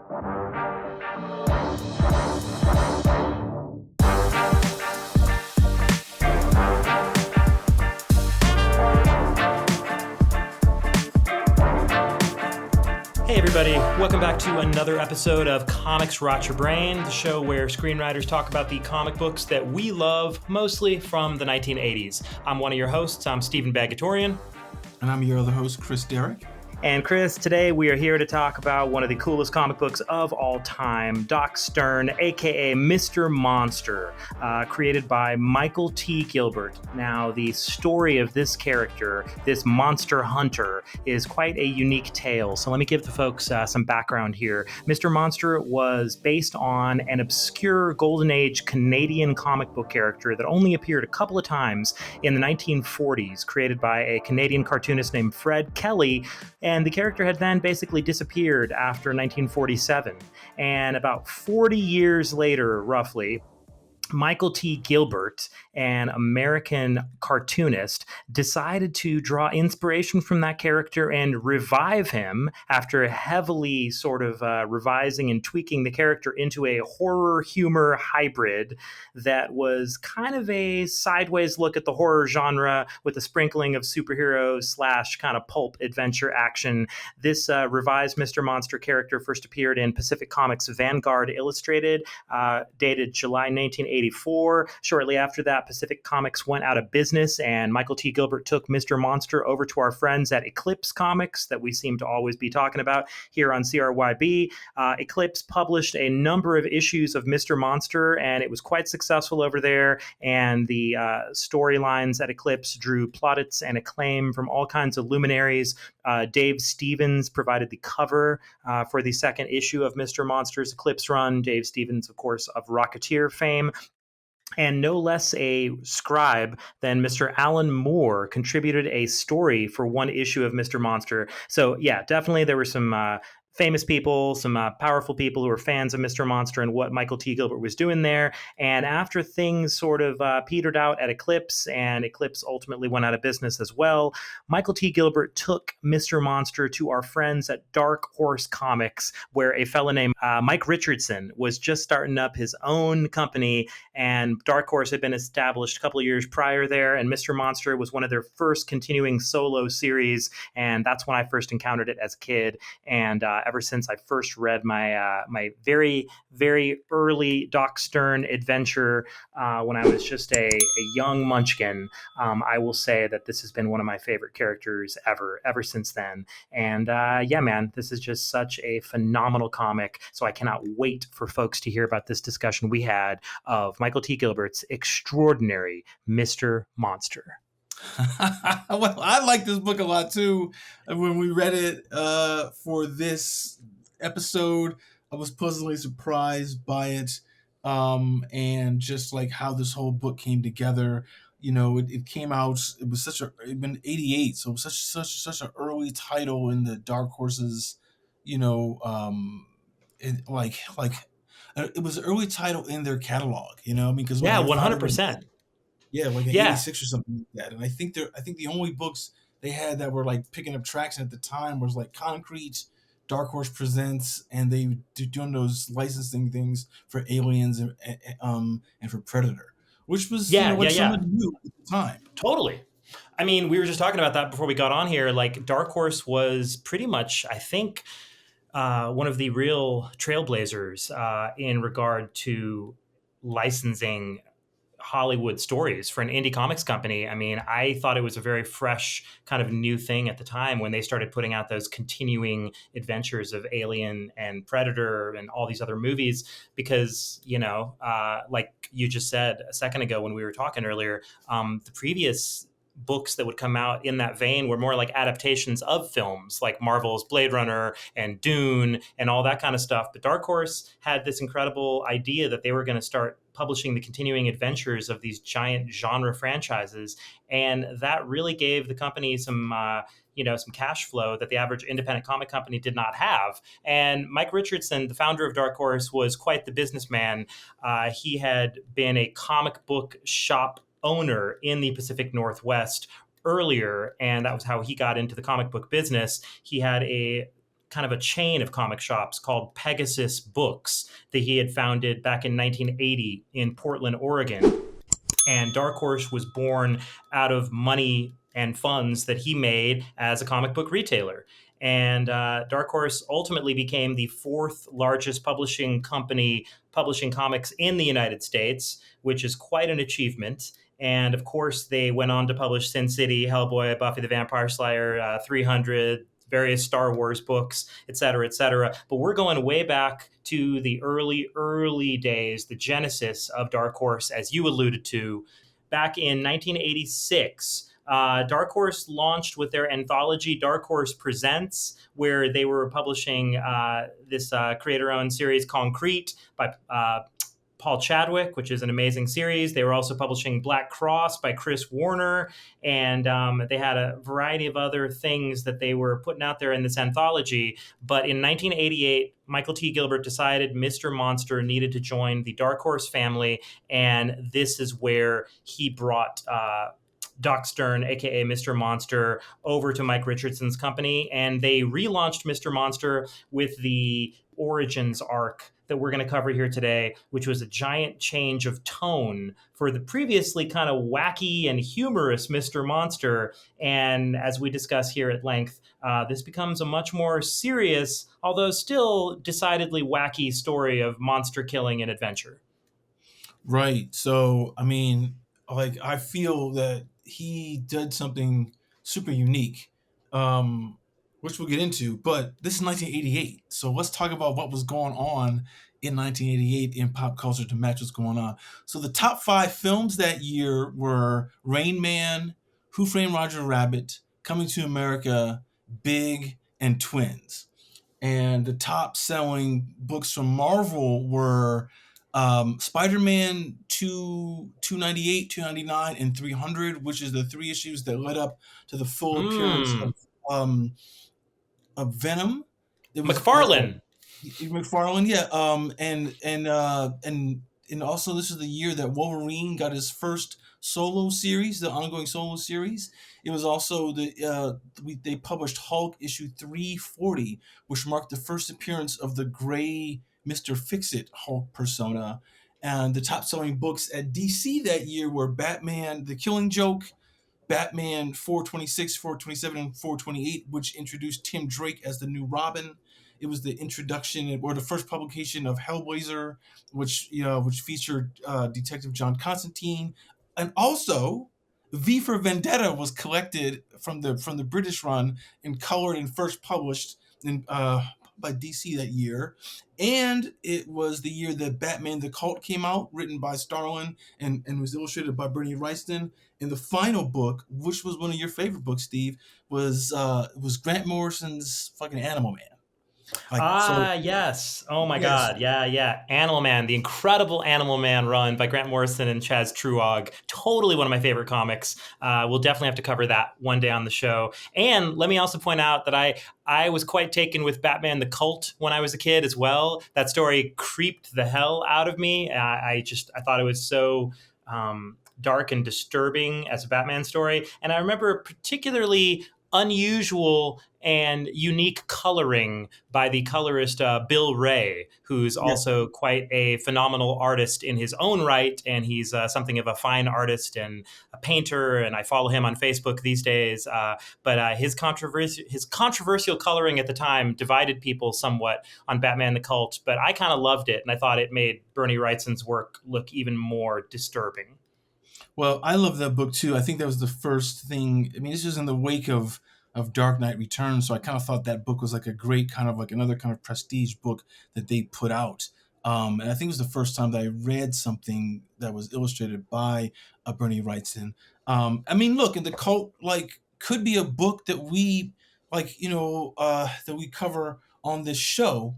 Hey everybody, welcome back to another episode of Comics Rot Your Brain, the show where screenwriters talk about the comic books that we love, mostly from the 1980s. I'm one of your hosts, I'm Steven Bagatourian. And I'm your other host, Chris Derrick. And Chris, today we are here to talk about one of the coolest comic books of all time, Doc Stearn A.K.A. Mr. Monster, created by Michael T. Gilbert. Now, the story of this character, this monster hunter, is quite a unique tale. So let me give the folks some background here. Mr. Monster was based on an obscure Golden Age Canadian comic book character that only appeared a couple of times in the 1940s, created by a Canadian cartoonist named Fred Kelly. And the character had then basically disappeared after 1947. And about 40 years later, roughly, Michael T. Gilbert, an American cartoonist, decided to draw inspiration from that character and revive him after heavily sort of revising and tweaking the character into a horror humor hybrid that was kind of a sideways look at the horror genre with a sprinkling of superhero / kind of pulp adventure action. This revised Mr. Monster character first appeared in Pacific Comics Vanguard Illustrated, dated July 1984. Shortly after that, Pacific Comics went out of business, and Michael T. Gilbert took Mr. Monster over to our friends at Eclipse Comics that we seem to always be talking about here on CRYB. Eclipse published a number of issues of Mr. Monster, and it was quite successful over there, and the storylines at Eclipse drew plaudits and acclaim from all kinds of luminaries. Dave Stevens provided the cover for the second issue of Mr. Monster's Eclipse run. Dave Stevens, of course, of Rocketeer fame. And no less a scribe than Mr. Alan Moore contributed a story for one issue of Mr. Monster. So yeah, definitely there were some famous people, some powerful people who were fans of Mr. Monster and what Michael T. Gilbert was doing there. And after things sort of petered out at Eclipse, and Eclipse ultimately went out of business as well, Michael T. Gilbert took Mr. Monster to our friends at Dark Horse Comics, where a fellow named Mike Richardson was just starting up his own company, and Dark Horse had been established a couple of years prior there, and Mr. Monster was one of their first continuing solo series, and that's when I first encountered it as a kid. And ever since I first read my my very, very early Doc Stearn adventure when I was just a young munchkin, I will say that this has been one of my favorite characters ever since then. And yeah, man, this is just such a phenomenal comic. So I cannot wait for folks to hear about this discussion we had of Michael T. Gilbert's extraordinary Mr. Monster. Well, I like this book a lot too. When we read it for this episode, I was pleasantly surprised by it, and just like how this whole book came together. You know, it came out. It was it'd been 88, so it was such an early title in the Dark Horses. You know, it was an early title in their catalog. You know, I mean, because yeah, 100%. Yeah, like an 86 or something like that. And I think the only books they had that were like picking up traction at the time was like Concrete, Dark Horse Presents, and they doing those licensing things for Aliens and for Predator, which was something new at the time. Totally. I mean, we were just talking about that before we got on here. Like Dark Horse was pretty much, I think, one of the real trailblazers in regard to licensing Hollywood stories for an indie comics company. I mean, I thought it was a very fresh kind of new thing at the time when they started putting out those continuing adventures of Alien and Predator and all these other movies, because, you know, like you just said a second ago when we were talking earlier, the previous books that would come out in that vein were more like adaptations of films like Marvel's Blade Runner and Dune and all that kind of stuff. But Dark Horse had this incredible idea that they were going to start publishing the continuing adventures of these giant genre franchises. And that really gave the company some cash flow that the average independent comic company did not have. And Mike Richardson, the founder of Dark Horse, was quite the businessman. He had been a comic book shop owner in the Pacific Northwest earlier, and that was how he got into the comic book business. He had a kind of a chain of comic shops called Pegasus Books that he had founded back in 1980 in Portland, Oregon. And Dark Horse was born out of money and funds that he made as a comic book retailer. And Dark Horse ultimately became the fourth largest publishing company publishing comics in the United States, which is quite an achievement. And of course, they went on to publish Sin City, Hellboy, Buffy the Vampire Slayer, 300, various Star Wars books, et cetera, et cetera. But we're going way back to the early days, the genesis of Dark Horse, as you alluded to. Back in 1986, Dark Horse launched with their anthology Dark Horse Presents, where they were publishing this creator-owned series Concrete by Paul Chadwick, which is an amazing series. They were also publishing Black Cross by Chris Warner, and they had a variety of other things that they were putting out there in this anthology. But in 1988, Michael T. Gilbert decided Mr. Monster needed to join the Dark Horse family, and this is where he brought Doc Stearn, A.K.A. Mr. Monster, over to Mike Richardson's company, and they relaunched Mr. Monster with the Origins arc that we're going to cover here today, which was a giant change of tone for the previously kind of wacky and humorous Mr. Monster. And as we discuss here at length, this becomes a much more serious, although still decidedly wacky story of monster killing and adventure. Right. So, I mean, like, I feel that he did something super unique, which we'll get into, but this is 1988. So let's talk about what was going on in 1988 in pop culture to match what's going on. So the top 5 films that year were Rain Man, Who Framed Roger Rabbit, Coming to America, Big, and Twins. And the top selling books from Marvel were Spider-Man 298, 299, and 300, which is the 3 issues that led up to the full appearance of Venom. It was McFarlane. McFarlane, yeah. And also this is the year that Wolverine got his first solo series, the ongoing solo series. It was also they published Hulk issue 340, which marked the first appearance of the gray Mr. Fix-It Hulk persona. And the top-selling books at DC that year were Batman: The Killing Joke, Batman 426, 427, and 428, which introduced Tim Drake as the new Robin. It was the introduction or the first publication of Hellblazer, which featured Detective John Constantine, and also V for Vendetta was collected from the British run and colored and first published by DC that year. And it was the year that Batman the Cult came out, written by Starlin and was illustrated by Bernie Wrightson. And the final book, which was one of your favorite books, Steve, was Grant Morrison's fucking Animal Man. Yes. Oh my God. Yeah. Animal Man, the incredible Animal Man run by Grant Morrison and Chaz Truog. Totally one of my favorite comics. We'll definitely have to cover that one day on the show. And let me also point out that I was quite taken with Batman the Cult when I was a kid as well. That story creeped the hell out of me. I thought it was so dark and disturbing as a Batman story. And I remember particularly unusual and unique coloring by the colorist Bill Ray, who's also quite a phenomenal artist in his own right, and he's something of a fine artist and a painter, and I follow him on Facebook these days. But his controversial coloring at the time divided people somewhat on Batman the Cult, but I kind of loved it, and I thought it made Bernie Wrightson's work look even more disturbing. Well, I love that book too. I think that was the first thing. I mean, this was in the wake of Dark Knight Returns, so I kind of thought that book was like a great kind of like another kind of prestige book that they put out. And I think it was the first time that I read something that was illustrated by Bernie Wrightson. I mean, look, and the Cult like could be a book that we that we cover on this show.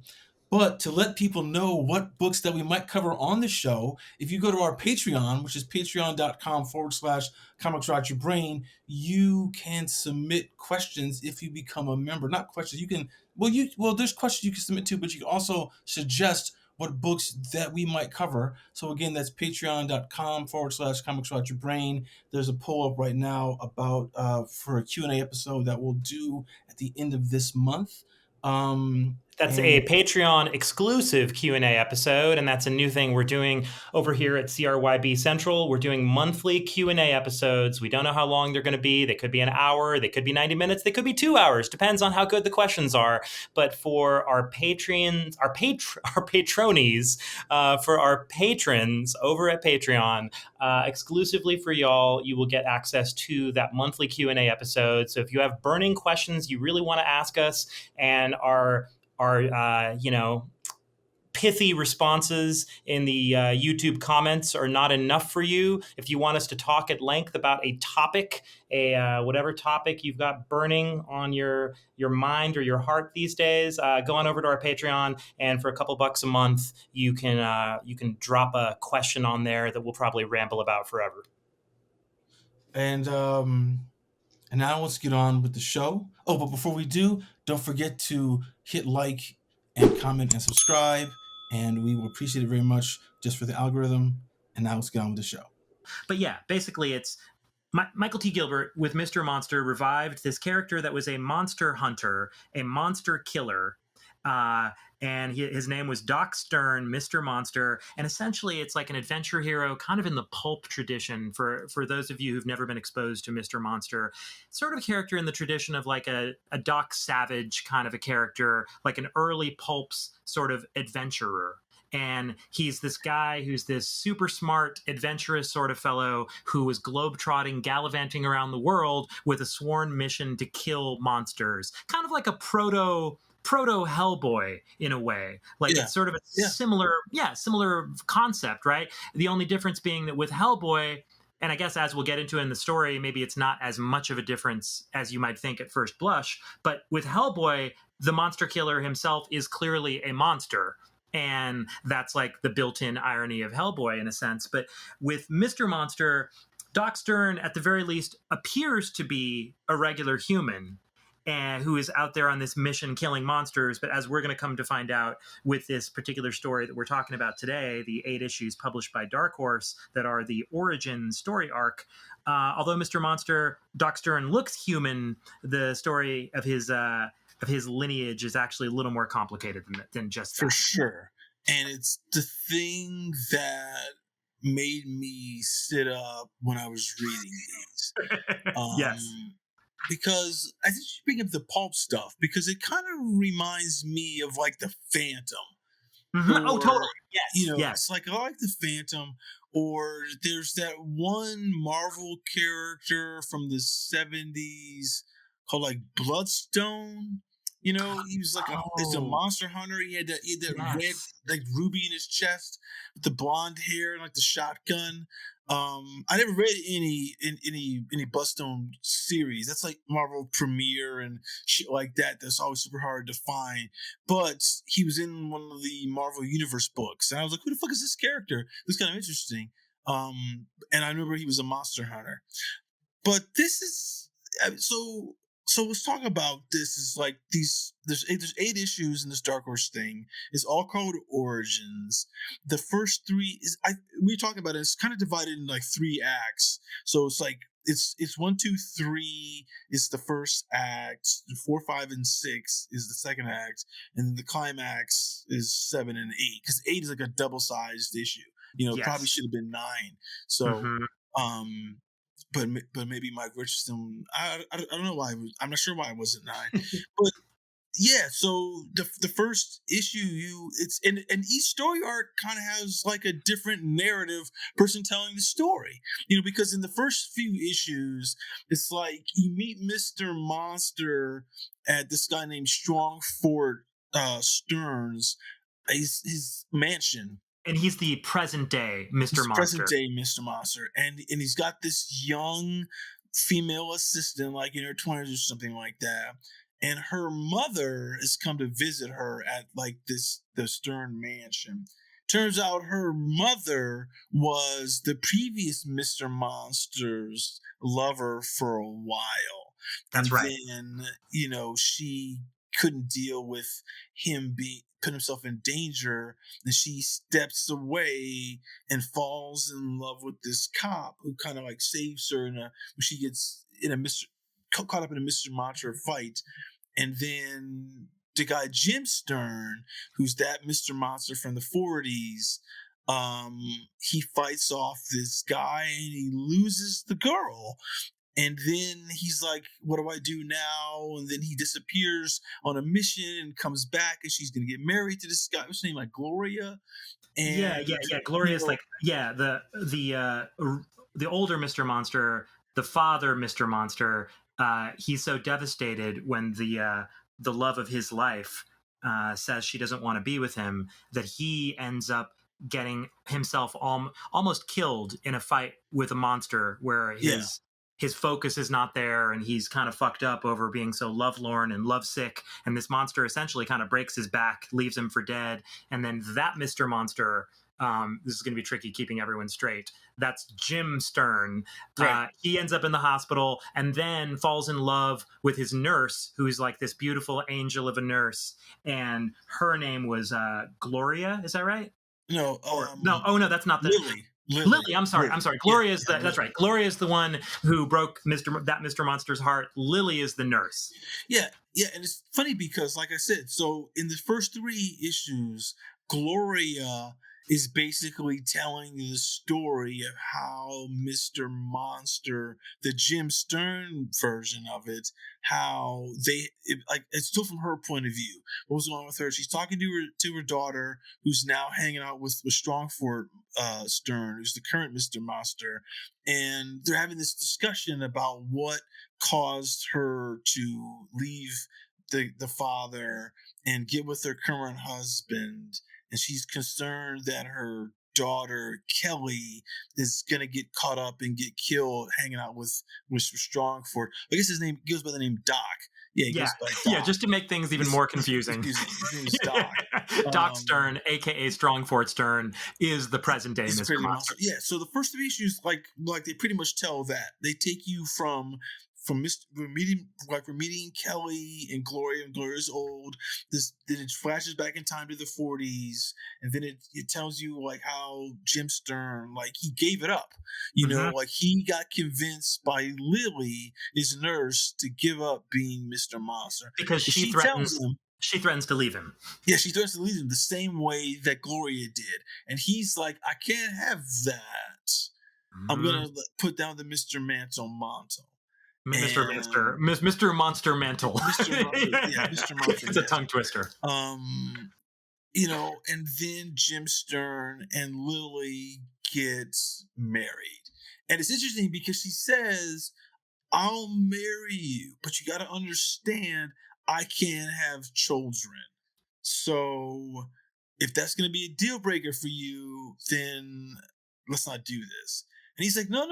But to let people know what books that we might cover on the show, if you go to our Patreon, which is patreon.com/Comics Rot Your Brain, you can submit questions if you become a member. Not questions. You can, there's questions you can submit too, but you can also suggest what books that we might cover. So again, that's patreon.com/Comics Rot Your Brain. There's a poll up right now about for a Q&A episode that we'll do at the end of this month. That's a And Patreon exclusive Q&A episode, and that's a new thing we're doing over here at CRYB Central. We're doing monthly Q&A episodes. We don't know how long they're going to be. They could be an hour, they could be 90 minutes, they could be 2 hours, depends on how good the questions are. But for our Patreons, our patronies, for our patrons over at Patreon, exclusively for y'all, you will get access to that monthly Q&A episode. So if you have burning questions you really want to ask us and our pithy responses in the YouTube comments are not enough for you, if you want us to talk at length about a topic, whatever topic you've got burning on your mind or your heart these days, go on over to our Patreon, and for a couple bucks a month, you can drop a question on there that we'll probably ramble about forever. And now let's get on with the show. Oh, but before we do, don't forget to hit like and comment and subscribe, and we will appreciate it very much just for the algorithm. And now let's get on with the show. But yeah, basically it's Michael T. Gilbert with Mr. Monster revived this character that was a monster hunter, a monster killer. And his name was Doc Stearn, Mr. Monster. And essentially, it's like an adventure hero, kind of in the pulp tradition. For those of you who've never been exposed to Mr. Monster, sort of a character in the tradition of like a Doc Savage kind of a character, like an early pulps sort of adventurer. And he's this guy who's this super smart, adventurous sort of fellow who is globetrotting, gallivanting around the world with a sworn mission to kill monsters. Kind of like a proto Hellboy in a way. Like it's sort of a similar concept, right? The only difference being that with Hellboy, and I guess as we'll get into in the story, maybe it's not as much of a difference as you might think at first blush. But with Hellboy, the monster killer himself is clearly a monster. And that's like the built-in irony of Hellboy in a sense. But with Mr. Monster, Doc Stearn, at the very least, appears to be a regular human and who is out there on this mission killing monsters. But as we're going to come to find out with this particular story that we're talking about today, the 8 issues published by Dark Horse that are the origin story arc, although Mr. Monster, Doc Stearn looks human, the story of his lineage is actually a little more complicated than just that. For sure. And it's the thing that made me sit up when I was reading these. Yes. Because I think you bring up the pulp stuff because it kind of reminds me of like the Phantom. Mm-hmm. Or, totally. Yes. Yes. It's like I like the Phantom. Or there's that one Marvel character from the 70s called like Bloodstone. He was like he's a monster hunter. He had that red like ruby in his chest with the blonde hair and like the shotgun. I never read any Bloodstone series. That's like Marvel Premiere and shit like that. That's always super hard to find. But he was in one of the Marvel Universe books, and I was like, "Who the fuck is this character? This is kind of interesting." And I remember he was a monster hunter. But this is so let's talk about this. Is like there's 8 issues in this Dark Horse thing. It's all called Origins. The first 3 is we talking about it. It's kind of divided in like 3 acts. So it's like it's 1, 2, 3 is the first act. 4, 5, and 6 is the second act, and the climax is 7 and 8 because 8 is like a double-sized issue. Yes. Probably should have been 9. So. But maybe Mike Richardson, I don't know why I'm not sure why it wasn't 9. But yeah, so the first issue and each story arc kind of has like a different narrative person telling the story. Because in the first few issues, it's like you meet Mr. Monster at this guy named Strongford Stearns, his mansion. And he's the present day Mr. Monster. Present day Mr. Monster. And he's got this young female assistant, like in her 20s or something like that. And her mother has come to visit her at like the Stearn mansion. Turns out her mother was the previous Mr. Monster's lover for a while. That's right. And then, she couldn't deal with him put himself in danger, and she steps away and falls in love with this cop who kind of like saves her when she gets caught up in a Mr. Monster fight. And then the guy Jim Stearn, who's that Mr. Monster from the 40s, he fights off this guy and he loses the girl. And then he's like, what do I do now? And then he disappears on a mission and comes back, and she's going to get married to this guy. What's her name? Like Gloria? And, yeah. Gloria's like, the older Mr. Monster, the father Mr. Monster, he's so devastated when the love of his life says she doesn't want to be with him that he ends up getting himself almost killed in a fight with a monster where his focus is not there, and he's kind of fucked up over being so lovelorn and lovesick. And this monster essentially kind of breaks his back, leaves him for dead. And then that Mr. Monster, this is going to be tricky keeping everyone straight. That's Jim Stearn. Right. He ends up in the hospital and then falls in love with his nurse, who's like this beautiful angel of a nurse. And her name was Gloria. Is that right? No. No. Oh, no, that's not the... Lily, I'm sorry. Gloria is that's right. Gloria is the one who broke Mr. Monster's heart. Lily is the nurse. Yeah, and it's funny because, like I said, so in the first 3 issues, Gloria is basically telling the story of how Mr. Monster, the Jim Stearn version of it, how it's still from her point of view. What was going on with her? She's talking to her daughter, who's now hanging out with Strongfort Stearn, who's the current Mr. Monster, and they're having this discussion about what caused her to leave the father and get with her current husband. And she's concerned that her daughter Kelly is gonna get caught up and get killed hanging out with Mr. Strongfort. I guess his name goes by the name Doc. He goes by Doc. Yeah, just to make things even more confusing. His name is Doc. Doc Stearn, A.K.A. Strongfort Stearn, is the present day Mr. Monster. Yeah, so the first 3 issues, like they pretty much tell that. They take you from we're meeting Kelly and Gloria, and Gloria's old. Then it flashes back in time to the 40s, and then it tells you like how Jim Stearn, like, he gave it up. You know, like he got convinced by Lily, his nurse, to give up being Mr. Monster because she threatens to leave him. Yeah, she threatens to leave him the same way that Gloria did, and he's like, I can't have that. I'm gonna put down the Mr. Mantle. Mr. Monster Mantle. Mr. Monster. It's a tongue twister. You know, and then Jim Stearn and Lily get married. And it's interesting because she says, I'll marry you, but you got to understand, I can't have children. So if that's going to be a deal breaker for you, then let's not do this. And he's like, no,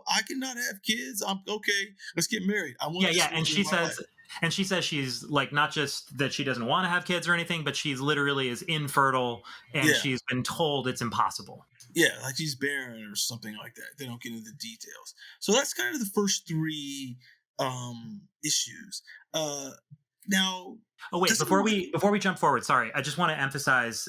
I cannot have kids. I'm okay. Let's get married. I want. Yeah. And she says she's like, not just that she doesn't want to have kids or anything, but she's literally is infertile, and she's been told it's impossible. Yeah, like she's barren or something like that. They don't get into the details. So that's kind of the first 3 issues. Now, before we jump forward, sorry, I just want to emphasize.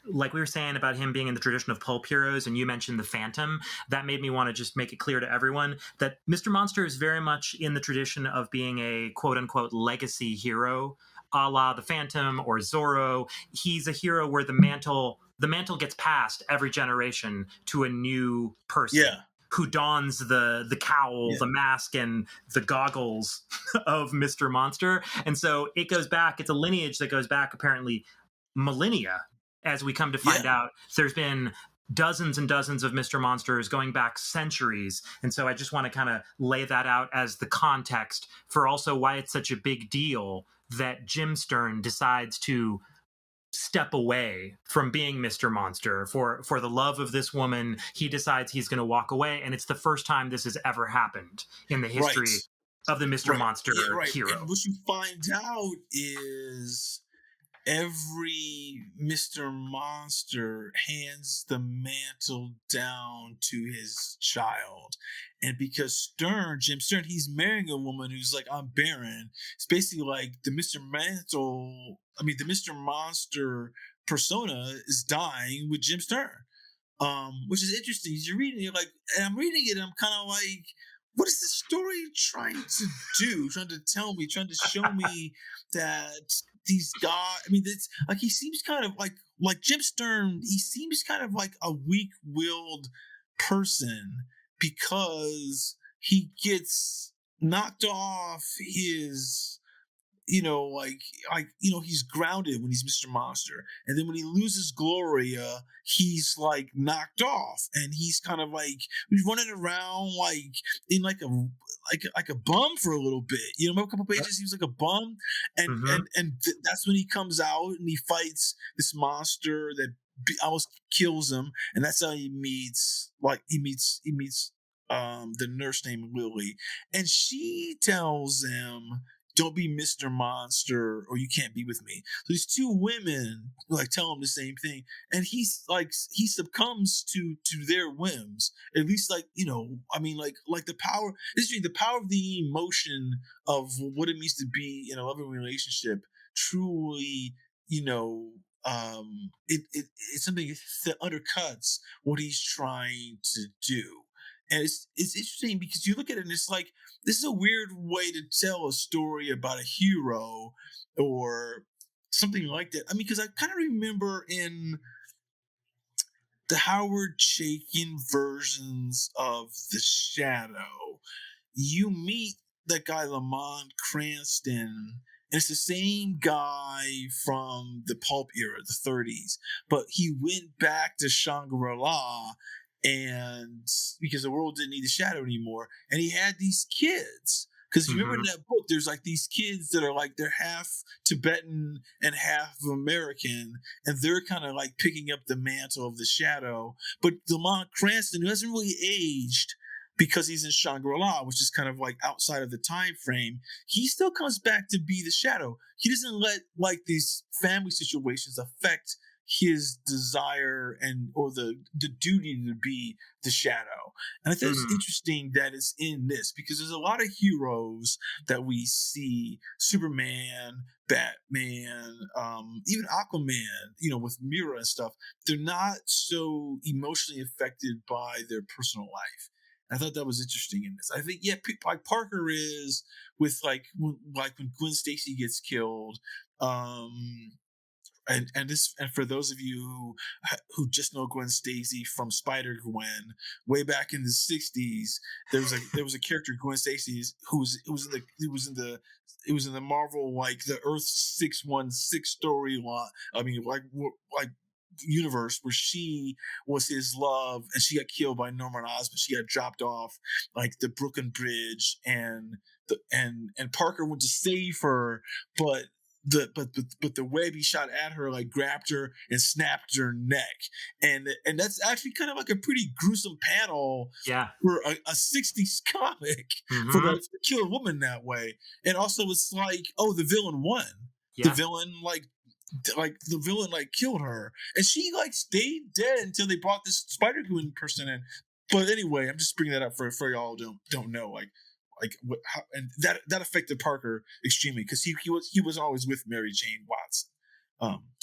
Like we were saying about him being in the tradition of pulp heroes, and you mentioned the Phantom, that made me want to just make it clear to everyone that Mr. Monster is very much in the tradition of being a quote-unquote legacy hero, a la the Phantom or Zorro. He's a hero where the mantle gets passed every generation to a new person. Yeah. Who dons the cowl, the mask, and the goggles of Mr. Monster. And so it goes back, it's a lineage that goes back apparently millennia. As we come to find out, there's been dozens and dozens of Mr. Monsters going back centuries. And so I just want to kind of lay that out as the context for also why it's such a big deal that Jim Stearn decides to step away from being Mr. Monster for the love of this woman. He decides he's going to walk away. And it's the first time this has ever happened in the history of the Mr. Monster hero. And what you find out is every Mr. Monster hands the mantle down to his child. And because Jim Stearn, he's marrying a woman who's like, I'm barren. It's basically like the Mr. Monster persona is dying with Jim Stearn. Which is interesting. You're reading it, and I'm reading it, and I'm kind of like, what is the story trying to do? Trying to tell me, trying to show me that these guys. I mean, it's like he seems kind of like Jim Stern. He seems kind of like a weak-willed person because he gets knocked off his, he's grounded when he's Mr. Monster, and then when he loses Gloria, he's like knocked off, and he's kind of like he's running around like in like a bum for a little bit. A couple pages he was like a bum, and that's when he comes out and he fights this monster that almost kills him, and that's how he meets the nurse named Lily, and she tells him, "Don't be Mr. Monster or you can't be with me." So these two women like tell him the same thing, and he succumbs to their whims. At least like the power of the emotion of what it means to be in a loving relationship truly, it's something that undercuts what he's trying to do. And it's interesting because you look at it and it's like, this is a weird way to tell a story about a hero or something like that. I mean, because I kind of remember in the Howard Chaykin versions of The Shadow, you meet that guy Lamont Cranston, and it's the same guy from the pulp era, the 30s, but he went back to Shangri-La and because the world didn't need the Shadow anymore, and he had these kids. Because you remember in that book, there's like these kids that are like they're half Tibetan and half American, and they're kind of like picking up the mantle of the Shadow. But Lamont Cranston, who hasn't really aged because he's in Shangri-La, which is kind of like outside of the time frame, he still comes back to be the Shadow. He doesn't let like these family situations affect his desire or the duty to be the Shadow. And I think it's interesting that it's in this because there's a lot of heroes that we see, Superman, Batman, even Aquaman, with Mira and stuff. They're not so emotionally affected by their personal life. I thought that was interesting in this. I think, like Parker is with like when Gwen Stacy gets killed, and for those of you who just know Gwen Stacy from Spider-Gwen, way back in the 60s, there was a character, Gwen Stacy, who was in the Marvel like the Earth 616 storyline. I mean, like universe where she was his love and she got killed by Norman Osborn. She got dropped off like the Brooklyn Bridge, and Parker went to save her, but the web he shot at her like grabbed her and snapped her neck, and that's actually kind of like a pretty gruesome panel for a 60s comic for to kill a woman that way. And also it's like, oh, the villain won. The villain the villain killed her, and she like stayed dead until they brought this Spider-Gwen person in. But anyway, I'm just bringing that up for y'all who don't know how, and that affected Parker extremely because he was always with Mary Jane Watson.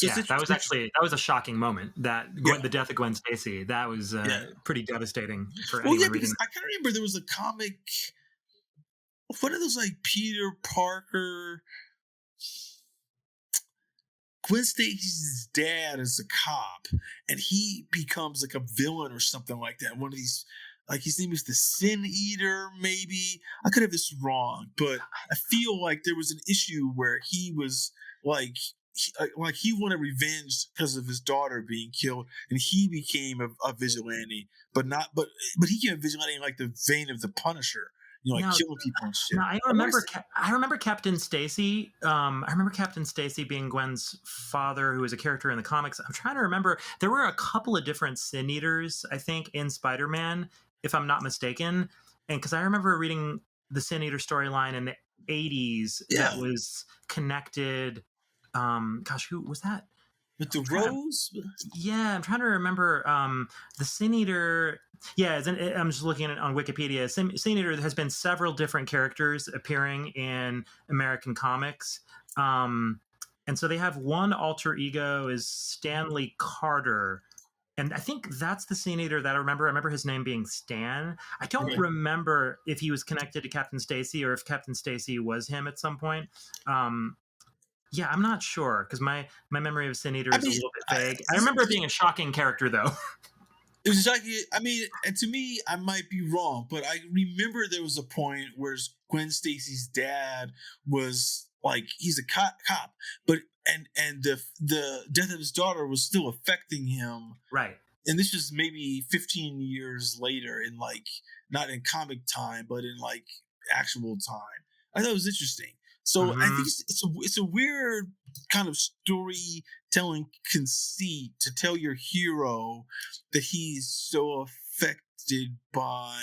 That was a shocking moment. The death of Gwen Stacy, that was pretty devastating for anyone reading. Because I kind of remember there was a comic, one of those like Peter Parker. Gwen Stacy's dad is a cop, and he becomes like a villain or something like that. One of these, like his name is the Sin Eater, maybe. I could have this wrong, but I feel like there was an issue where he was he wanted revenge because of his daughter being killed, and he became a vigilante, but he became a vigilante in like the vein of the Punisher. Killing people and shit. No, I remember Captain Stacy. I remember Captain Stacy being Gwen's father, who was a character in the comics. I'm trying to remember. There were a couple of different Sin Eaters, I think, in Spider-Man, if I'm not mistaken. And because I remember reading the Sin Eater storyline in the 80s that was connected. Who was that? With the Rose? I'm trying to remember. The Sin Eater. Yeah, I'm just looking at it on Wikipedia. Sin Eater has been several different characters appearing in American comics. And so they have one alter ego is Stanley Carter. And I think that's the Sin Eater that I remember. I remember his name being Stan. I don't remember if he was connected to Captain Stacy or if Captain Stacy was him at some point. Yeah, I'm not sure because my memory of Sin Eater I is a mean, little bit vague. I remember it being a shocking character though. it was like, I mean, and to me, I might be wrong, but I remember there was a point where Gwen Stacy's dad was like, he's a cop, but and the death of his daughter was still affecting him. Right. And this was maybe 15 years later, in like, not in comic time, but in like actual time. I thought it was interesting. So I think Mm-hmm. it's a weird kind of storytelling conceit to tell your hero that he's so affected by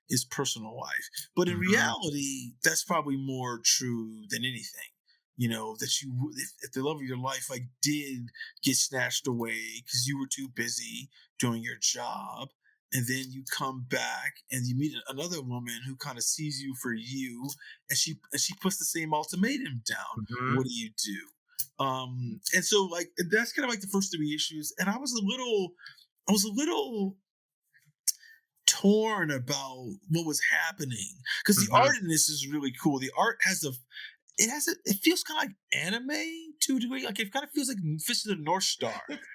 his personal life. But in Mm-hmm. reality, that's probably more true than anything. You know, that you, if the love of your life like did get snatched away because you were too busy doing your job, and then you come back and you meet another woman who kind of sees you for you, and she puts the same ultimatum down. Mm-hmm. What do you do? And so like that's kind of like the first three issues, and I was a little torn about what was happening because the Mm-hmm. art in this is really cool. The art has it feels kind of like anime to a degree. Like it kind of feels like Fist of the North Star,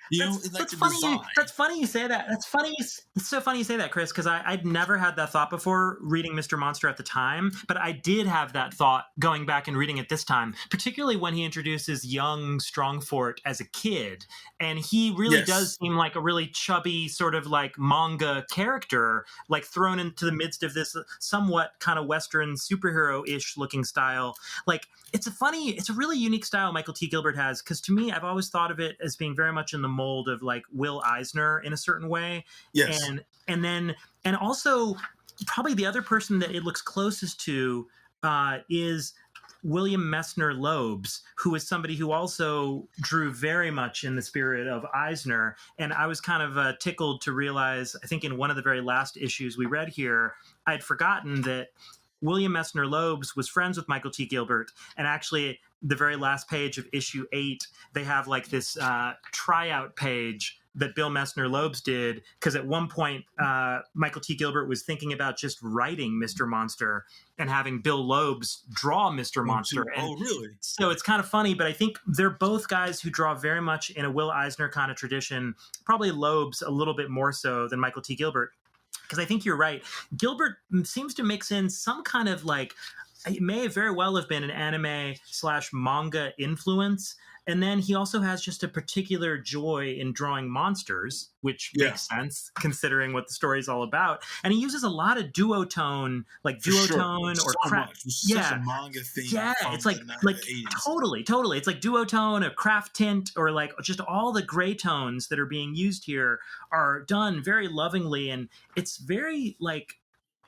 you know, in like That's the funny. design. That's funny you say that. That's funny. It's so funny you say that, Chris, because I'd never had that thought before reading Mr. Monster at the time, but I did have that thought going back and reading it this time, particularly when he introduces young Strongfort as a kid, and he really does Yes. seem like a really chubby sort of like manga character, like thrown into the midst of this somewhat kind of Western superhero-ish looking style. Like it's a really unique style Michael T. Gilbert has, because to me, I've always thought of it as being very much in the mold of like Will Eisner in a certain way, Yes. and also probably the other person that it looks closest to is William Messner Loebs, who is somebody who also drew very much in the spirit of Eisner. And I was kind of tickled to realize, I think in one of the very last issues we read here, I'd forgotten that William Messner Loebs was friends with Michael T. Gilbert. And actually, the very last page of issue 8, they have like this tryout page that Bill Messner Loebs did, because at one point Michael T. Gilbert was thinking about just writing Mr. Monster and having Bill Loebs draw Mr. Monster. And Oh, really? so it's kind of funny, but I think they're both guys who draw very much in a Will Eisner kind of tradition, probably Loebs a little bit more so than Michael T. Gilbert. Because I think you're right. Gilbert seems to mix in some kind of like, it may very well have been an anime / manga influence. And then he also has just a particular joy in drawing monsters, which Yeah. makes sense considering what the story is all about. And he uses a lot of duotone, like For sure. duotone or So craft. much. Which is such a Yeah, manga thing yeah, from it's like the like 80s. totally. It's like duotone or craft tint, or like just all the gray tones that are being used here are done very lovingly, and it's very like,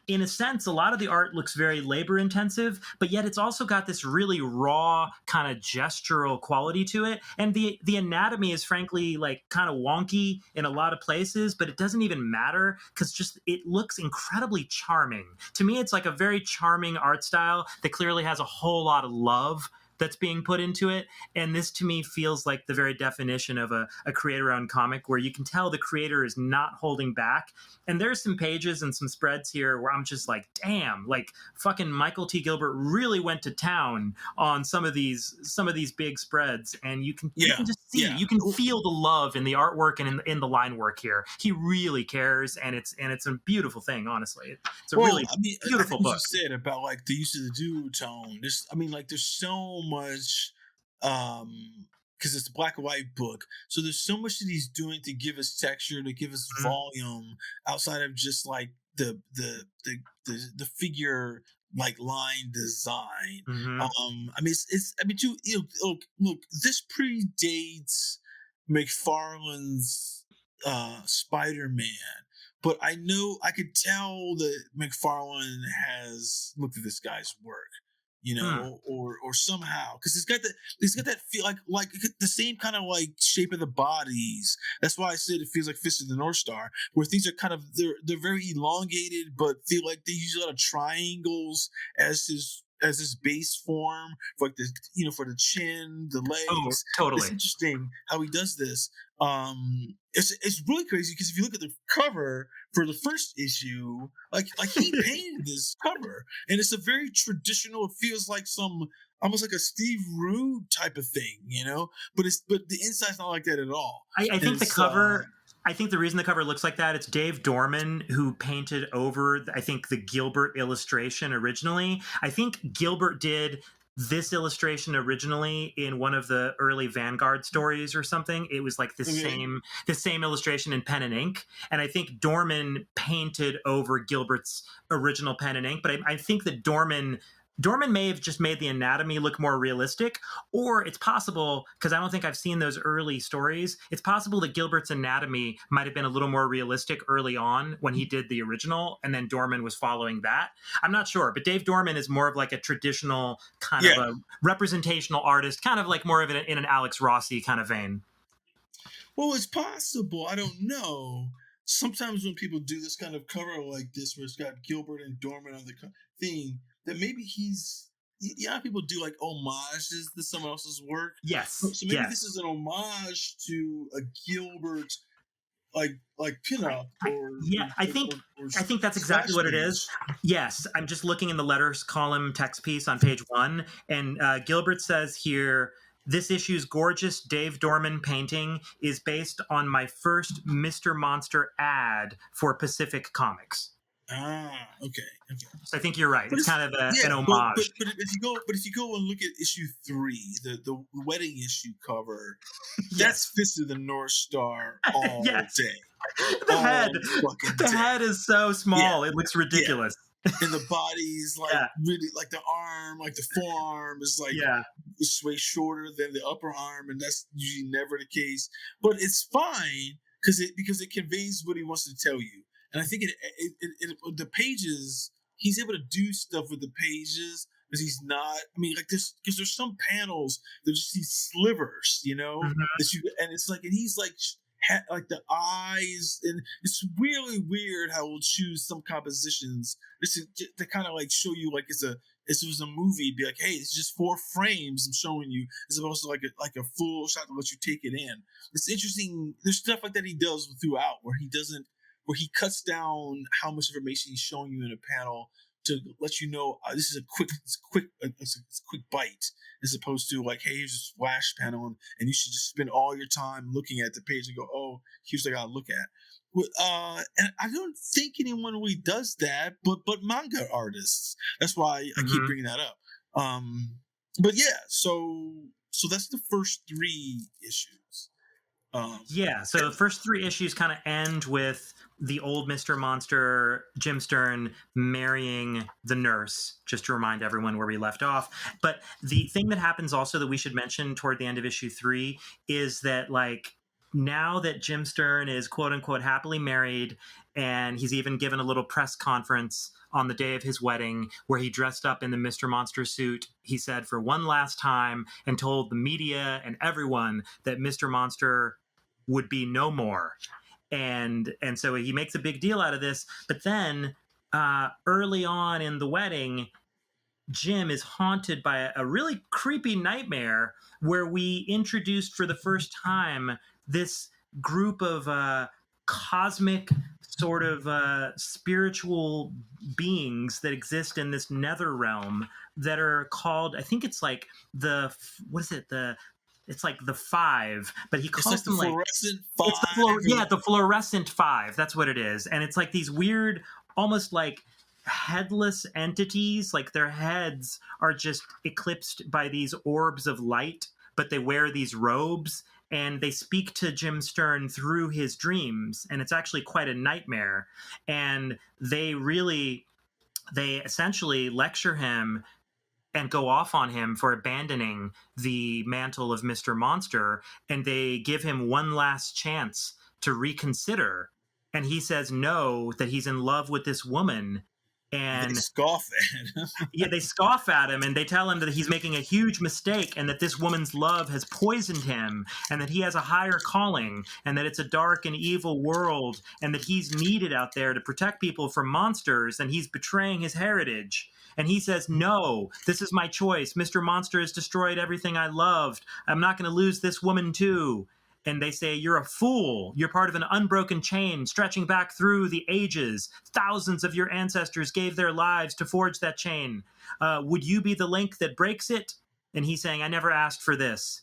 in a sense, a lot of the art looks very labor intensive, but yet it's also got this really raw kind of gestural quality to it. And the anatomy is frankly like kind of wonky in a lot of places, but it doesn't even matter because just it looks incredibly charming. To me, it's like a very charming art style that clearly has a whole lot of love that's being put into it. And this to me feels like the very definition of a creator-owned comic, where you can tell the creator is not holding back. And there's some pages and some spreads here where I'm just like, damn, like fucking Michael T. Gilbert really went to town on some of these big spreads. And you can just see, you can feel the love in the artwork and in the line work here. He really cares, and it's a beautiful thing, honestly. It's a really beautiful book. You said about like the use of the duotone. There's so much, because it's a black and white book, so there's so much that he's doing to give us texture, to give us volume, outside of just like the figure like line design. Look, this predates McFarlane's Spider-Man, but I could tell that McFarlane has looked at this guy's work, or somehow, because he's got that feel like the same kind of like shape of the bodies. That's why I said it feels like Fist of the North Star, where things are kind of they're very elongated, but feel like they use a lot of triangles as his base form for like for the chin, the legs. Oh, totally. It's interesting how he does this. It's really crazy because if you look at the cover for the first issue, like he painted this cover, and it's a very traditional. It feels like some almost like a Steve Rude type of thing, you know. But the inside's not like that at all. I think the cover. I think the reason the cover looks like that, it's Dave Dorman who painted over, I think, the Gilbert illustration originally. I think Gilbert did this illustration originally in one of the early Vanguard stories or something. It was like the same illustration in pen and ink. And I think Dorman painted over Gilbert's original pen and ink. But I think that Dorman may have just made the anatomy look more realistic, or it's possible, because I don't think I've seen those early stories, it's possible that Gilbert's anatomy might have been a little more realistic early on when he did the original, and then Dorman was following that. I'm not sure, but Dave Dorman is more of like a traditional kind of a representational artist, kind of like more of in an Alex Rossi kind of vein. Well, it's possible. I don't know. Sometimes when people do this kind of cover like this, where it's got Gilbert and Dorman on the thing, that maybe people do like homages to someone else's work. Yes. So maybe this is an homage to a Gilbert like pinup or I think that's exactly what it is. Yes, I'm just looking in the letters column text piece on page 1, and Gilbert says here, this issue's gorgeous Dave Dorman painting is based on my first Mr. Monster ad for Pacific Comics. Ah, okay. So I think you're right. It's kind of an homage. But if you go and look at issue 3, the wedding issue cover, that's Fist of the North Star all day. The head is so small; it looks ridiculous. And the body's like really, like the arm, like the forearm is like it's way shorter than the upper arm, and that's usually never the case. But it's fine because it conveys what he wants to tell you. And I think the pages, he's able to do stuff with the pages because he's not. I mean, like this, because there's some panels that just these slivers, you know, and it's like, and he's like the eyes, and it's really weird how we'll choose some compositions just to kind of like show you like if it was a movie, be like, hey, it's just 4 frames I'm showing you, as opposed to like a full shot to let you take it in. It's interesting. There's stuff like that he does throughout where he cuts down how much information he's showing you in a panel to let you know this is a quick bite, as opposed to like, hey, here's a splash panel, and you should just spend all your time looking at the page and go, oh, here's what I gotta look at. And I don't think anyone really does that, but manga artists. That's why I keep bringing that up. But yeah, so that's the first 3 issues. So the first 3 issues kind of end with the old Mr. Monster, Jim Stearn, marrying the nurse, just to remind everyone where we left off. But the thing that happens also that we should mention toward the end of issue 3 is that, like, now that Jim Stearn is quote unquote happily married, and he's even given a little press conference on the day of his wedding where he dressed up in the Mr. Monster suit, he said for one last time and told the media and everyone that Mr. Monster would be no more. And so he makes a big deal out of this. But then early on in the wedding, Jim is haunted by a really creepy nightmare where we introduced for the first time this group of cosmic sort of spiritual beings that exist in this nether realm that are called, I think it's like it's like the 5, but he calls them like fluorescent 5. The fluorescent 5. That's what it is. And it's like these weird, almost like headless entities, like their heads are just eclipsed by these orbs of light, but they wear these robes and they speak to Jim Stearn through his dreams. And it's actually quite a nightmare. And they essentially lecture him and go off on him for abandoning the mantle of Mr. Monster. And they give him one last chance to reconsider. And he says no, that he's in love with this woman. And they scoff at him. They scoff at him, and they tell him that he's making a huge mistake and that this woman's love has poisoned him and that he has a higher calling and that it's a dark and evil world and that he's needed out there to protect people from monsters and he's betraying his heritage. And he says, no, this is my choice. Mr. Monster has destroyed everything I loved. I'm not going to lose this woman too. And they say, you're a fool. You're part of an unbroken chain stretching back through the ages. Thousands of your ancestors gave their lives to forge that chain. Would you be the link that breaks it? and he's saying, I never asked for this.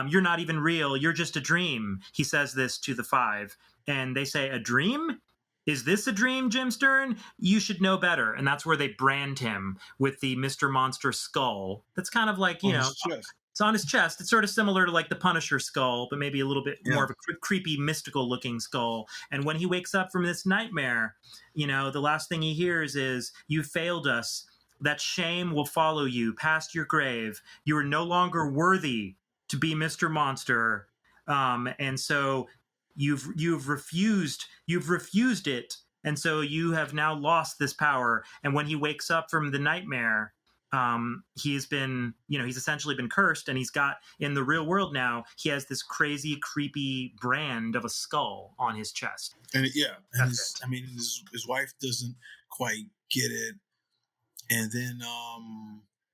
You're not even real. You're just a dream. He says this to the five. And they say, a dream? Is this a dream, Jim Stern? You should know better. And that's where they brand him with the Mr. Monster skull. That's kind of like, it's on his chest. It's sort of similar to like the Punisher skull, but maybe a little bit more of a creepy, mystical looking skull. And when he wakes up from this nightmare, the last thing he hears is, you failed us. That shame will follow you past your grave. You are no longer worthy to be Mr. Monster. And so you've refused it. And so you have now lost this power. And when he wakes up from the nightmare, he's been, he's essentially been cursed, and he's got, in the real world now, he has this crazy, creepy brand of a skull on his chest. And his wife doesn't quite get it. And then,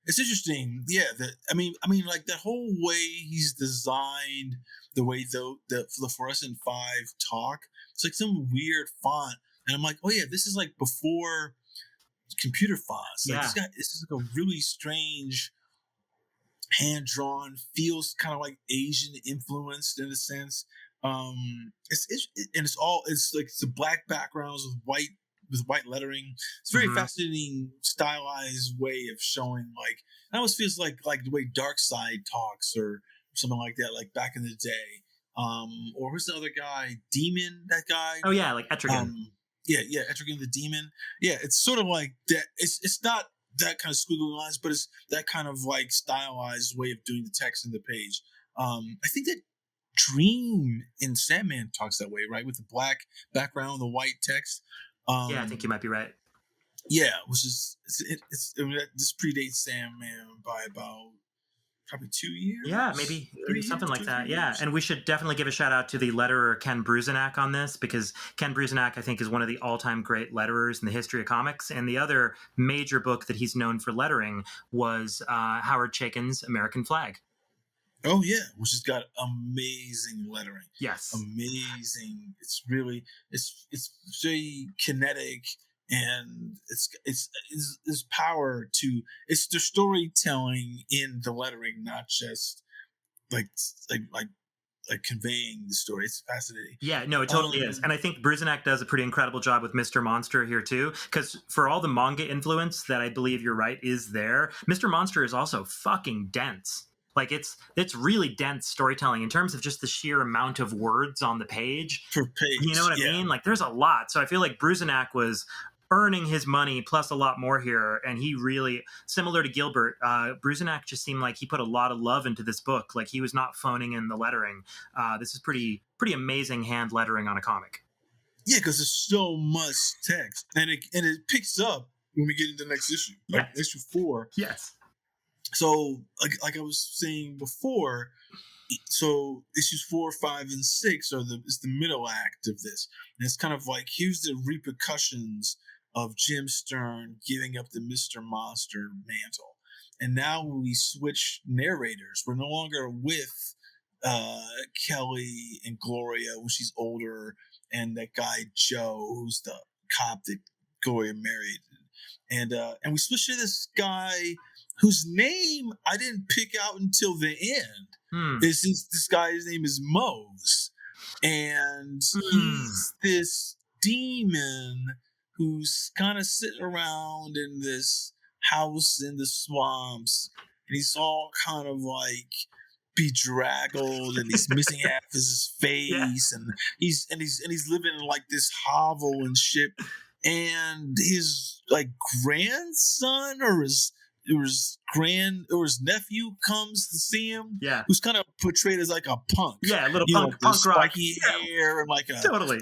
it's interesting. Yeah. Like that whole way he's designed, the way the fluorescent five talk, it's like some weird font. And I'm like, oh yeah, this is like before computer fonts. Like this is like a really strange hand drawn, feels kind of like Asian influenced in a sense. It's like the black backgrounds with white lettering. It's very fascinating, stylized way of showing. Like, it almost feels like the way Darkseid talks or something like that, like back in the day. Or who's the other guy? Demon, that guy. Oh yeah, like Etrigan. Etrigan the Demon. Yeah, it's sort of like that. It's not that kind of squiggly lines, but it's that kind of like stylized way of doing the text in the page. I think that Dream in Sandman talks that way, right? With the black background, the white text. I think you might be right. Yeah, which is this predates Sandman by about probably 2 years. Yeah, maybe something like that. Yeah, and we should definitely give a shout out to the letterer Ken Bruzenak on this, because Ken Bruzenak, I think, is one of the all-time great letterers in the history of comics. And the other major book that he's known for lettering was Howard Chaykin's American Flag. Oh yeah, which has got amazing lettering. Yes, amazing. It's really it's very kinetic, and it's power to it's the storytelling in the lettering, not just like conveying the story. It's fascinating. Yeah, no, it totally is. And I think Bruzenak does a pretty incredible job with Mr. Monster here too, because for all the manga influence that I believe you're right is there, Mr. Monster is also fucking dense. Like it's really dense storytelling in terms of just the sheer amount of words on the page. Per page, you know what I mean? Like there's a lot. So I feel like Bruzenak was earning his money plus a lot more here, and he really, similar to Gilbert, Bruzenak just seemed like he put a lot of love into this book. Like he was not phoning in the lettering. This is pretty amazing hand lettering on a comic. Yeah, because there's so much text, and it picks up when we get into the next issue, like issue 4. Yes. So, like I was saying before, so issues 4, 5, and 6 is the middle act of this, and it's kind of like, here's the repercussions of Jim Stern giving up the Mr. Monster mantle, and now we switch narrators. We're no longer with Kelly and Gloria when she's older, and that guy Joe, who's the cop that Gloria married, and we switch to this guy whose name I didn't pick out until the end. This guy's name is Mose, and he's this demon who's kind of sitting around in this house in the swamps, and he's all kind of like bedraggled, and he's missing half his face, and he's living in like this hovel and shit. And his like grandson or his nephew comes to see him. Yeah, who's kind of portrayed as like a punk. Yeah, a little punk rock, spiky hair, and like a totally.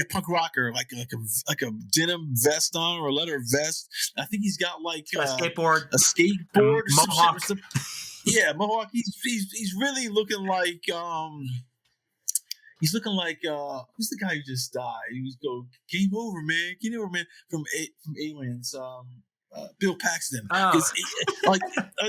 Punk rocker, like a denim vest on, or a leather vest. I think he's got like a skateboard, or mohawk. Some yeah, mohawk. He's really looking like He's looking like who's the guy who just died? He was go game over, man, from Aliens. Bill Paxton. Oh. Like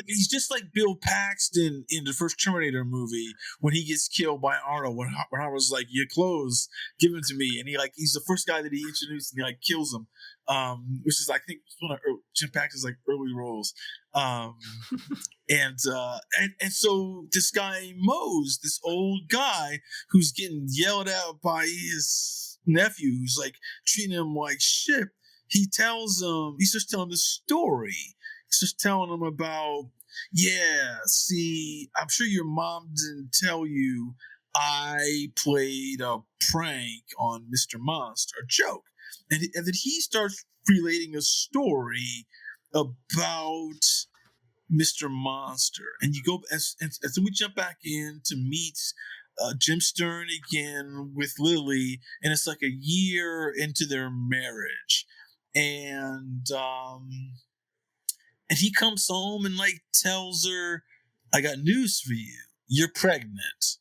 he's just like Bill Paxton in the first Terminator movie when he gets killed by Arnold. When Arnold was like, "Your clothes, give them to me," and he's the first guy that he introduced, and he like kills him, which is I think one of Jim Paxton's like early roles. And so this guy Mose, this old guy who's getting yelled at by his nephew, who's like treating him like shit. He starts telling the story. He's just telling him about, I'm sure your mom didn't tell you I played a prank on Mr. Monster, a joke. And then he starts relating a story about Mr. Monster. And you go, as then we jump back in to meet Jim Stearn again with Lily, and it's like a year into their marriage. And he comes home and like tells her, "I got news for you. You're pregnant."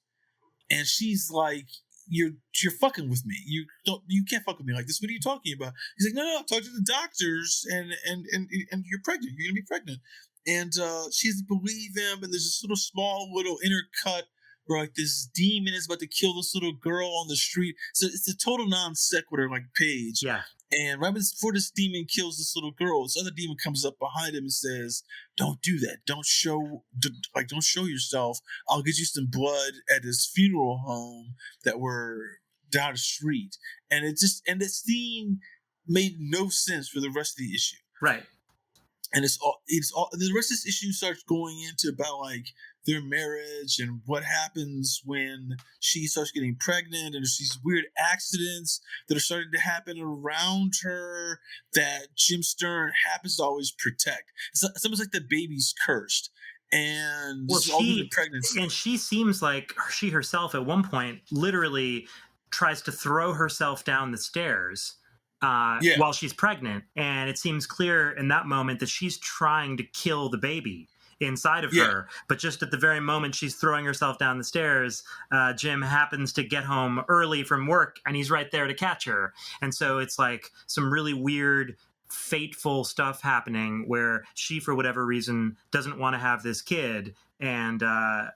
And she's like, "You're fucking with me. You can't fuck with me like this. What are you talking about?" He's like, "No, talk to the doctors and you're pregnant. You're gonna be pregnant." And she doesn't believe him. And there's this small little intercut where like this demon is about to kill this little girl on the street. So it's a total non sequitur like page. Yeah. And right before this demon kills this little girl, this other demon comes up behind him and says, "Don't do that. Don't show yourself. I'll get you some blood at this funeral home that we're down the street." And the scene made no sense for the rest of the issue. Right. And it's all the rest of this issue starts going into about like their marriage and what happens when she starts getting pregnant, and there's these weird accidents that are starting to happen around her that Jim Stearn happens to always protect. It's almost like the baby's cursed. And all the pregnancy. And she seems like she herself at one point literally tries to throw herself down the stairs while she's pregnant. And it seems clear in that moment that she's trying to kill the baby inside of her, but just at the very moment she's throwing herself down the stairs, Jim happens to get home early from work and he's right there to catch her. And so it's like some really weird, fateful stuff happening where she, for whatever reason, doesn't want to have this kid. And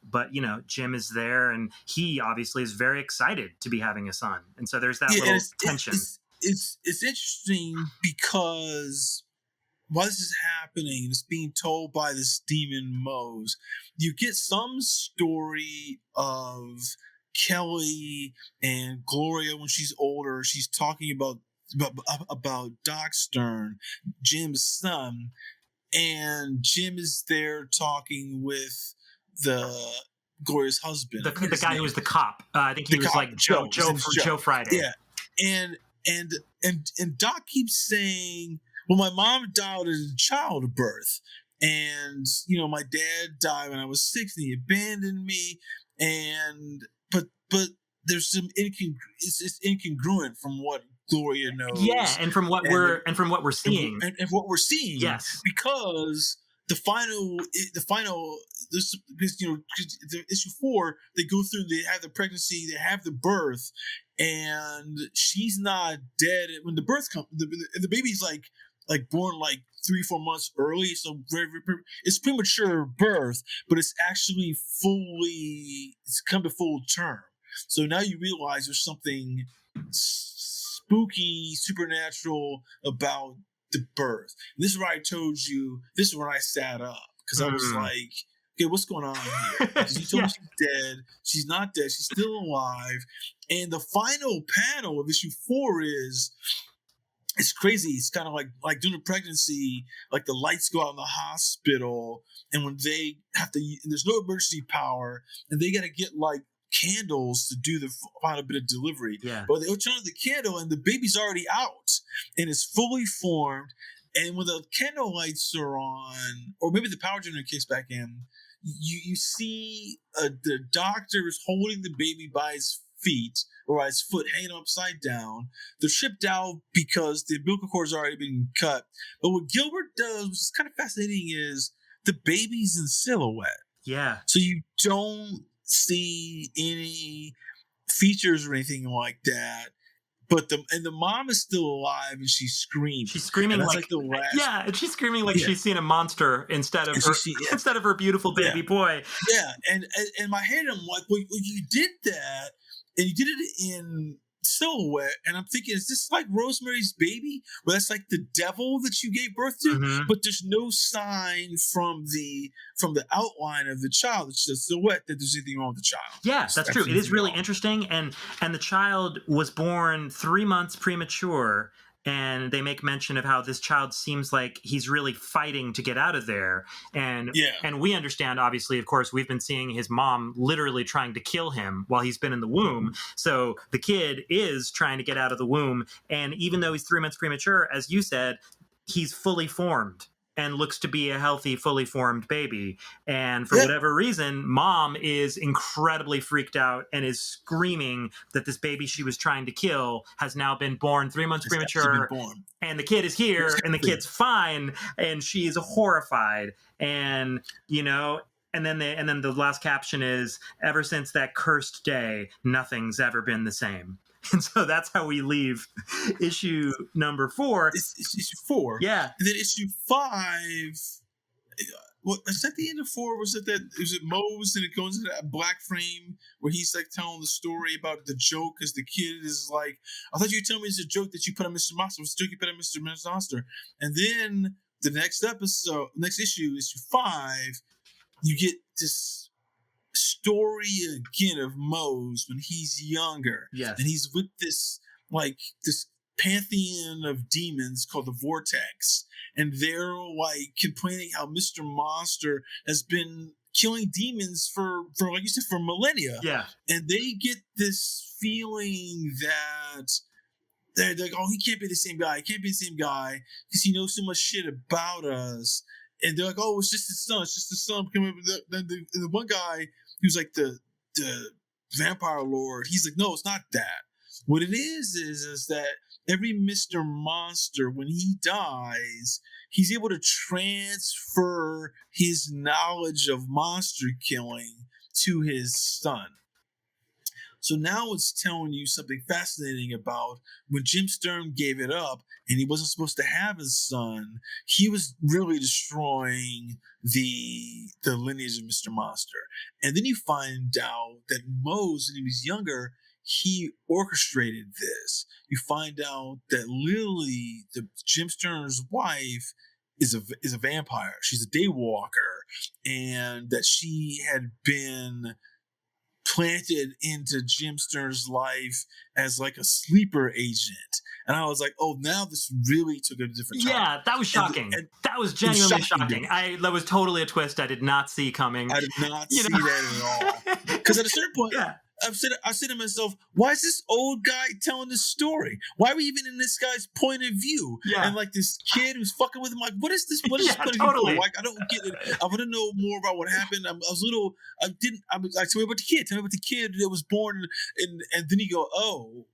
but Jim is there, and he obviously is very excited to be having a son. And so there's that little tension. It's interesting because while this is happening, it's being told by this demon Mose, you get some story of Kelly and Gloria when she's older. She's talking about Doc Stearn, Jim's son, and Jim is there talking with Gloria's husband. The guy who was the cop. I think he was like Joe Friday. Yeah. And Doc keeps saying, "Well, my mom died in childbirth, and my dad died when I was 6, and he abandoned me, but there's some it's incongruent from what Gloria knows." Yeah, and from what we're seeing, and what we're seeing, yes, because the issue 4, they go through, they have the pregnancy, they have the birth, and she's not dead when the birth comes. The baby's like born like 3-4 months early, so it's premature birth, but it's actually it's come to full term. So now you realize there's something spooky, supernatural about the birth. And this is where I told you, this is when I sat up, because I was like, okay, what's going on here? Because you told me she's dead. She's not dead. She's still alive. And the final panel of issue 4 it's crazy. It's kind of like during a pregnancy, like the lights go out in the hospital, and when they have to, and there's no emergency power, and they got to get like candles to do the final bit of delivery. Yeah. But they turn on the candle, and the baby's already out, and it's fully formed. And when the candle lights are on, or maybe the power generator kicks back in, you see the doctor is holding the baby by his feet, or his foot hanging upside down. They're shipped out because the umbilical cord's already been cut. But what Gilbert does, which is kind of fascinating, is the baby's in silhouette. Yeah. So you don't see any features or anything like that, but the mom is still alive and she's screaming. She's screaming and that's like the last. Yeah, and she's screaming like she's seen a monster instead of her instead of her beautiful baby boy. Yeah, and in my head I'm like, well, you did that, and you did it in silhouette, and I'm thinking, is this like Rosemary's Baby, where that's like the devil that you gave birth to? Mm-hmm. But there's no sign from the outline of the child. It's just a silhouette that there's anything wrong with the child. Yeah, that's true. It is really interesting, and the child was born 3 months premature. And they make mention of how this child seems like he's really fighting to get out of there. And we understand, obviously, of course, we've been seeing his mom literally trying to kill him while he's been in the womb. So the kid is trying to get out of the womb. And even though he's 3 months premature, as you said, he's fully formed and looks to be a healthy, fully formed baby. And for whatever reason, mom is incredibly freaked out and is screaming that this baby she was trying to kill has now been born 3 months premature. And the kid is here and the kid's fine. And she is horrified. And, and then the last caption is, ever since that cursed day, nothing's ever been the same. And so that's how we leave issue number 4. It's issue 4. Yeah. And then issue 5. What is that? The end of 4? Was it Mose and it goes into that black frame where he's like telling the story about the joke because the kid is like, I thought you were telling me it's a joke that you put on Mr. Monster. It was a joke you put on Mr. Monster. And then the next issue 5, you get this story again of Mose when he's younger. Yes. And he's with this pantheon of demons called the Vortex. And they're like complaining how Mr. Monster has been killing demons for like you said, for millennia. Yeah. And they get this feeling that they're like, oh, he can't be the same guy. He can't be the same guy because he knows so much shit about us. And they're like, oh, it's just his son. It's just his son. Then the one guy who's like the vampire lord, he's like, no, it's not that. What it is that every Mr. Monster, when he dies, he's able to transfer his knowledge of monster killing to his son. So now it's telling you something fascinating about when Jim Stern gave it up and he wasn't supposed to have his son, he was really destroying the lineage of Mr. Monster. And then you find out that Mose, when he was younger, he orchestrated this. You find out that Lily, Jim Stern's wife, is a vampire. She's a daywalker, and that she had been planted into Jim Stern's life as like a sleeper agent. And I was like, oh, now this really took a different turn. Yeah, that was shocking. And that was genuinely shocking. That was totally a twist I did not see coming. I did not see that at all. Because at a certain point, I said to myself, why is this old guy telling this story? Why are we even in this guy's point of view? Yeah. And like this kid who's fucking with him, like, what is this? What is this point of view? Like, I don't get it. I want to know more about what happened. I was like, tell me about the kid. Tell me about the kid that was born. And then you go, oh,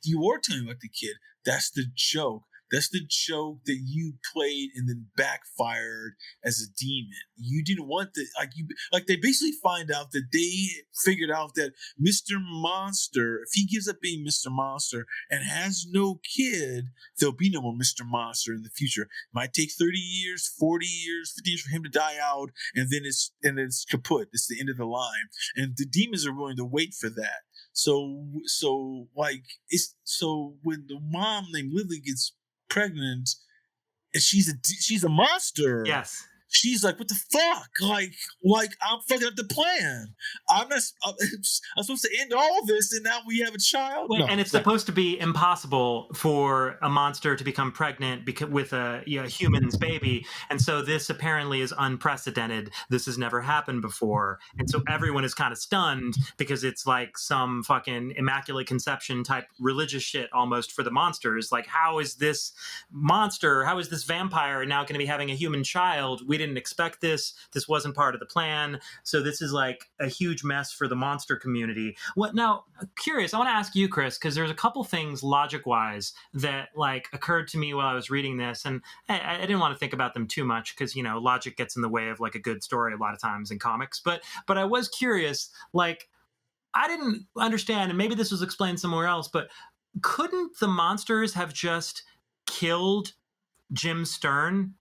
you were telling me about the kid. That's the joke. That's the joke that you played and then backfired as a demon. You didn't want the they basically find out that they figured out that Mr. Monster, if he gives up being Mr. Monster and has no kid, there'll be no more Mr. Monster in the future. It might take 30 years, 40 years, 50 years for him to die out, and then it's kaput. It's the end of the line. And the demons are willing to wait for that. So when the mom named Lily gets pregnant and she's a monster. Yes. She's like, what the fuck? Like I'm fucking up the plan. I'm supposed to end all this, and now we have a child. Well, and it's supposed to be impossible for a monster to become pregnant with a human's baby, and so this apparently is unprecedented. This has never happened before, and so everyone is kind of stunned because it's like some fucking immaculate conception type religious shit almost for the monsters. Like, how is this vampire now going to be having a human child? We didn't expect this. This wasn't part of the plan. So this is like a huge mess for the monster community. Now, curious, I want to ask you, Chris, because there's a couple things logic-wise that like occurred to me while I was reading this, and I didn't want to think about them too much because, logic gets in the way of like a good story a lot of times in comics. But I was curious, like, I didn't understand, and maybe this was explained somewhere else, but couldn't the monsters have just killed Jim Stearn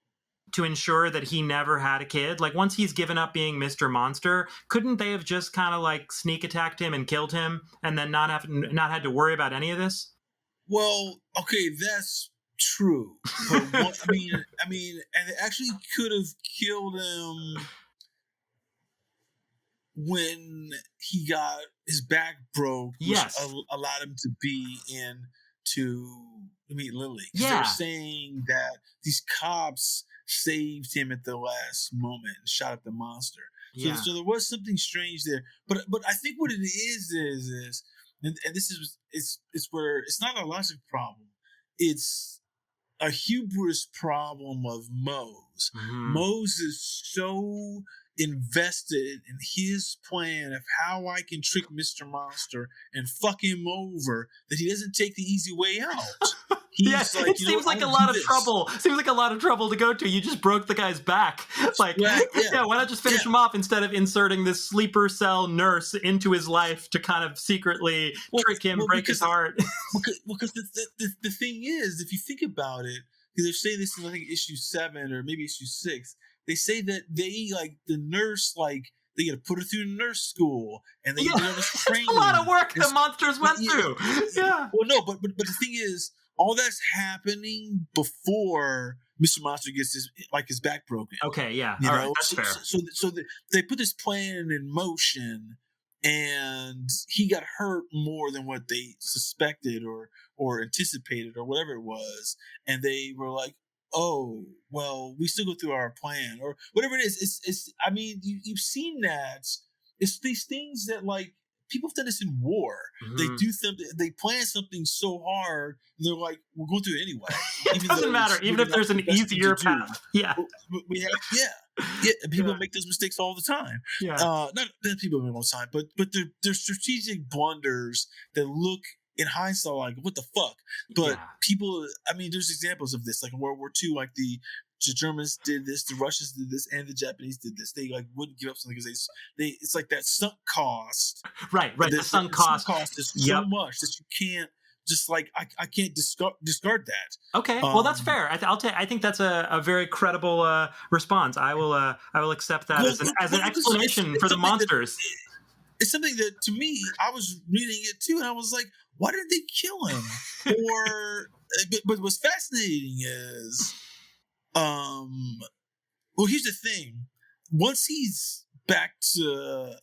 to ensure that he never had a kid? Like, once he's given up being Mr. Monster, couldn't they have just kind of like sneak attacked him and killed him and then not had to worry about any of this? Well, okay, that's true. But what, I mean, and they actually could have killed him when he got his back broke, which Yes. allowed him to be in to meet Lily. Yeah. They're saying that these cops saved him at the last moment and shot at the monster. So, Yeah. so there was something strange there. But I think what it is and this is it's where it's not a logic problem. It's a hubris problem of Mose. Mhm. Mose is so invested in his plan of how I can trick Mr. Monster and fuck him over that he doesn't take the easy way out. He's Yeah, like, it you know seems what, like a I'll lot do of this. trouble. Seems like a lot of trouble to go to. You just broke the guy's back. Like, Right, yeah. yeah, why not just finish him off instead of inserting this sleeper cell nurse into his life to kind of secretly trick him, break his heart? Because the thing is, if you think about it, because they're saying this in, I think, issue 7 or maybe issue 6, they say that they, like, the nurse, like, they got to put her through nurse school, and they do all this training. It's a lot of work the monsters went through. Yeah. Well, no, but the thing is, all that's happening before Mr. Monster gets his back broken. Okay, yeah. You All know, right, that's fair. So they put this plan in motion, and he got hurt more than what they suspected or anticipated or whatever it was, and they were like, "Oh, well, we still go through our plan or whatever it is." It's I mean, you've seen that. It's these things that, like, people have done this in war. Mhm. They do something, they plan something so hard, and they're like, "We're going through it anyway." It doesn't matter, even if there's an easier path. Yeah. We have, and people make those mistakes all the time. Yeah. Not that people make all the time, but they're strategic blunders that look in hindsight like, what the fuck? But people, I mean, there's examples of this, like in World War II, like the Germans did this, the Russians did this, and the Japanese did this. They, like, wouldn't give up something because they it's like that sunk cost. Right. The sunk cost. Sunk cost is so much that you can't just, like, I can't discard that. Okay, well, that's fair. I think that's a very credible response. I will accept that as an explanation for the monsters. It's something that, to me, I was reading it too, and I was like, why didn't they kill him? But what's fascinating is, well, here's the thing. Once he's back to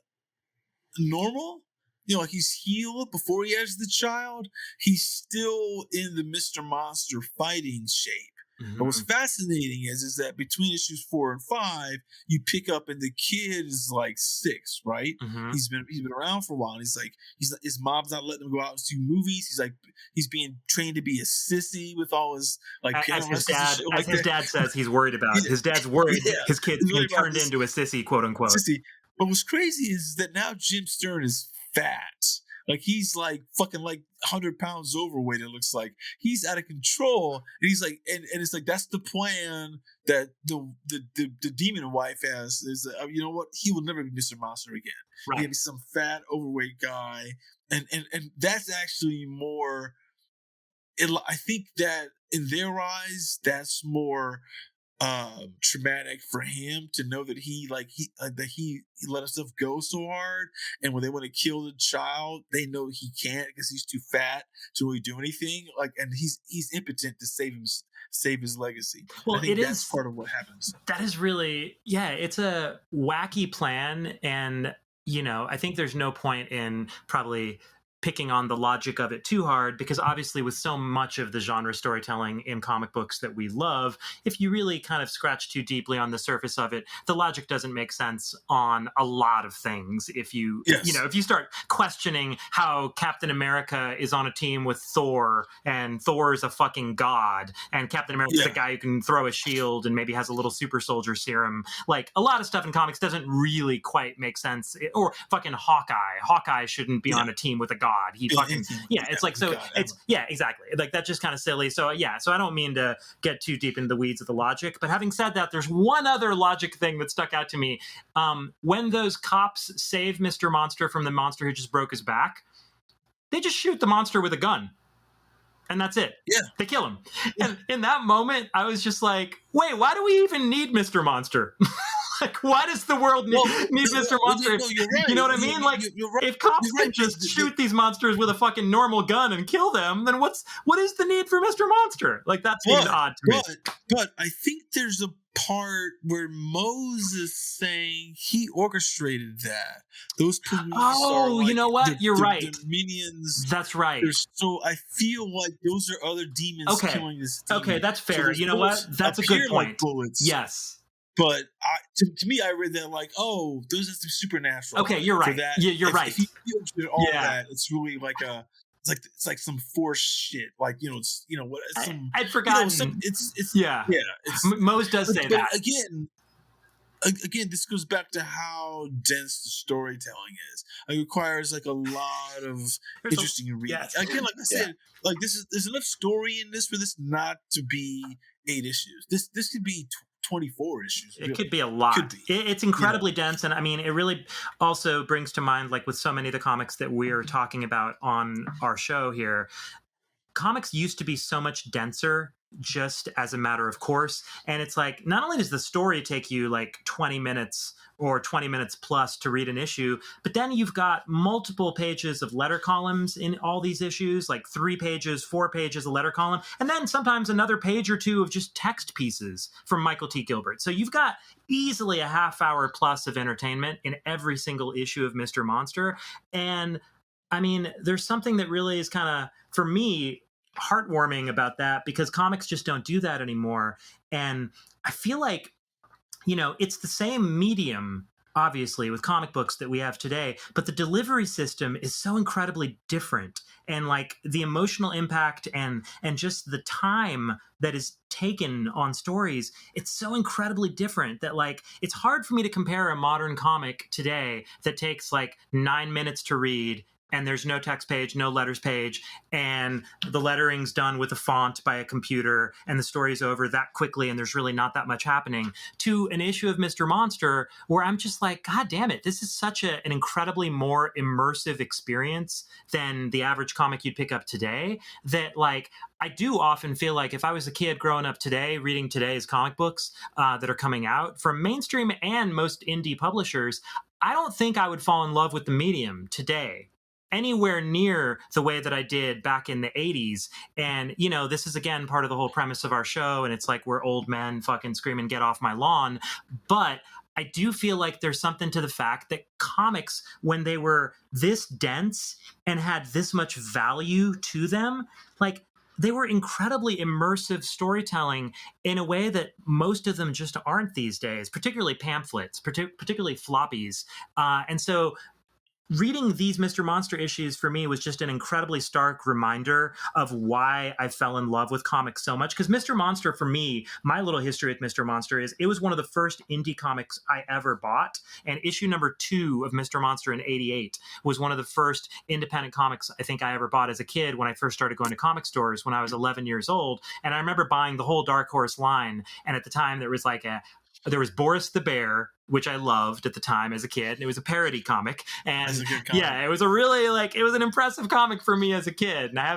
normal, you know, like he's healed before he has the child, he's still in the Mr. Monster fighting shape. Mm-hmm. But what's fascinating is that between issues 4 and 5, you pick up and the kid is like 6, right? Mm-hmm. He's been around for a while. And his mom's not letting him go out and see movies. He's being trained to be a sissy with all his, like, as his dad says he's worried about. His dad's worried his kid's being turned into a sissy, quote unquote. Sissy. But what's crazy is that now Jim Stearn is fat. Like, he's like fucking like 100 pounds overweight. It looks like he's out of control, and he's like, and it's like, that's the plan that the demon wife has. Is you know what? He will never be Mr. Monster again. Right. He'll be some fat overweight guy, and that's actually more. I think that in their eyes, that's more traumatic for him to know that he let himself go so hard, and when they want to kill the child, they know he can't because he's too fat to really do anything. Like, and he's impotent to save his legacy. Well, I think that's part of what happens. That is really, it's a wacky plan, and I think there's no point in probably picking on the logic of it too hard, because obviously with so much of the genre storytelling in comic books that we love, if you really kind of scratch too deeply on the surface of it, the logic doesn't make sense on a lot of things. If you if you start questioning how Captain America is on a team with Thor, and Thor is a fucking god, and Captain America is a guy who can throw a shield and maybe has a little super soldier serum, like, a lot of stuff in comics doesn't really quite make sense. Or fucking Hawkeye shouldn't be on a team with a god. He fucking it's like, so it's exactly, like, that's just kind of silly. So I don't mean to get too deep into the weeds of the logic, but having said that, there's one other logic thing that stuck out to me. When those cops save Mr. Monster from the monster who just broke his back, they just shoot the monster with a gun. and that's it. Yeah. They kill him. And in that moment, I was just like, wait, why do we even need Mr. Monster? Like, why does the world need Mr. Monster? No, you're right. You know what I mean? Like, you're right. if cops can just shoot these monsters with a fucking normal gun and kill them, then what is the need for Mr. Monster? Like, that seems odd to me. But I think there's a part where Moses saying he orchestrated that. Those police are like, you know what? You're right. They're minions. That's right. So I feel like those are other demons killing this demon. Okay, that's fair. You know what? That's a good point. Like bullets. Yes. But to me, I read that like, oh, those are supernatural. Okay, you're right. That. Yeah, you're right. If you did all that, it's really like it's like some force shit. Like it's what some I'd forgotten. Mose does say that again. This goes back to how dense the storytelling is. It requires like a lot of interesting reading. Yes. Again, like I said, like there's enough story in this for this not to be 8 issues. This could be 24 issues. Really. It could be a lot. It's incredibly dense. And I mean, it really also brings to mind, like with so many of the comics that we're talking about on our show here, comics used to be so much denser just as a matter of course. And it's like, not only does the story take you like 20 minutes or 20 minutes plus to read an issue, but then you've got multiple pages of letter columns in all these issues, like 3 pages, 4 pages of letter column, and then sometimes another page or 2 of just text pieces from Michael T. Gilbert. So you've got easily a half hour plus of entertainment in every single issue of Mr. Monster. And I mean, there's something that really is kind of, for me, heartwarming about that, because comics just don't do that anymore. And I feel like, it's the same medium, obviously, with comic books that we have today, but the delivery system is so incredibly different. And like the emotional impact and just the time that is taken on stories, it's so incredibly different that like it's hard for me to compare a modern comic today that takes like 9 minutes to read, and there's no text page, no letters page, and the lettering's done with a font by a computer, and the story's over that quickly, and there's really not that much happening, to an issue of Mr. Monster where I'm just like, God damn it, this is such an incredibly more immersive experience than the average comic you'd pick up today, that like, I do often feel like if I was a kid growing up today, reading today's comic books that are coming out from mainstream and most indie publishers, I don't think I would fall in love with the medium today anywhere near the way that I did back in the 80s. And, this is, again, part of the whole premise of our show. And it's like we're old men fucking screaming, get off my lawn. But I do feel like there's something to the fact that comics, when they were this dense and had this much value to them, like they were incredibly immersive storytelling in a way that most of them just aren't these days, particularly pamphlets, particularly floppies. And so reading these Mr. Monster issues for me was just an incredibly stark reminder of why I fell in love with comics so much. Because Mr. Monster, for me, my little history with Mr. Monster is it was one of the first indie comics I ever bought. And issue number 2 of Mr. Monster in '88 was one of the first independent comics I think I ever bought as a kid when I first started going to comic stores when I was 11 years old. And I remember buying the whole Dark Horse line. And at the time, there was Boris the Bear, which I loved at the time as a kid. It was a parody comic. And it was a really it was an impressive comic for me as a kid. And I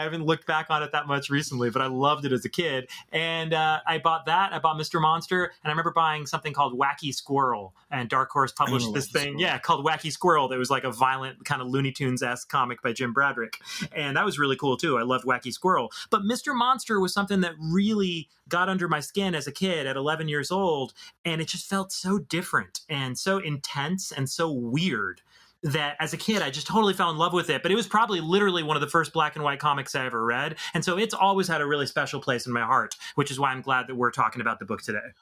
haven't looked back on it that much recently, but I loved it as a kid. And I bought that. I bought Mr. Monster. And I remember buying something called Wacky Squirrel. And Dark Horse published this thing, called Wacky Squirrel. That was like a violent kind of Looney Tunes-esque comic by Jim Bradrick. And that was really cool too. I loved Wacky Squirrel. But Mr. Monster was something that really got under my skin as a kid at 11 years old. And it just felt so different and so intense and so weird that as a kid, I just totally fell in love with it. But it was probably literally one of the first black and white comics I ever read. And so it's always had a really special place in my heart, which is why I'm glad that we're talking about the book today.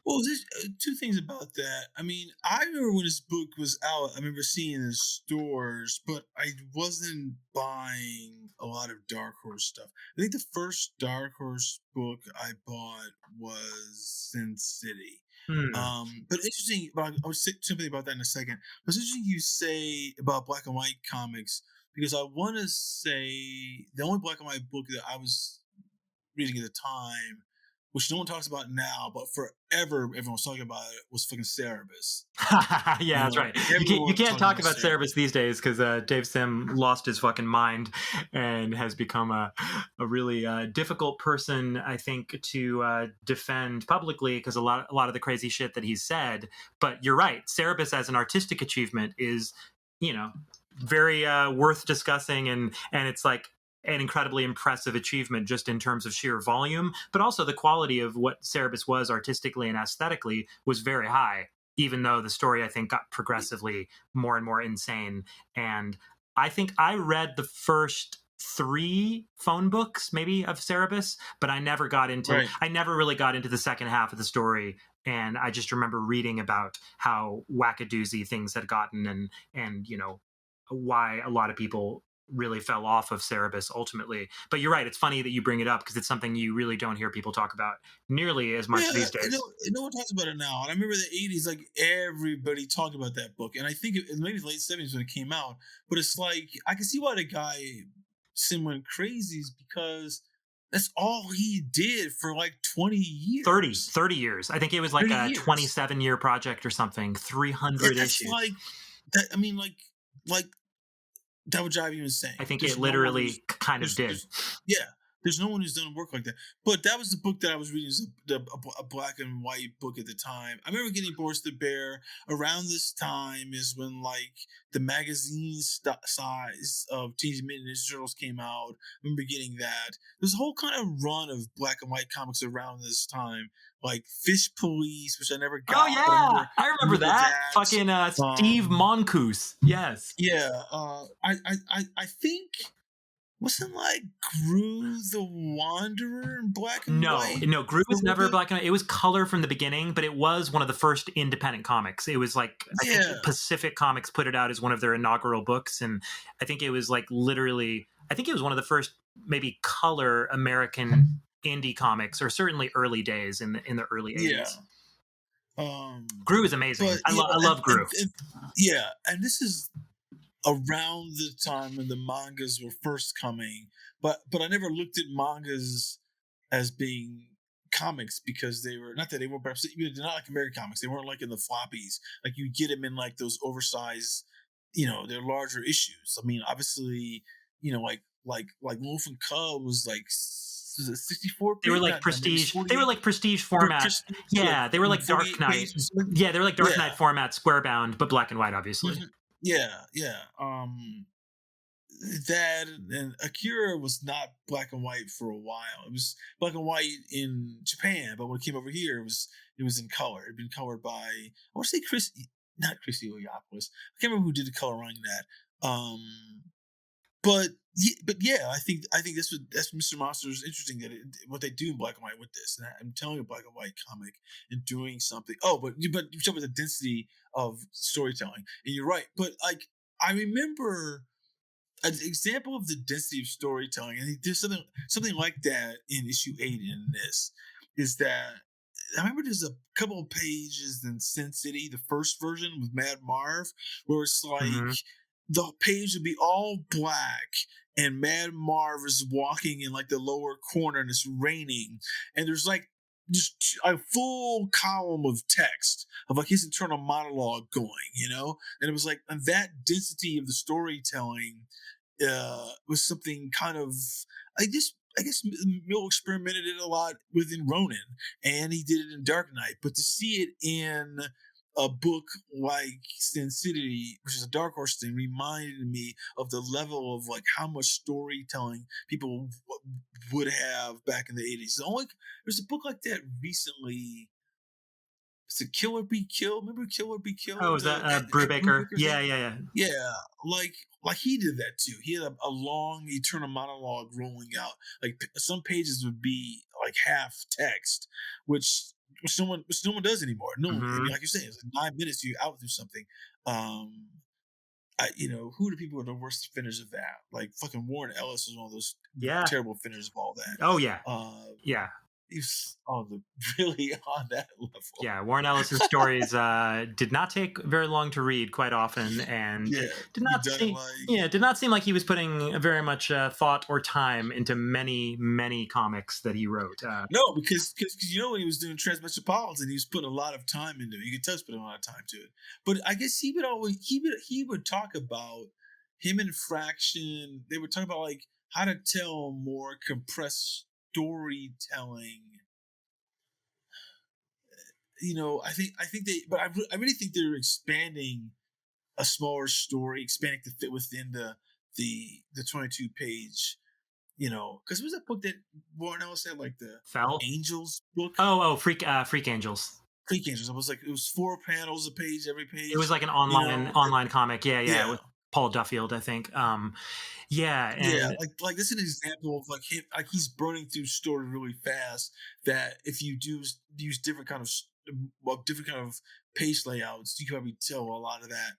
Well, there's 2 things about that. I mean, I remember when this book was out, I remember seeing it in stores, but I wasn't buying a lot of Dark Horse stuff. I think the first Dark Horse book I bought was Sin City. But interesting, but I'll say something about that in a second. But it's interesting you say about black and white comics, because I want to say the only black and white book that I was reading at the time which no one talks about now, but forever everyone was talking about it, was fucking Cerebus. Yeah, that's right. You can't talk about Cerebus these days because Dave Sim lost his fucking mind and has become a really difficult person, I think, to defend publicly because a lot of the crazy shit that he's said. But you're right. Cerebus as an artistic achievement is, very worth discussing, and it's like an incredibly impressive achievement just in terms of sheer volume, but also the quality of what Cerebus was artistically and aesthetically was very high, even though the story, I think, got progressively more and more insane. And I think I read the first 3 phone books maybe of Cerebus, but I never really got into the second half of the story. And I just remember reading about how wackadoozy things had gotten and why a lot of people really fell off of Cerebus ultimately. But you're right, it's funny that you bring it up because it's something you really don't hear people talk about nearly as much these days. No one talks about it now. And I remember the 80s, like everybody talked about that book. And I think maybe the late 70s when it came out. But it's like, I can see why the guy Sim went crazy is because that's all he did for like 20 years. 30 years. I think it was like a 27-year project or something, 300 issues. Like that, I mean, like that would drive you insane. I think it literally kind of did. There's no one who's done work like that. But that was the book that I was reading, a black and white book at the time. I remember getting Boris the Bear around this time is when like the magazine size of Teenage Mutant Ninja Turtles came out. I remember getting that. There's a whole kind of run of black and white comics around this time, like Fish Police, which I never got. Oh yeah, I remember that. Fucking Steve Mongoose. Yes. Yeah. I think. Wasn't like GROO the Wanderer in black and white? No, GROO was never black and white. It was color from the beginning, but it was one of the first independent comics. It was like, I think Pacific Comics put it out as one of their inaugural books. And I think it was like literally, I think it was one of the first maybe color American indie comics, or certainly early days in the early 80s. Yeah. GROO is amazing. I love GROO. And this is around the time when the mangas were first coming, but I never looked at mangas as being comics because they were not that they weren't, but they're not like American comics. They weren't like in the floppies. Like you get them in like those oversized, they're larger issues. I mean, obviously, like Wolf and Cub was like 64. They were like prestige. They were like prestige format. They were like Dark Knight. Yeah, they were like Dark Knight format, square bound, but black and white, obviously. Mm-hmm. Yeah. That and AKIRA was not black and white for a while. It was black and white in Japan, but when it came over here, it was in color. It had been colored by, I want to say not Chris Iliopoulos. I can't remember who did the coloring that. But I think that's Mr. Monster is interesting that what they do in black and white with this. And I'm telling you, a black and white comic and doing something. Oh, but you talk about the density of storytelling, and you're right. But like I remember an example of the density of storytelling, and there's something like that in issue 8 in this is that I remember there's a couple of pages in Sin City, the first version with Mad Marv, where it's like. The page would be all black and Mad Marv is walking in like the lower corner and it's raining and there's like just a full column of text of like his internal monologue going, and it was like, and that density of the storytelling was something kind of, I guess Mill experimented it a lot within Ronin and he did it in Dark Knight, but to see it in a book like Sin City, which is a Dark Horse thing, reminded me of the level of like how much storytelling people would have back in the 80s. There's a book like that recently. Is it Kill or Be Killed? Remember Kill or Be Killed? Oh, is that Brubaker? Yeah. Yeah, like he did that too. He had a long eternal monologue rolling out. Like some pages would be like half text, which no one does anymore. No one, like you're saying, it's like 9 minutes you out through something. Who are the people who are the worst finishes of that? Like fucking Warren Ellis was one of those terrible finishes of all that. Oh yeah, he's really on that level. Yeah, Warren Ellis's stories did not take very long to read quite often, and did not seem like he was putting very much thought or time into many comics that he wrote. No, because when he was doing Transmetropolitan, he was putting a lot of time into it. You could tell he was putting a lot of time to it. But I guess he would talk about him and Fraction. They would talk about like how to tell more compressed storytelling. I really think they're expanding a smaller story, expanding to fit within the 22 page. Because was that book that Warren Ellis had, like the Fell Angels book? Freak Angels. Freak Angels. It was 4 panels a page, every page. It was like an online comic. Yeah. With Paul Duffield, I think. Like this is an example of like him, like he's burning through story really fast. That if you do use different kind of page layouts, you can probably tell a lot of that.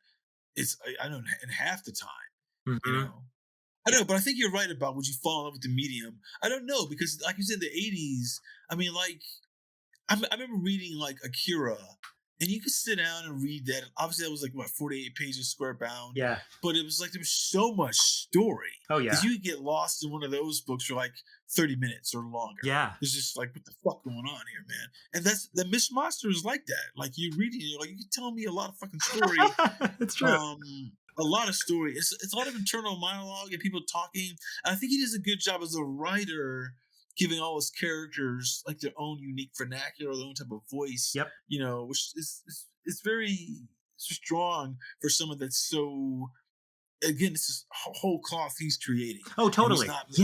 It's I don't know, in half the time. Mm-hmm. I don't know, but I think you're right about would you fall in love with the medium. I don't know, because like you said, the 80s. I mean, like I remember reading like AKIRA. And you could sit down and read that. Obviously, that was like, 48 pages square bound. Yeah. But it was like there was so much story. Oh, yeah. Because you could get lost in one of those books for like 30 minutes or longer. Yeah. It's just like, what the fuck going on here, man? And the Miss Monster is like that. Like, you reading it, you're like, you can tell me a lot of fucking story. It's true. A lot of story. It's a lot of internal monologue and people talking. And I think he does a good job as a writer, giving all his characters like their own unique vernacular, their own type of voice. Yep. Which is very strong for someone that's so. Again, it's this whole cloth he's creating. Oh, totally. He's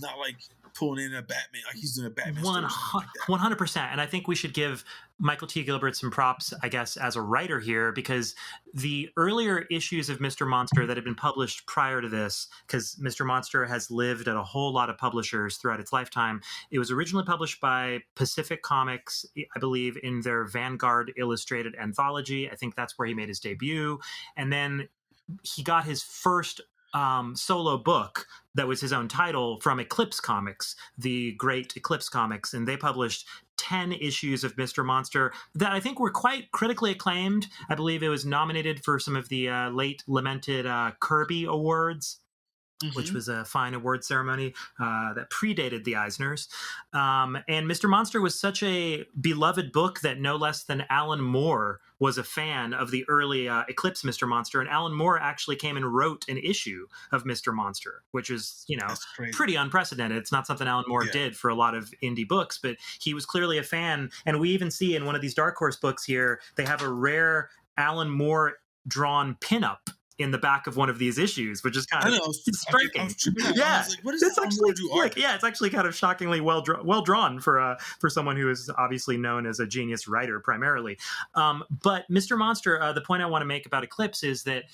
not like pulling in a Batman, like he's doing a Batman. 100%. And I think we should give Michael T. Gilbert some props, I guess, as a writer here, because the earlier issues of Mr. Monster that had been published prior to this, because Mr. Monster has lived at a whole lot of publishers throughout its lifetime. It was originally published by Pacific Comics, I believe, in their Vanguard Illustrated anthology. I think that's where he made his debut. And then he got his first solo book that was his own title from Eclipse Comics, the great Eclipse Comics, and they published 10 issues of Mr. Monster that I think were quite critically acclaimed. I believe it was nominated for some of the late lamented CRYB Awards. Mm-hmm. Which was a fine award ceremony that predated the Eisners. And Mr. Monster was such a beloved book that no less than Alan Moore was a fan of the early Eclipse Mr. Monster. And Alan Moore actually came and wrote an issue of Mr. Monster, which is, pretty unprecedented. It's not something Alan Moore did for a lot of indie books, but he was clearly a fan. And we even see in one of these Dark Horse books here, they have a rare Alan Moore drawn pinup in the back of one of these issues, which is kind of striking. Yeah, I was like, what does Alan Moore do art? It's actually kind of shockingly well drawn for someone who is obviously known as a genius writer primarily. But Mr. Monster, the point I want to make about Eclipse is that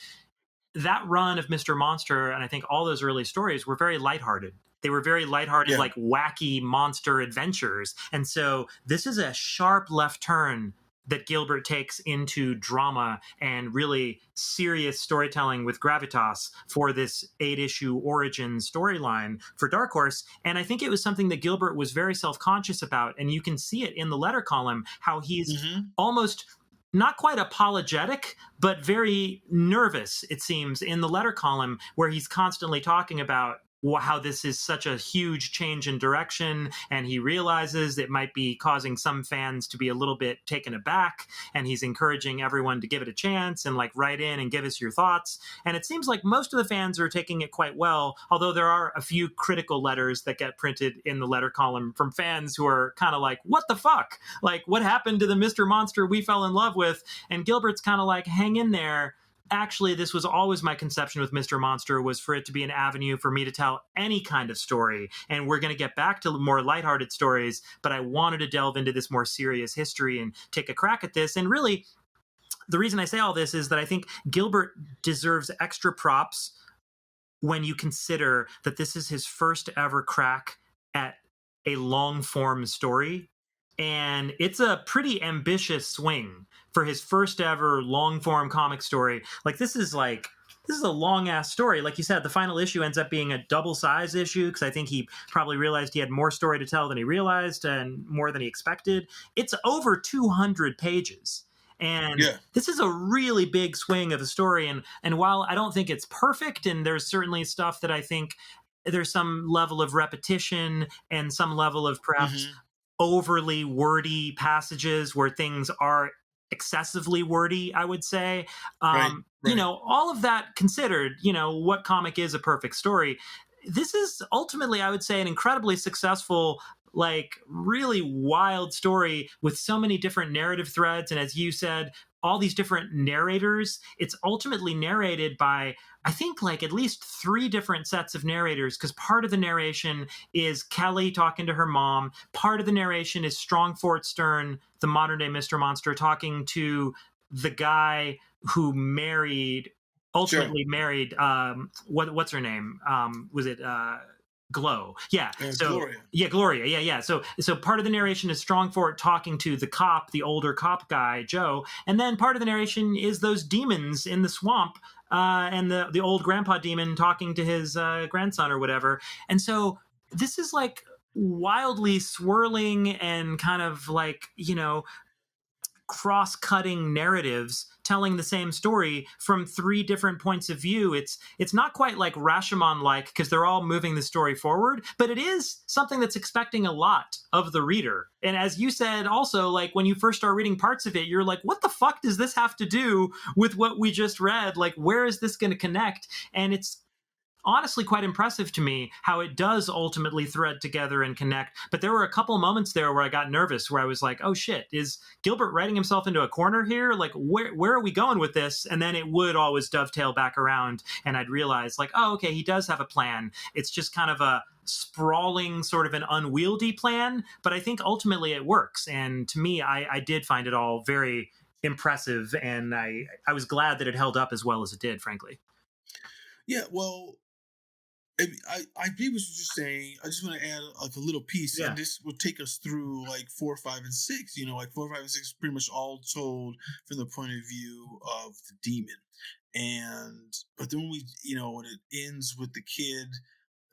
run of Mr. Monster, and I think all those early stories were very lighthearted. They were very lighthearted, like wacky monster adventures. And so this is a sharp left turn that Gilbert takes into drama and really serious storytelling with gravitas for this 8-issue origin storyline for Dark Horse. And I think it was something that Gilbert was very self-conscious about. And you can see it in the letter column, how he's almost not quite apologetic, but very nervous, it seems, in the letter column, where he's constantly talking about how this is such a huge change in direction, and he realizes it might be causing some fans to be a little bit taken aback, and he's encouraging everyone to give it a chance and write in and give us your thoughts. And it seems like most of the fans are taking it quite well, although there are a few critical letters that get printed in the letter column from fans who are kind of like, what the fuck? What happened to the Mr. Monster we fell in love with? And Gilbert's kind of like, hang in there. Actually, this was always my conception with Mr. Monster, was for it to be an avenue for me to tell any kind of story. And we're going to get back to more lighthearted stories, but I wanted to delve into this more serious history and take a crack at this. And really, the reason I say all this is that I think Gilbert deserves extra props when you consider that this is his first ever crack at a long form story. And it's a pretty ambitious swing for his first ever long form comic story. This is this is a long ass story. Like you said, the final issue ends up being a double size issue because I think he probably realized he had more story to tell than he realized and more than he expected. It's over 200 pages. And Yeah. this is a really big swing of a story. And while I don't think it's perfect, and there's certainly stuff that I think there's some level of repetition and some level of perhaps overly wordy passages where things are excessively wordy, I would say. Right. You know, all of that considered, you know, what comic is a perfect story? This is ultimately, I would say, an incredibly successful, like really wild story with so many different narrative threads. And as you said, all these different narrators. It's ultimately narrated by, I think, like at least 3 different sets of narrators, because part of the narration is Kelly talking to her mom. Part of the narration is Strongfort Stearn, the modern day Mr. Monster, talking to the guy who ultimately married, what's her name? Was it Glow? Yeah. So Gloria. yeah, Gloria. Yeah. So part of the narration is Strongfort talking to the cop, the older cop guy, Joe, and then part of the narration is those demons in the swamp, and the old grandpa demon talking to his grandson or whatever. And so this is like wildly swirling and kind of like, you know, cross-cutting narratives telling the same story from 3 different points of view. It's not quite like Rashomon-like because they're all moving the story forward, but it is something that's expecting a lot of the reader. And as you said also, like when you first start reading parts of it, you're like, what the fuck does this have to do with what we just read? Like, where is this going to connect? And it's honestly quite impressive to me how it does ultimately thread together and connect. But there were a couple of moments there where I got nervous, where I was like, oh shit, is Gilbert writing himself into a corner here? Like, where are we going with this? And then it would always dovetail back around, and I'd realize like, oh, okay, he does have a plan. It's just kind of a sprawling, sort of an unwieldy plan, but I think ultimately it works. And to me, I did find it all very impressive, and I was glad that it held up as well as it did, frankly. Yeah, well, I agree with what you're saying. I just want to add like a little piece, and this will take us through like 4, 5, and 6. You know, like 4, 5, and 6 is pretty much all told from the point of view of the demon. But then when it ends with the kid,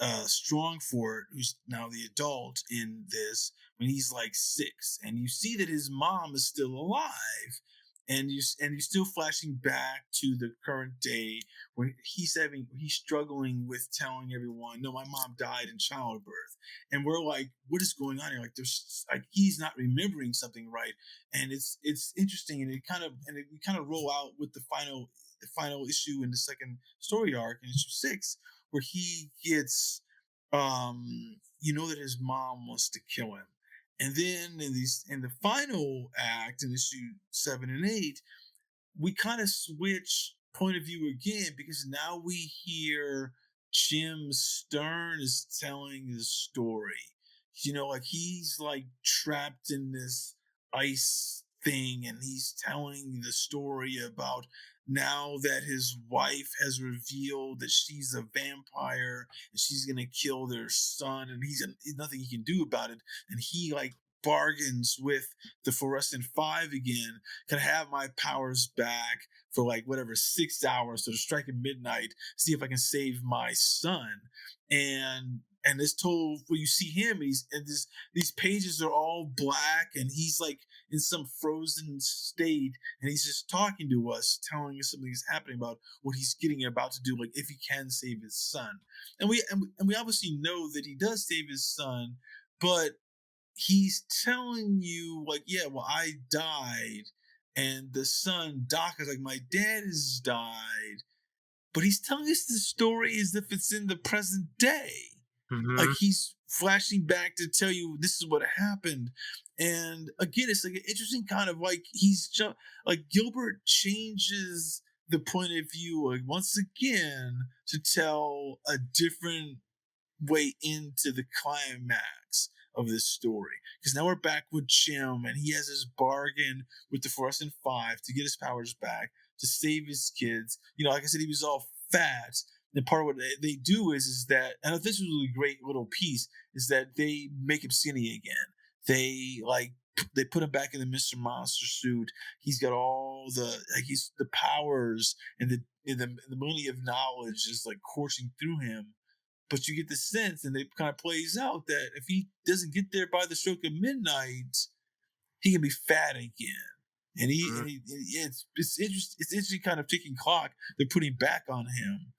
Strongfort, who's now the adult in this, when he's like 6, and you see that his mom is still alive. And you're still flashing back to the current day where he's struggling with telling everyone, no, my mom died in childbirth. And we're like, what is going on here? Like there's like he's not remembering something right. And it's interesting, and we kind of roll out with the final issue in the second story arc in issue 6, where he gets that his mom wants to kill him. And then in the final act in issue 7 and 8, we kind of switch point of view again, because now we hear Jim Stern is telling the story. You know, like he's like trapped in this ice thing, and he's telling the story about now that his wife has revealed that she's a vampire and she's gonna kill their son, and he's nothing he can do about it. And he like bargains with the Fluorescent 5 again. Can I have my powers back for like whatever 6 hours, so to strike at midnight, see if I can save my son. And it's told where you see him, these pages are all black, and he's like in some frozen state, and he's just talking to us, telling us something is happening about what he's about to do, like if he can save his son. And we obviously know that he does save his son, but he's telling you like, yeah, well, I died, and the son Doc is like, my dad has died, but he's telling us the story as if it's in the present day. Mm-hmm. Like he's flashing back to tell you this is what happened. And again, it's like an interesting kind of like like Gilbert changes the point of view like once again to tell a different way into the climax of this story. Because now we're back with Jim, and he has his bargain with the Fluorescent 5 to get his powers back, to save his kids. You know, like I said, he was all fat. And part of what they do is that, and this was a really great little piece, is that they make him skinny again. They like they put him back in the Mr. Monster suit. He's got all he's the powers and the money of knowledge is like coursing through him. But you get the sense, and it kind of plays out, that if he doesn't get there by the stroke of midnight, he can be fat again. And it's interesting kind of ticking clock they're putting back on him.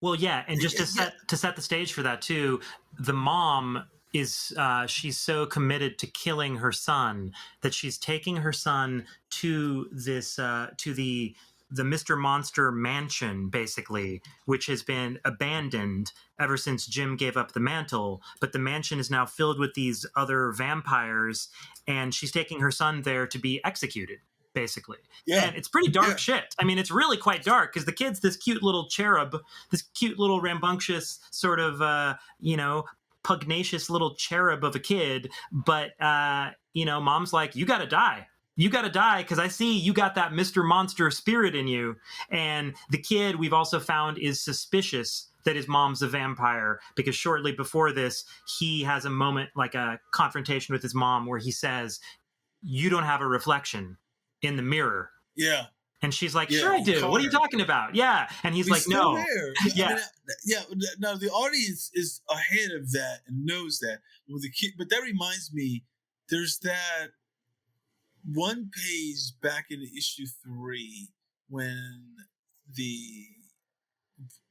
Well, yeah, and just to set the stage for that too, the mom is she's so committed to killing her son that she's taking her son to this to the Mr. Monster mansion, basically, which has been abandoned ever since Jim gave up the mantle. But the mansion is now filled with these other vampires, and she's taking her son there to be executed, basically. Yeah. And it's pretty dark shit. I mean, it's really quite dark because the kid's this cute little cherub, this cute little rambunctious sort of, pugnacious little cherub of a kid. But, mom's like, you got to die. You got to die because I see you got that Mr. Monster spirit in you. And the kid, we've also found, is suspicious that his mom's a vampire because shortly before this, he has a moment, like a confrontation with his mom, where he says, "You don't have a reflection in the mirror." Yeah. And she's like, "Sure I do. What are you talking about?" Yeah. And he's like, "No." Yeah. Now the audience is ahead of that and knows that with the kid. But that reminds me, there's that one page back in issue 3 when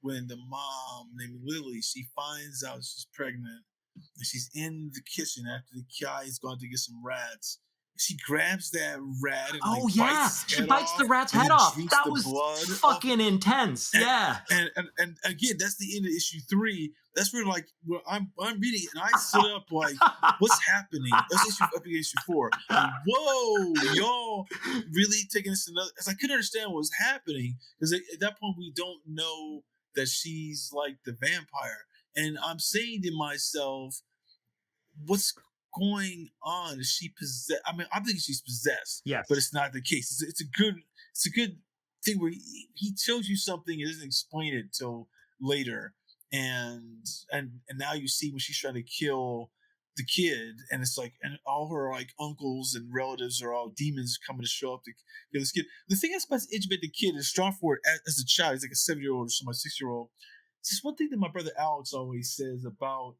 the mom named Lily, she finds out she's pregnant and she's in the kitchen after the guy's gone to get some rats. She grabs that rat and she bites the rat's head off. That was fucking intense. And again, that's the end of issue 3. That's where I'm reading it and I sit up like, what's happening? That's issue 4. Like, whoa, y'all really taking this to another? Because I couldn't understand what was happening because at that point we don't know that she's like the vampire, and I'm saying to myself, what's going on? Is she possessed? I mean, I'm thinking she's possessed. Yes, but it's not the case. It's a good thing where he tells you something and doesn't explain it till later, and now you see when she's trying to kill the kid, and it's like, and all her like uncles and relatives are all demons coming to show up to kill this kid. The thing that's about to intimidate the kid is strong for it as a child. He's like a 7-year-old or some 6-year-old. It's just one thing that my brother Alex always says about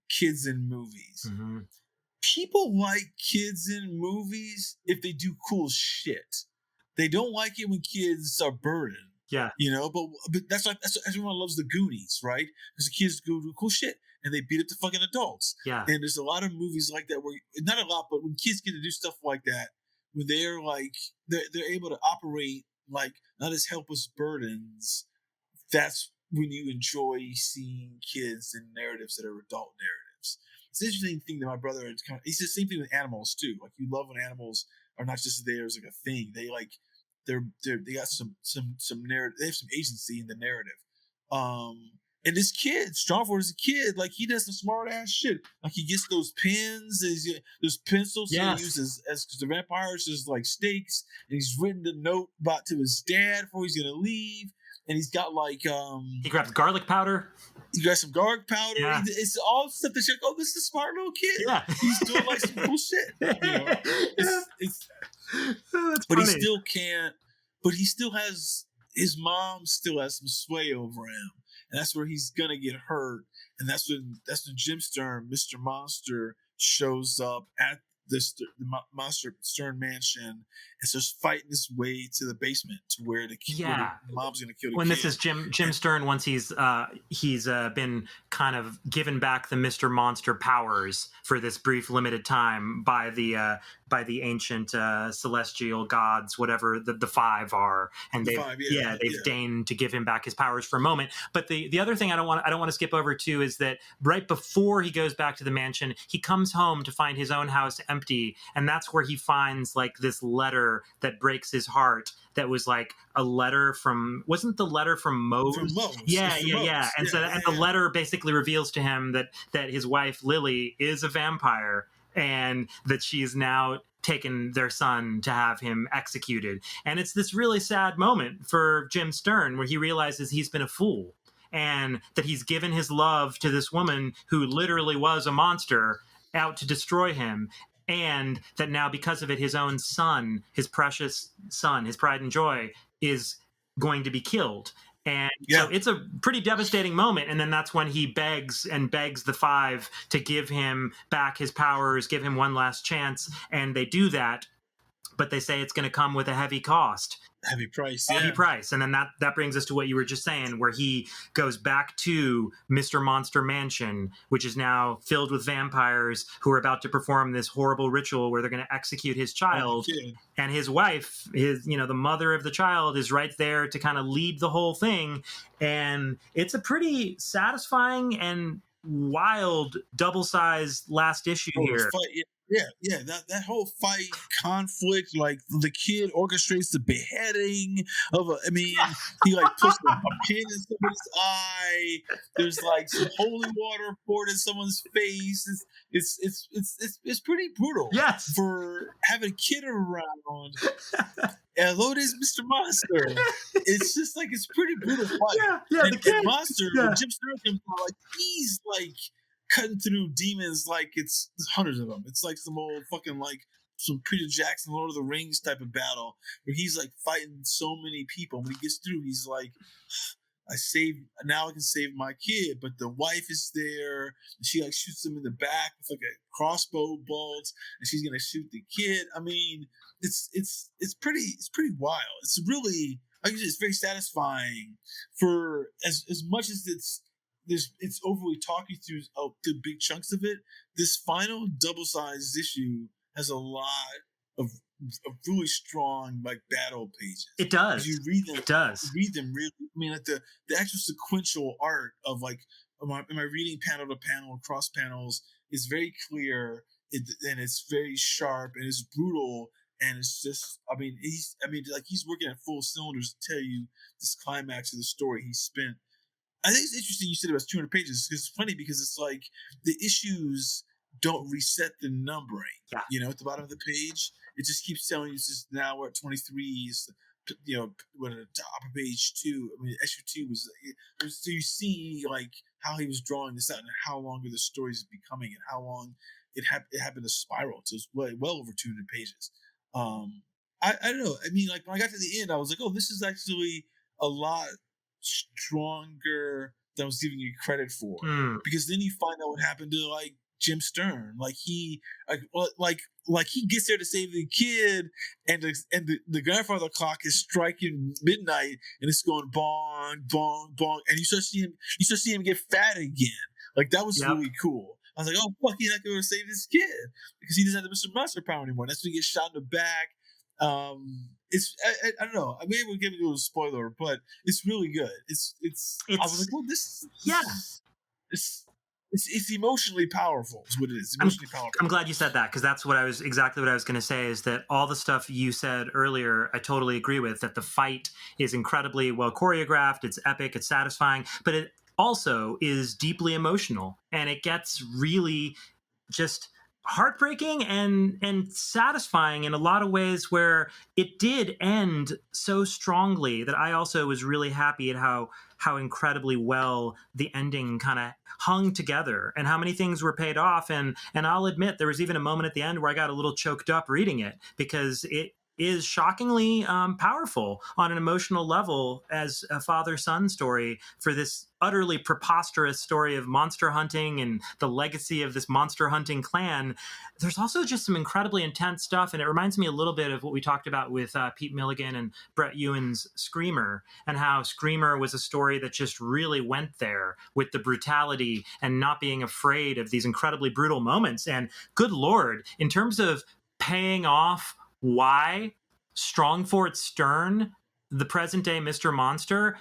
kids in movies. Mm-hmm. People like kids in movies if they do cool shit. They don't like it when kids are burdened. Yeah, but that's everyone loves the Goonies, right? Because the kids do cool shit and they beat up the fucking adults. Yeah, and there's a lot of movies like that where, not a lot, but when kids get to do stuff like that, when they're like they're able to operate like not as helpless burdens. That's when you enjoy seeing kids in narratives that are adult narratives. It's an interesting thing that my brother is he says the same thing with animals too. Like, you love when animals are not just there as like a thing. They like they got some narrative. They have some agency in the narrative. And this kid, Strongford is a kid. Like, he does some smart ass shit. Like, he gets those pins, those pencils. Yes. He uses as because the vampires is like stakes, and he's written the note to his dad before he's gonna leave. And he's got like he grabs garlic powder. He got some garlic powder. Yeah. It's all stuff that you're like, oh, this is a smart little kid. Yeah, he's doing like some cool shit. But funny. He still can't. But he still has his mom still has some sway over him, and that's where he's gonna get hurt. And that's when Jim Stearn, Mr. Monster, shows up at the Monster Stearn mansion and starts fighting his way to the basement to where the mom's gonna kill the kid. This is Jim Stearn, once he's been kind of given back the Mr. Monster powers for this brief limited time by the ancient celestial gods, whatever the five are, and they've deigned to give him back his powers for a moment. But the other thing I don't want to skip over too is that right before he goes back to the mansion, he comes home to find his own house empty, and that's where he finds like this letter that breaks his heart. That was like a letter wasn't the letter from Mose? From Mose. Yeah. And the letter basically reveals to him that his wife Lily is a vampire, and that she's now taken their son to have him executed. And it's this really sad moment for Jim Stearn where he realizes he's been a fool, and that he's given his love to this woman who literally was a monster, out to destroy him, and that now because of it, his own son, his precious son, his pride and joy, is going to be killed. And so it's a pretty devastating moment. And then that's when he begs the Five to give him back his powers, give him one last chance. And they do that, but they say it's going to come with a heavy cost. Heavy price. And then that brings us to what you were just saying, where he goes back to Mr. Monster Mansion, which is now filled with vampires who are about to perform this horrible ritual where they're going to execute his child. And his wife, the mother of the child, is right there to kind of lead the whole thing. And it's a pretty satisfying and wild double-sized last issue here. That whole fight, conflict, like the kid orchestrates the beheading of he like puts a pin in somebody's eye. There's like some holy water poured in someone's face. It's pretty brutal. Yes, for having a kid around. Hello, it is Mr. Monster. It's just like it's pretty brutal fight. The kid Monster, Jim Stearn, like he's like cutting through demons like it's hundreds of them. It's like some old fucking like some Peter Jackson Lord of the Rings type of battle where he's like fighting so many people. When he gets through, he's like, now I can save my kid, but the wife is there and she like shoots him in the back with like a crossbow bolt and she's gonna shoot the kid. I mean, it's pretty wild. It's really, like you said, it's very satisfying for as much as it's overly talking through the big chunks of it. This final double-sized issue has a lot of really strong like battle pages. It does. You read them. It does. You read them really. I mean, like the actual sequential art of like, am I reading panel to panel, cross panels is very clear, and it's very sharp and it's brutal. And it's just, he's working at full cylinders to tell you this climax of the story. He spent. I think it's interesting you said it was 200 pages because it's funny because it's like the issues don't reset the numbering. Yeah. At the bottom of the page, it just keeps telling you now we're at 23. We're at the top of page 2. I mean, issue 2 was so you see like how he was drawing this out and how longer the story is becoming and how long it happened to spiral. So it's well over 200 pages. I don't know. I mean, like when I got to the end, I was like, oh, this is actually a lot stronger than I was giving you credit for, because then you find out what happened to like Jim Stearn. Like he he gets there to save the kid, and the grandfather clock is striking midnight, and it's going bong bong bong, and you start seeing him get fat again. Like that was really cool. I was like, oh fuck, he's not going to save this kid because he doesn't have the Mr. Monster power anymore. That's when he gets shot in the back. I don't know. I may be giving you a little spoiler, but it's really good. It's I was like, well, it's emotionally powerful. Is what it is. Emotionally powerful. I'm glad you said that because that's exactly what I was going to say. Is that all the stuff you said earlier? I totally agree with. That the fight is incredibly well choreographed. It's epic. It's satisfying, but it also is deeply emotional, and it gets really just heartbreaking and satisfying in a lot of ways, where it did end so strongly that I also was really happy at how incredibly well the ending kind of hung together and how many things were paid off. And I'll admit there was even a moment at the end where I got a little choked up reading it because it is shockingly powerful on an emotional level as a father-son story for this utterly preposterous story of monster hunting and the legacy of this monster hunting clan. There's also just some incredibly intense stuff, and it reminds me a little bit of what we talked about with Pete Milligan and Brett Ewan's Screamer, and how Screamer was a story that just really went there with the brutality and not being afraid of these incredibly brutal moments. And good Lord, in terms of paying off why Strongfort Stearn, the present day Mr. Monster,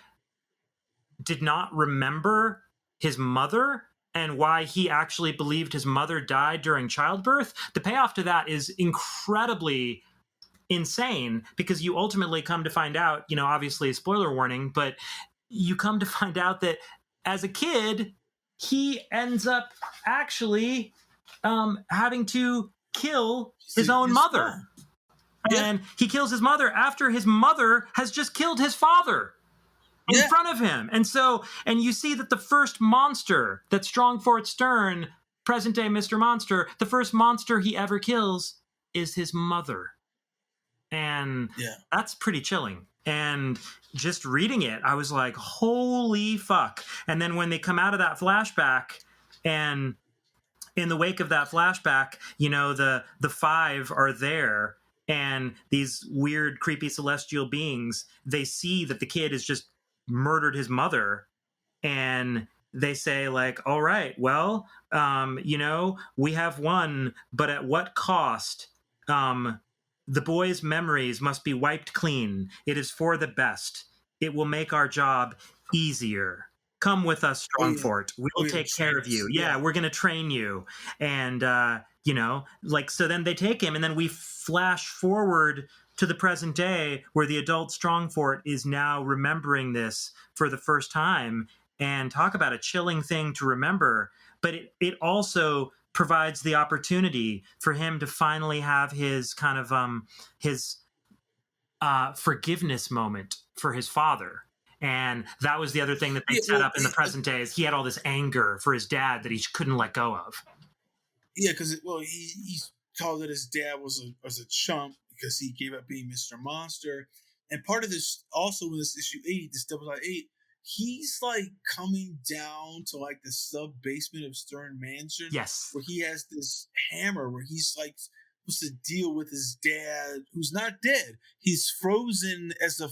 did not remember his mother and why he actually believed his mother died during childbirth, the payoff to that is incredibly insane, because you ultimately come to find out, obviously a spoiler warning, but you come to find out that as a kid, he ends up actually having to kill his own mother. And he kills his mother after his mother has just killed his father in front of him. And you see that the first monster that Strongfort Stearn present day Mr. Monster, the first monster he ever kills is his mother. And that's pretty chilling. And just reading it, I was like, holy fuck. And then when they come out of that flashback, and in the wake of that flashback, the five are there, and these weird, creepy celestial beings, they see that the kid has just murdered his mother, and they say, like, all right, well, we have won, but at what cost? The boy's memories must be wiped clean. It is for the best. It will make our job easier. Come with us, Strongfort. We'll take care of you. Yeah, we're going to train you. And, so then they take him, and then we flash forward to the present day where the adult Strongfort is now remembering this for the first time. And talk about a chilling thing to remember. But it also provides the opportunity for him to finally have his kind of his forgiveness moment for his father. And that was the other thing that they set up in the present day, is he had all this anger for his dad that he couldn't let go of. Yeah, because he called that his dad was a chump because he gave up being Mr. Monster. And part of this also in this issue 8, this 008, he's like coming down to like the sub basement of Stern Mansion. Yes. Where he has this hammer where he's like supposed to deal with his dad, who's not dead. He's frozen as a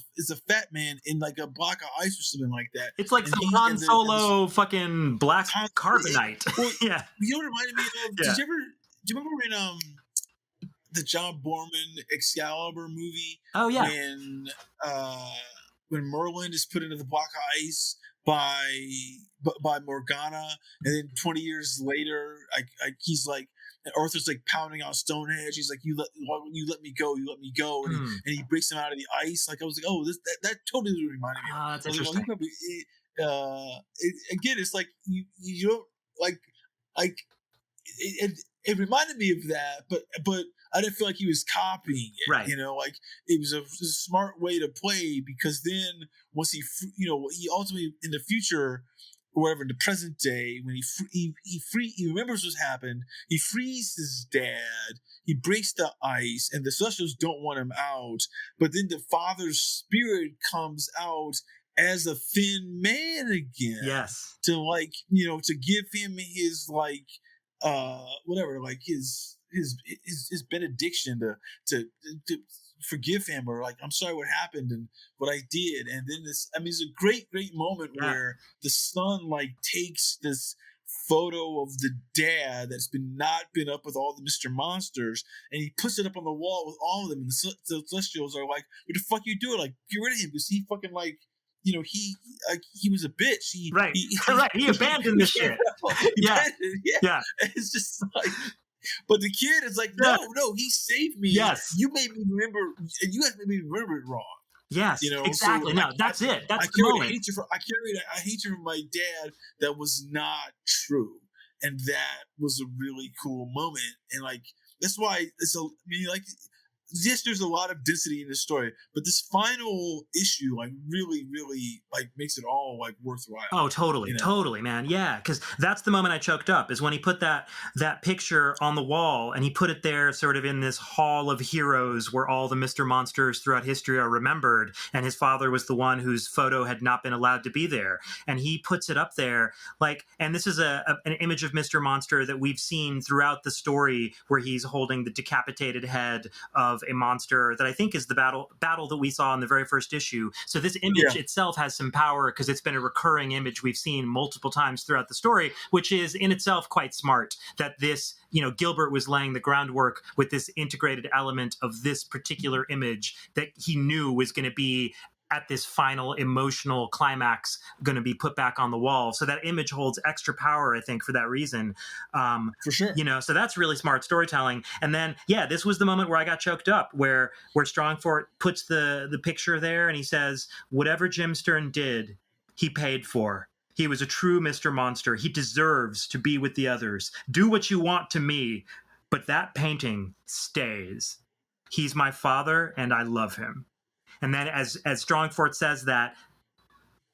fat man in like a block of ice or something like that. It's like some Han Solo fucking black carbonite. Well, yeah. You know what it reminded me of? Do you remember in the John Borman Excalibur movie? Oh yeah. When Merlin is put into the block of ice by Morgana, and then 20 years later, he's like, and Arthur's like pounding on Stonehenge. He's like, you let me go, and he breaks him out of the ice. Like I was like, oh, that totally reminded me. That's interesting. Again, it's like you don't like it reminded me of that, but I didn't feel like he was copying it. Right. Like it was a smart way to play, because then once he ultimately in the future, or whatever, in the present day, when he remembers what's happened, he frees his dad, he breaks the ice, and the Celestials don't want him out, but then the father's spirit comes out as a thin man again. Yes. To like, to give him his like whatever, like his benediction to forgive him, or like, I'm sorry what happened and what I did. And then it's a great moment where the son like takes this photo of the dad that's not been up with all the Mr. Monsters, and he puts it up on the wall with all of them, and the Celestials are like, what the fuck you doing? Like, get rid of him, because he fucking like, he was a bitch. He abandoned the shit. Yeah. It's just like, but the kid is like, no, he saved me. Yes, you made me remember, and you guys made me remember it wrong. Yes, exactly. So, that's it. That's the moment. I hate you for my dad. That was not true, and that was a really cool moment. And like, that's why yes, there's a lot of density in this story, but this final issue, like, really, really, like, makes it all like worthwhile. Oh, totally, totally, man. Yeah, because that's the moment I choked up, is when he put that picture on the wall, and he put it there sort of in this hall of heroes where all the Mr. Monsters throughout history are remembered, and his father was the one whose photo had not been allowed to be there, and he puts it up there, like, and this is an image of Mr. Monster that we've seen throughout the story, where he's holding the decapitated head of a monster that I think is the battle that we saw in the very first issue. So this image itself has some power, because it's been a recurring image we've seen multiple times throughout the story, which is in itself quite smart, that this, Gilbert was laying the groundwork with this integrated element of this particular image that he knew was going to be at this final emotional climax going to be put back on the wall. So that image holds extra power, I think, for that reason. For sure. So that's really smart storytelling. And then, this was the moment where I got choked up, where Strongfort puts the picture there, and he says, whatever Jim Stern did, he paid for. He was a true Mr. Monster. He deserves to be with the others. Do what you want to me, but that painting stays. He's my father, and I love him. And then as Strongfort says that,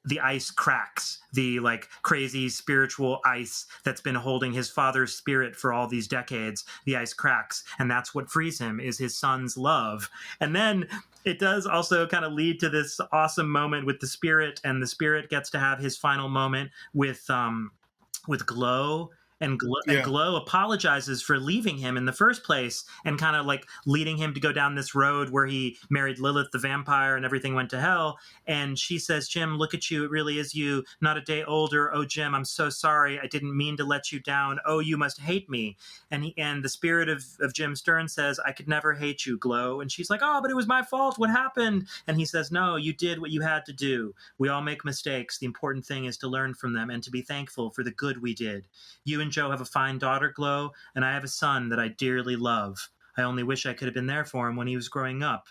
the ice cracks, the like crazy spiritual ice that's been holding his father's spirit for all these decades. The ice cracks, and that's what frees him, is his son's love. And then it does also kind of lead to this awesome moment with the spirit, and the spirit gets to have his final moment with GROO. And GROO apologizes for leaving him in the first place and kind of like leading him to go down this road where he married Lilith the vampire and everything went to hell. And she says, Jim, look at you. It really is you. Not a day older. Oh, Jim, I'm so sorry. I didn't mean to let you down. Oh, you must hate me. And the spirit of Jim Stearn says, I could never hate you, GROO. And she's like, oh, but it was my fault. What happened? And he says, no, you did what you had to do. We all make mistakes. The important thing is to learn from them and to be thankful for the good we did. You and Joe have a fine daughter, GROO, and I have a son that I dearly love. I only wish I could have been there for him when he was growing up.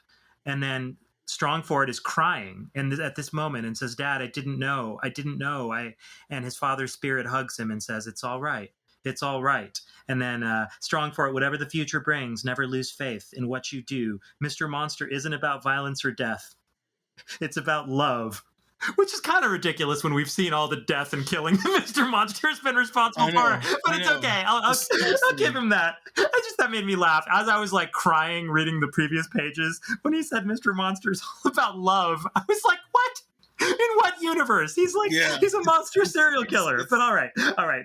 And then Strongford is crying at this moment and says, Dad, I didn't know. And his father's spirit hugs him and says, it's all right. It's all right. And then Strongford, whatever the future brings, never lose faith in what you do. Mr. Monster isn't about violence or death. It's about love. Which is kind of ridiculous when we've seen all the death and killing Mr. Monster has been responsible for. But it's okay. I'll give him that. That made me laugh. As I was like crying reading the previous pages, when he said Mr. Monster is all about love, I was like, what? In what universe? He's like, he's a monster serial killer. But all right.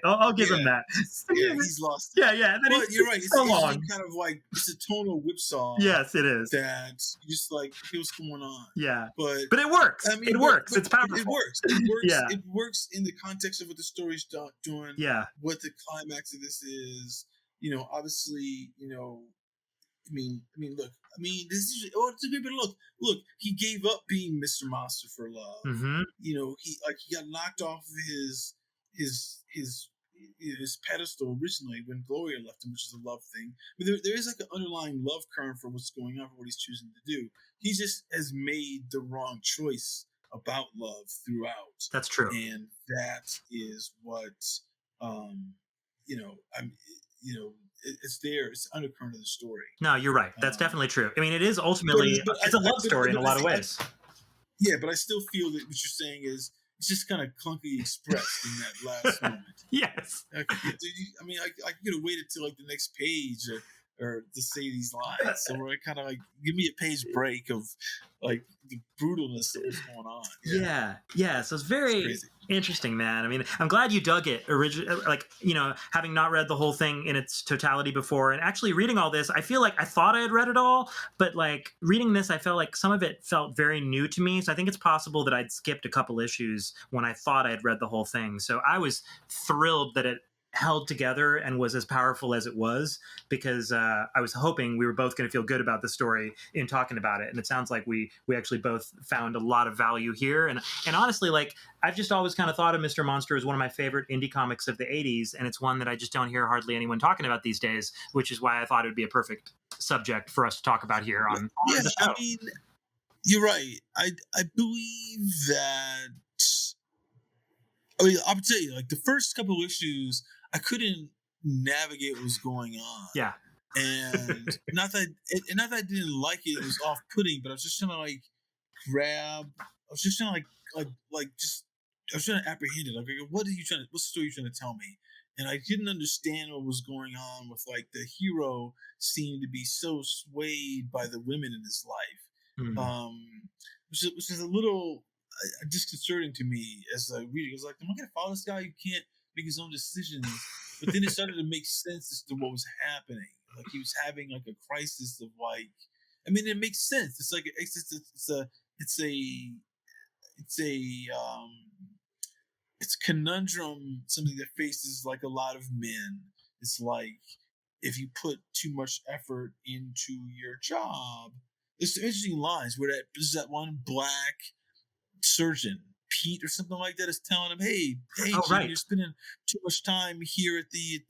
I'll give him that. Yeah, he's lost. Yeah. And then you're right. It's so long. Like kind of like, it's a tonal whipsaw. Yes, it is. That you just like, what's going on? Yeah. But it works. I mean, it works. It's powerful. It works. It works in the context of what the story's doing. Yeah. What the climax of this is. Obviously, I mean, look. This is it's a good bit of look. Look, he gave up being Mr. Monster for love. Mm-hmm. He got knocked off of his pedestal originally when Gloria left him, which is a love thing. But there is like an underlying love current for what's going on, for what he's choosing to do. He just has made the wrong choice about love throughout. That's true, and that is what it's there. It's the undercurrent of the story. No, you're right. That's definitely true. I mean, it is ultimately it's a love story in a lot of ways. But I still feel that what you're saying is it's just kind of clunkily expressed in that last moment. Yes. I could have waited till like the next page or to say these lines. So I kind of like give me a page break of like the brutalness that was going on. Yeah. So it's very interesting, man. I mean, I'm glad you dug it originally. Like, having not read the whole thing in its totality before, and actually reading all this, I feel like I thought I had read it all, but like reading this, I felt like some of it felt very new to me. So I think it's possible that I'd skipped a couple issues when I thought I had read the whole thing. So I was thrilled that it held together and was as powerful as it was, because I was hoping we were both going to feel good about the story in talking about it. And it sounds like we actually both found a lot of value here. And honestly, like, I've just always kind of thought of Mr. Monster as one of my favorite indie comics of the 80s. And it's one that I just don't hear hardly anyone talking about these days, which is why I thought it would be a perfect subject for us to talk about here on the show. I mean, you're right. I believe that, I'll tell you, like the first couple of issues, I couldn't navigate what was going on. Yeah. And not that I didn't like it, it was off-putting, but I was just trying to like I was trying to apprehend it. Like, what story are you trying to tell me? And I didn't understand what was going on with like the hero seemed to be so swayed by the women in his life. Which is a little disconcerting to me as a reader. It's like, am I going to follow this guy who can't make his own decisions? But then it started to make sense as to what was happening. Like he was having like a crisis of like, I mean, it makes sense. It's like it's a conundrum, something that faces like a lot of men. It's like if you put too much effort into your job. There's some interesting lines where there's that one black surgeon, Pete or something like that, is telling him, "Hey, Jim, right. You're spending too much time here at the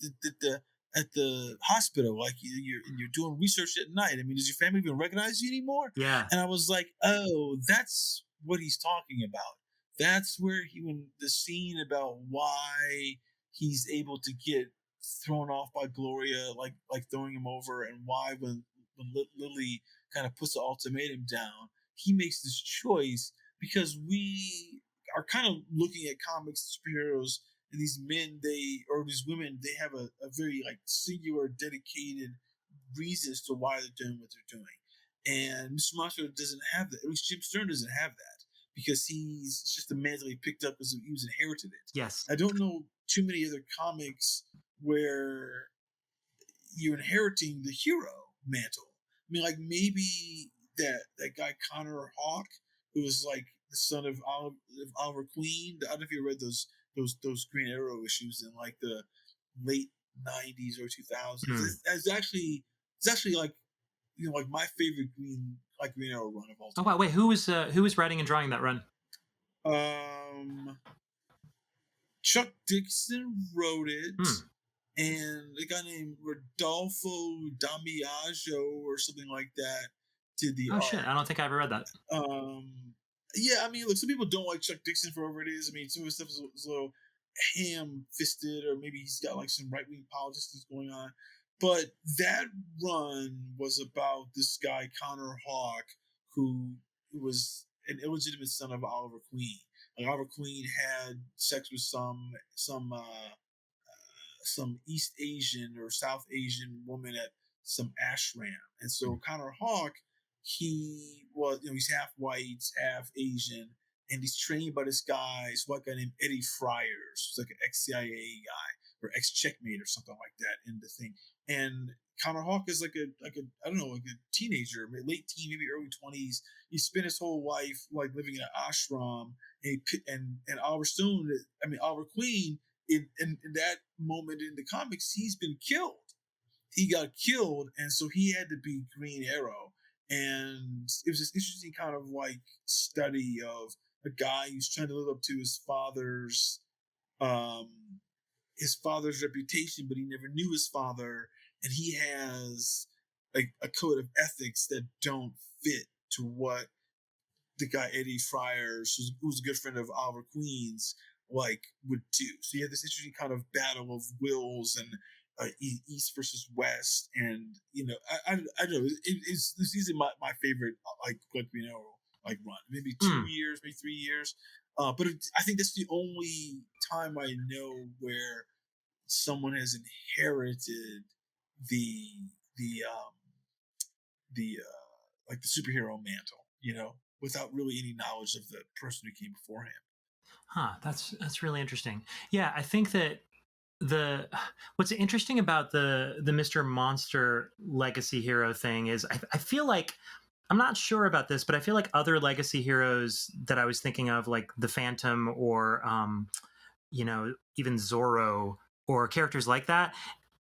hospital. Like you're doing research at night. I mean, does your family even recognize you anymore?" Yeah. And I was like, "Oh, that's what he's talking about. That's where when the scene about why he's able to get thrown off by Gloria, like throwing him over, and why when Lily kind of puts the ultimatum down, he makes this choice because are kind of looking at comics, superheroes, and these men, these women, they have a very like singular, dedicated reason as to why they're doing what they're doing. And Mr. Monster doesn't have that. At least Jim Stern doesn't have that, because he's just a mantle he picked up as he was inherited it. Yes. I don't know too many other comics where you're inheriting the hero mantle. I mean, like maybe that guy Connor Hawke, who was like the son of Oliver Queen. I don't know if you read those Green Arrow issues in like the late '90s or 2000s. It's actually like, you know, like my favorite Green Arrow run of all time. Oh wow, wait, who was writing and drawing that run? Chuck Dixon wrote it. And a guy named Rodolfo Damiaggio or something like that did the art. Shit, I don't think I ever read that. Yeah, I mean, look, some people don't like Chuck Dixon for whatever it is. I mean, some of his stuff is a little ham-fisted, or maybe he's got like some right-wing politics that's going on. But that run was about this guy, Connor Hawke, who was an illegitimate son of Oliver Queen. Like, Oliver Queen had sex with some East Asian or South Asian woman at some ashram. And so Connor Hawke, he was, you know, he's half white, half Asian, and he's trained by this white guy named Eddie Friars, who's like an ex-CIA guy or ex-checkmate or something like that in the thing. And Connor Hawke is like a I don't know, like a teenager, late teen, maybe early 20s. He spent his whole life like living in an ashram, and Oliver Queen, in that moment in the comics, he's been killed. He got killed, and so he had to be Green Arrow. And it was this interesting kind of like study of a guy who's trying to live up to his father's reputation, but he never knew his father, and he has like a code of ethics that don't fit to what the guy Eddie Friars, who's a good friend of Oliver Queen's, like would do. So you have this interesting kind of battle of wills and East versus West, and you know, I don't know. It's this is my favorite Green Arrow like run. Maybe 2 years, maybe 3 years. But I think that's the only time I know where someone has inherited the like the superhero mantle, you know, without really any knowledge of the person who came before him. Huh, that's really interesting. Yeah, I think that what's interesting about the Mr. Monster legacy hero thing is I feel like, I'm not sure about this, but I feel like other legacy heroes that I was thinking of, like the Phantom or you know, even Zorro or characters like that,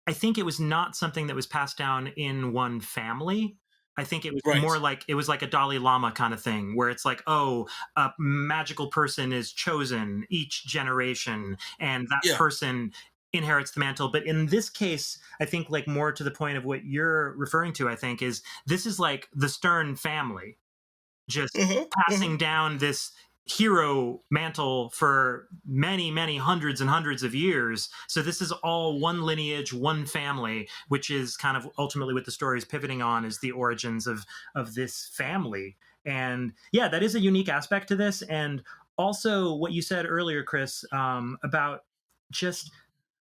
I think it was not something that was passed down in one family. I think it was more like, it was like a Dalai Lama kind of thing, where it's like, oh, a magical person is chosen each generation, and that person inherits the mantle. But in this case, I think, like, more to the point of what you're referring to, I think, is this is like the Stern family just passing down this hero mantle for many, many hundreds and hundreds of years. So this is all one lineage, one family, which is kind of ultimately what the story is pivoting on, is the origins of this family. And yeah, that is a unique aspect to this. And also what you said earlier, Chris, about just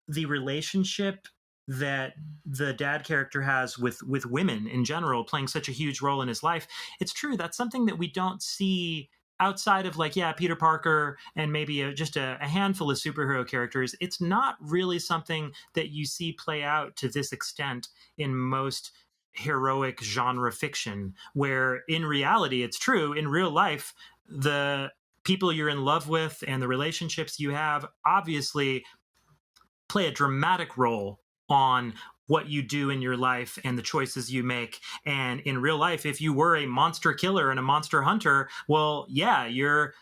the relationship that the dad character has with women in general, playing such a huge role in his life. It's true. That's something that we don't see outside of, like, Peter Parker and maybe just a handful of superhero characters. It's not really something that you see play out to this extent in most heroic genre fiction, where in reality, it's true, in real life, the people you're in love with and the relationships you have obviously play a dramatic role on what you do in your life and the choices you make. And in real life, if you were a monster killer and a monster hunter, well, yeah, your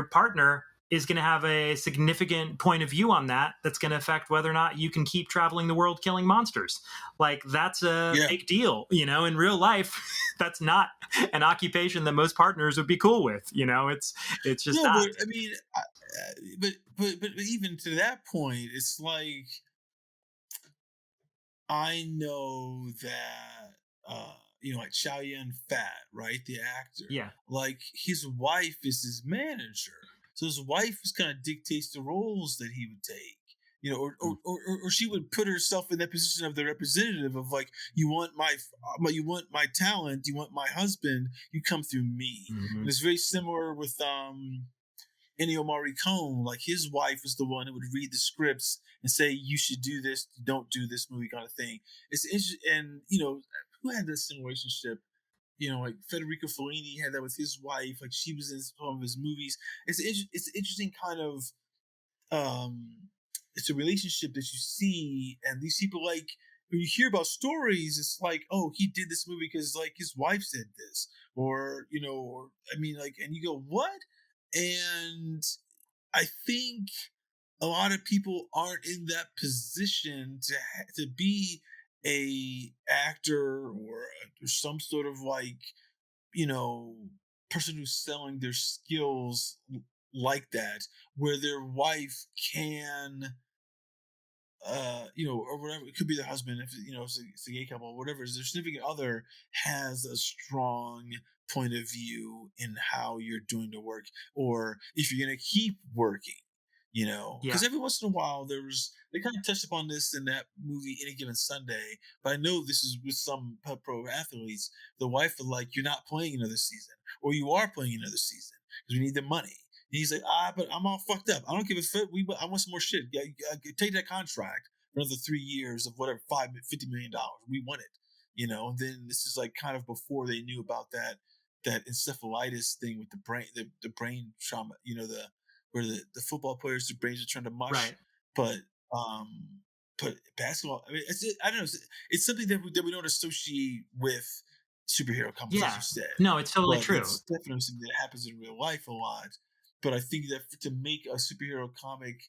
partner is going to have a significant point of view on that. That's going to affect whether or not you can keep traveling the world killing monsters. Like, that's a big deal, you know. In real life, that's not an occupation that most partners would be cool with, you know. It's just not. But, I mean, but even to that point, it's like, I know that, you know, like Chow Yun Fat, right? The actor. Yeah. Like, his wife is his manager. So his wife was kind of dictates the roles that he would take. Or she would put herself in that position of the representative of like, you want my talent, you want my husband, you come through me. And it's very similar with Ennio Morricone. Like his wife was the one who would read the scripts and say, you should do this, don't do this movie, kind of thing. It's interesting, and who had this similar relationship? Like Federico Fellini had that with his wife. Like she was in some of his movies. It's interesting kind of. It's a relationship that you see, and these people, like, when you hear about stories, it's like, oh, he did this movie because like his wife said this, or and you go, what? And I think a lot of people aren't in that position to be a actor or some sort of like person who's selling their skills like that, where their wife can or whatever, it could be the husband, if it's a gay couple or whatever, their significant other has a strong point of view in how you're doing the work, or if you're going to keep working, because every once in a while they kind of touched upon this in that movie Any Given Sunday, but I know this is with some pro athletes. The wife is like, you're not playing another season, or you are playing another season because we need the money. And he's like, but I'm all fucked up. I don't give a fuck. I want some more shit. Take that contract for another 3 years of whatever, $50 million. We want it, And then this is like kind of before they knew about that encephalitis thing with the brain, the brain trauma, where the football players, their brains are turned to mush. Right. But basketball, I mean, I don't know. It's something that we don't associate with superhero comics, as you said. No, it's totally true. It's definitely something that happens in real life a lot. But I think that to make a superhero comic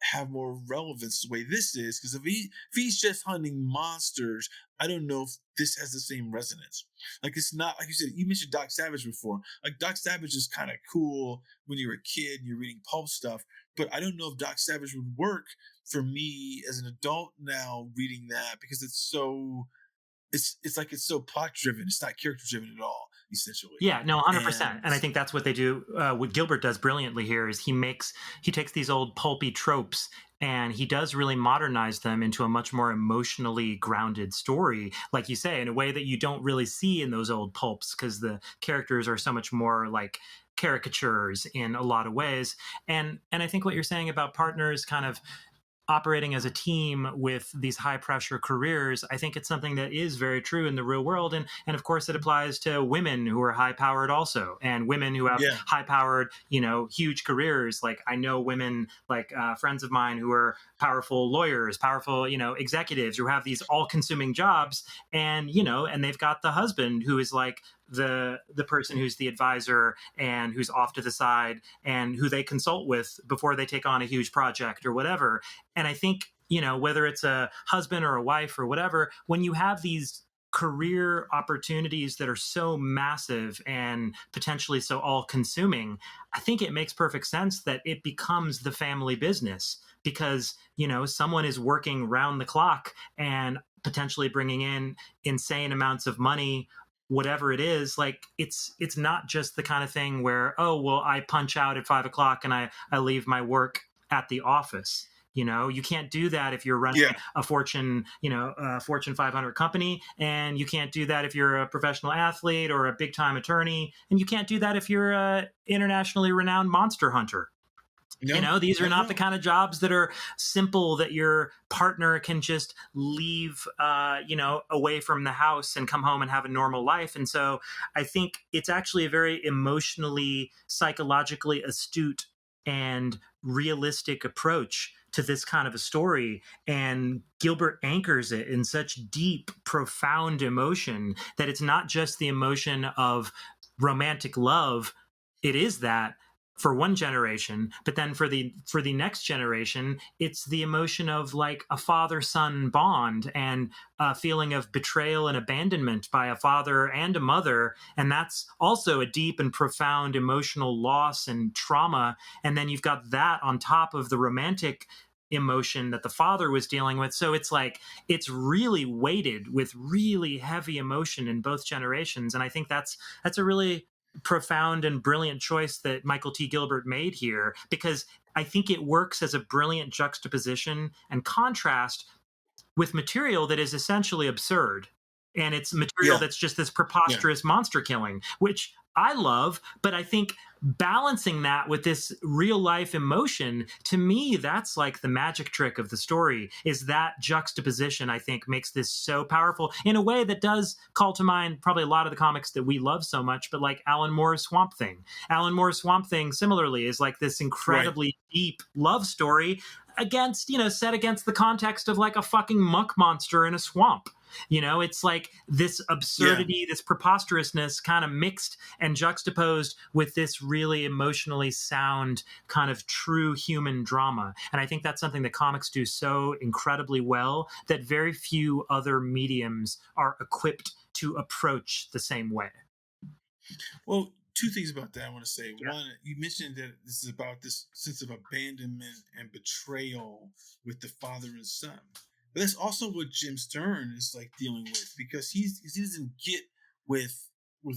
have more relevance the way this is, because if he's just hunting monsters, I don't know if this has the same resonance. Like, it's not, like you said, you mentioned Doc Savage before. Like, Doc Savage is kind of cool when you're a kid and you're reading pulp stuff, but I don't know if Doc Savage would work for me as an adult now reading that, because it's so plot driven. It's not character driven at all, essentially. Yeah, no, 100%. And I think that's what they do. What Gilbert does brilliantly here is he takes these old pulpy tropes and he does really modernize them into a much more emotionally grounded story, like you say, in a way that you don't really see in those old pulps, because the characters are so much more like caricatures in a lot of ways. And I think what you're saying about partners kind of operating as a team with these high pressure careers, I think it's something that is very true in the real world. And of course it applies to women who are high powered also, and women who have high powered, huge careers. Like I know women, like friends of mine who are powerful lawyers, powerful, executives who have these all consuming jobs, and, and they've got the husband who is like the person who's the advisor and who's off to the side and who they consult with before they take on a huge project or whatever. And I think, whether it's a husband or a wife or whatever, when you have these career opportunities that are so massive and potentially so all consuming, I think it makes perfect sense that it becomes the family business, because, someone is working round the clock and potentially bringing in insane amounts of money, whatever it is. Like it's not just the kind of thing where, oh, well, I punch out at 5 o'clock and I leave my work at the office. You can't do that if you're running a Fortune 500 company, and you can't do that if you're a professional athlete or a big time attorney, and you can't do that if you're a internationally renowned monster hunter. No, these are not the kind of jobs that are simple, that your partner can just leave, away from the house and come home and have a normal life. And so I think it's actually a very emotionally, psychologically astute and realistic approach to this kind of a story. And Gilbert anchors it in such deep, profound emotion that it's not just the emotion of romantic love. It is that for one generation, but then for the next generation, it's the emotion of like a father-son bond and a feeling of betrayal and abandonment by a father and a mother. And that's also a deep and profound emotional loss and trauma. And then you've got that on top of the romantic emotion that the father was dealing with. So it's like, it's really weighted with really heavy emotion in both generations. And I think that's a really profound and brilliant choice that Michael T. Gilbert made here, because I think it works as a brilliant juxtaposition and contrast with material that is essentially absurd. And it's material that's just this preposterous monster killing, which I love, but I think balancing that with this real life emotion, to me, that's like the magic trick of the story, is that juxtaposition, I think, makes this so powerful in a way that does call to mind probably a lot of the comics that we love so much, but like Alan Moore's Swamp Thing. Alan Moore's Swamp Thing, similarly, is like this incredibly deep love story against, set against the context of like a fucking muck monster in a swamp. It's like this absurdity, this preposterousness kind of mixed and juxtaposed with this really emotionally sound kind of true human drama. And I think that's something that comics do so incredibly well that very few other mediums are equipped to approach the same way. Well, two things about that I want to say. One, you mentioned that this is about this sense of abandonment and betrayal with the father and son. But that's also what Jim Stern is like dealing with, because he doesn't get with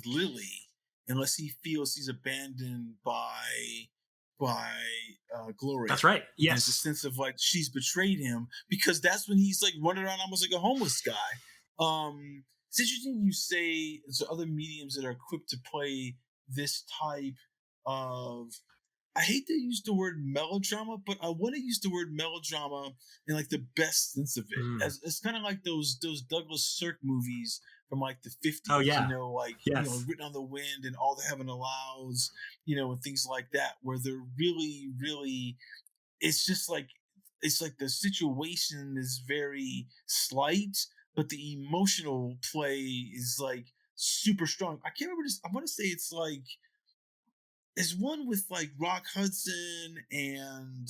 Lily unless he feels he's abandoned by Gloria. That's right. Yes. And it's a sense of like she's betrayed him, because that's when he's like running around almost like a homeless guy. It's interesting you say there's other mediums that are equipped to play this type of, I hate to use the word melodrama, but I want to use the word melodrama in like the best sense of it. As it's kind of like those Douglas Sirk movies from like the 50s, oh, yeah. Written on the Wind and All the Heaven Allows, and things like that, where they're really, really, it's just like, it's like the situation is very slight, but the emotional play is like super strong. I can't remember this. I want to say it's like, there's one with like Rock Hudson and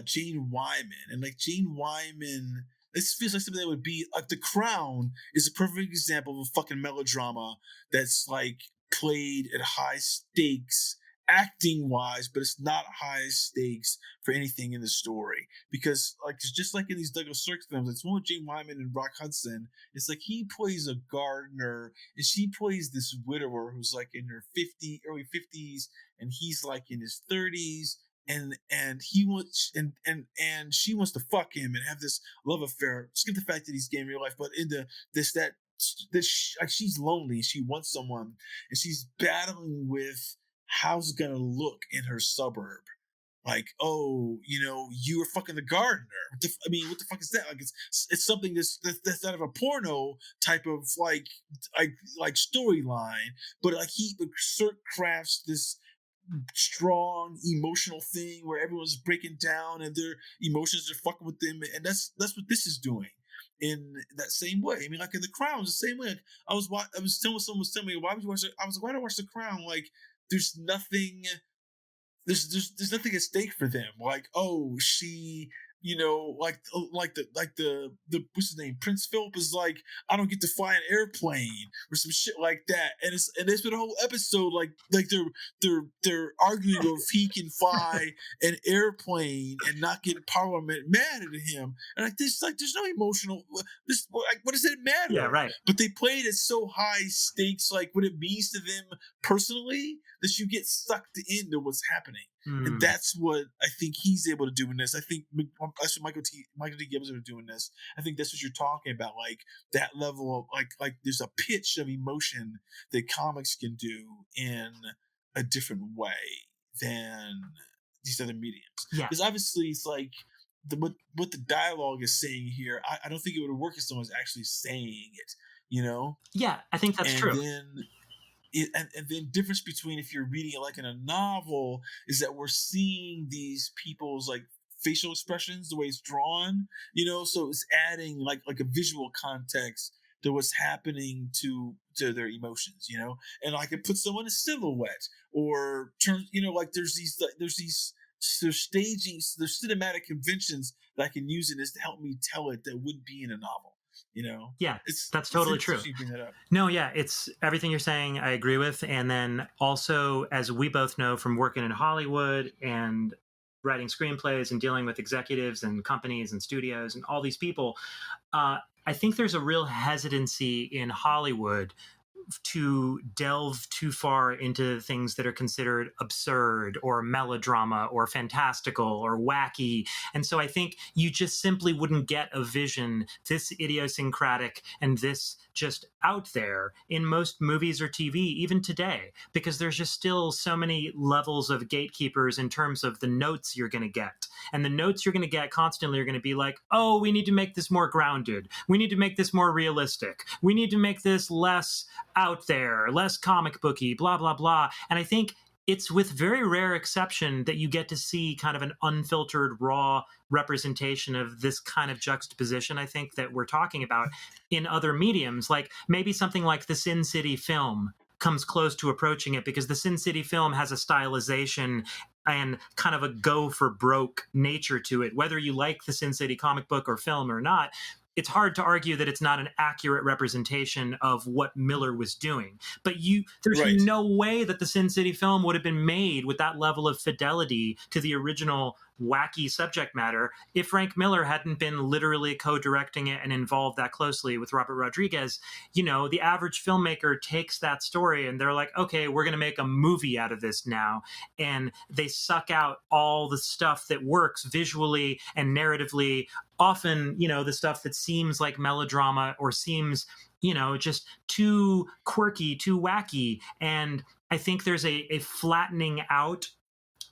Jane Wyman. And like Jane Wyman, this feels like something that would be like The Crown is a perfect example of a fucking melodrama that's like played at high stakes acting wise, but it's not high stakes for anything in the story, because like it's just like in these Douglas Sirk films, it's one with Jane Wyman and Rock Hudson. It's like he plays a gardener and she plays this widower who's like in her early 50s, and he's like in his 30s, and he wants and she wants to fuck him and have this love affair. Skip the fact that he's gay in real life, but in like she's lonely, she wants someone, and she's battling with how's it gonna look in her suburb. Like, oh, you're fucking the gardener. What the fuck is that? Like, it's something that's out of a porno type of like storyline, but like Sirk crafts this strong emotional thing where everyone's breaking down and their emotions are fucking with them, and that's what this is doing in that same way. I mean, like in The Crown, it's the same way. Like, someone was telling me, why would you watch it? I was like, why do I watch The Crown? Like, there's nothing at stake for them. Like, oh, she, like the what's his name, Prince Philip is like, I don't get to fly an airplane or some shit like that. And it's been a whole episode like they're arguing if he can fly an airplane and not get Parliament mad at him. And there's no emotional. What does it matter? Yeah, right. But they played it so high stakes, like what it means to them personally, that you get sucked into what's happening. And that's what I think he's able to do in this. I think that's what Michael T. Gibbons are doing this. I think that's what you're talking about, like that level of like there's a pitch of emotion that comics can do in a different way than these other mediums. Yeah, because obviously it's like what the dialogue is saying here. I don't think it would work if someone's actually saying it. Yeah, I think that's true. And then difference between if you're reading it like in a novel is that we're seeing these people's like facial expressions, the way it's drawn, so it's adding like a visual context to what's happening to their emotions, and I could put someone in silhouette or turn, like there's stagings, there's cinematic conventions that I can use in this to help me tell it that would be in a novel. Yeah, that's totally true. No, yeah, it's everything you're saying I agree with. And then also, as we both know from working in Hollywood and writing screenplays and dealing with executives and companies and studios and all these people, I think there's a real hesitancy in Hollywood to delve too far into things that are considered absurd or melodrama or fantastical or wacky. And so I think you just simply wouldn't get a vision this idiosyncratic and this just out there in most movies or TV, even today, because there's just still so many levels of gatekeepers in terms of the notes you're going to get. And the notes you're going to get constantly are going to be like, oh, we need to make this more grounded. We need to make this more realistic. We need to make this less out there, less comic booky, blah, blah, blah. And I think it's with very rare exception that you get to see kind of an unfiltered, raw representation of this kind of juxtaposition, I think, that we're talking about in other mediums. Like maybe something like the Sin City film comes close to approaching it, because the Sin City film has a stylization and kind of a go for broke nature to it. Whether you like the Sin City comic book or film or not, it's hard to argue that it's not an accurate representation of what Miller was doing. But there's no way that the Sin City film would have been made with that level of fidelity to the original wacky subject matter if Frank Miller hadn't been literally co-directing it and involved that closely with Robert Rodriguez. You know, the average filmmaker takes that story and they're like, okay, we're going to make a movie out of this now. And they suck out all the stuff that works visually and narratively. Often, you know, the stuff that seems like melodrama or seems, you know, just too quirky, too wacky. And I think there's a flattening out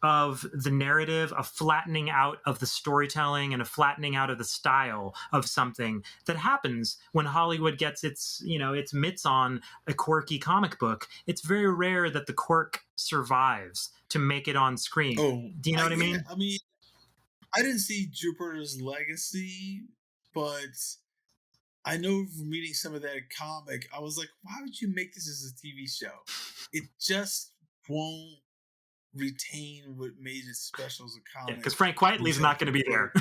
of the narrative, a flattening out of the storytelling, and a flattening out of the style of something that happens when Hollywood gets its, you know, its mitts on a quirky comic book. It's very rare that the quirk survives to make it on screen. Oh, do you know what I mean? I mean, I didn't see Jupiter's Legacy, but I know from reading some of that comic, I was like, why would you make this as a TV show? It just won't retain what made it special as a comic. Because Frank Quitely's not going to be there.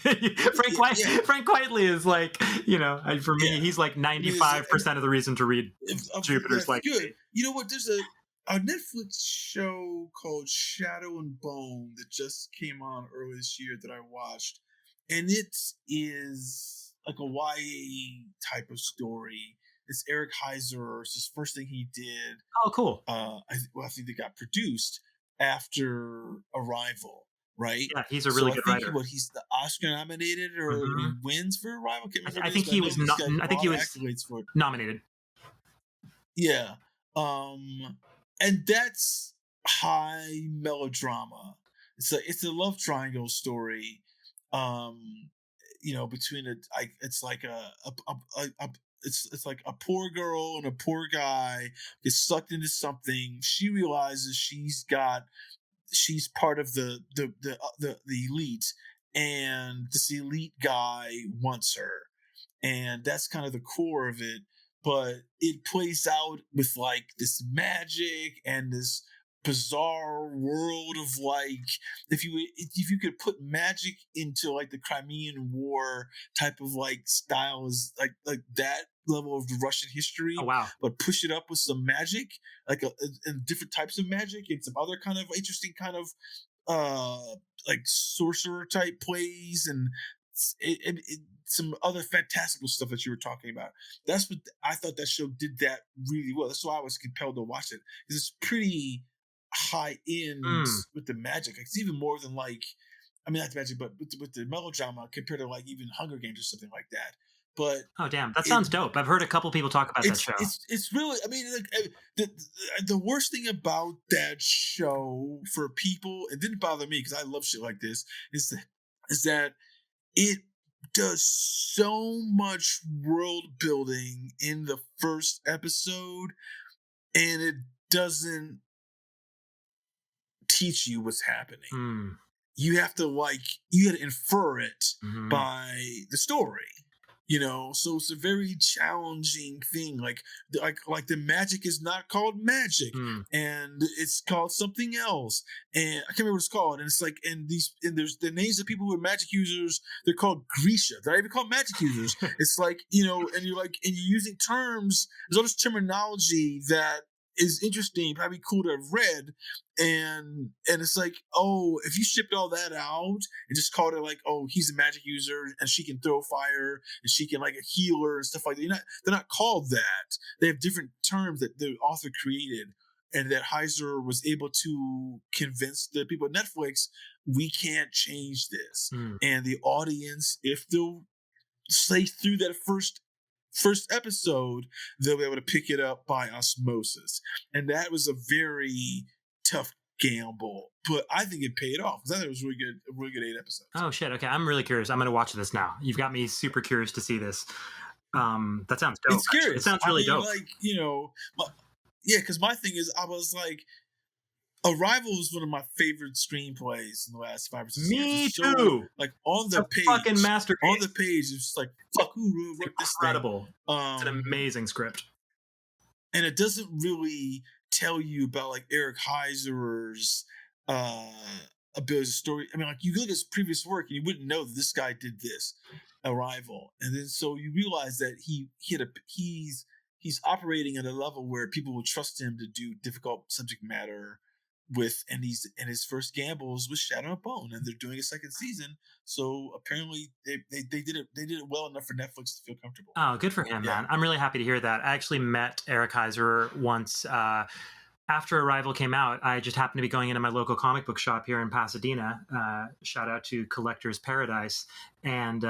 Frank Quitely is like, you know, for me, he's like 95% of the reason to read Jupiter's Legacy. Good. You know what? There's a Netflix show called Shadow and Bone that just came on earlier this year that I watched, and it is like a YA type of story. It's Eric Heiser. It's his first thing he did. Oh, cool. I think they got produced after Arrival, right? Yeah, he's a really good writer. He's the Oscar nominated, or he wins for Arrival? I think he was nominated. Yeah. And that's high melodrama. It's a love triangle story. You know, between it's like it's like a poor girl and a poor guy gets sucked into something. She realizes she's part of the elite, and this elite guy wants her, and that's kind of the core of it. But it plays out with like this magic and this bizarre world of like, if you could put magic into like the Crimean War type of like style, is like that level of the Russian history. Oh, wow. But push it up with some magic, like and different types of magic and some other kind of interesting kind of like sorcerer type plays and some other fantastical stuff that you were talking about. That's what I thought that show did that really well. That's why I was compelled to watch it, because it's pretty high end with the magic. It's even more than like, I mean, not the magic, but with the melodrama compared to like even Hunger Games or something like that. But oh damn, that sounds dope. I've heard a couple people talk about that show. It's really, I mean, like, the worst thing about that show for people, it didn't bother me because I love shit like this, is that it does so much world building in the first episode, and it doesn't teach you what's happening. You have to infer it by the story, you know. So it's a very challenging thing. Like the magic is not called magic, and it's called something else, and I can't remember what it's called. And it's like, and there's the names of people who are magic users. They're called Grisha. They're not even called magic users. It's like, you know, and you're using terms. There's all this terminology that is interesting, probably cool to have read, and it's like, oh, if you shipped all that out and just called it like, oh, he's a magic user and she can throw fire and she can like a healer and stuff like that. They're not called that. They have different terms that the author created, and that Heiser was able to convince the people at Netflix, we can't change this. And the audience, if they'll stay through that first episode, they'll be able to pick it up by osmosis. And that was a very tough gamble, but I think it paid off because I thought it was a really good 8 episodes. Oh shit! Okay, I'm really curious. I'm going to watch this now. You've got me super curious to see this. That sounds dope. It's curious. It sounds really dope. Like, because my thing is, I was like, Arrival is one of my favorite screenplays in the last 5 or 6 years. Me So, too. like on the page, fucking masterpiece. On the page, it's just like, fuck, who wrote this thing? Incredible. It's an amazing script, and it doesn't really tell you about like Eric Heiser's ability to story. I mean, like you look at his previous work and you wouldn't know that this guy did this, Arrival, and then so you realize that he's operating at a level where people will trust him to do difficult subject matter with, and his first gambles with Shadow and Bone, and they're doing a second season. So apparently they did it well enough for Netflix to feel comfortable. Oh, good for him, man. I'm really happy to hear that. I actually met Eric Heiser once. After Arrival came out, I just happened to be going into my local comic book shop here in Pasadena. Shout out to Collector's Paradise. And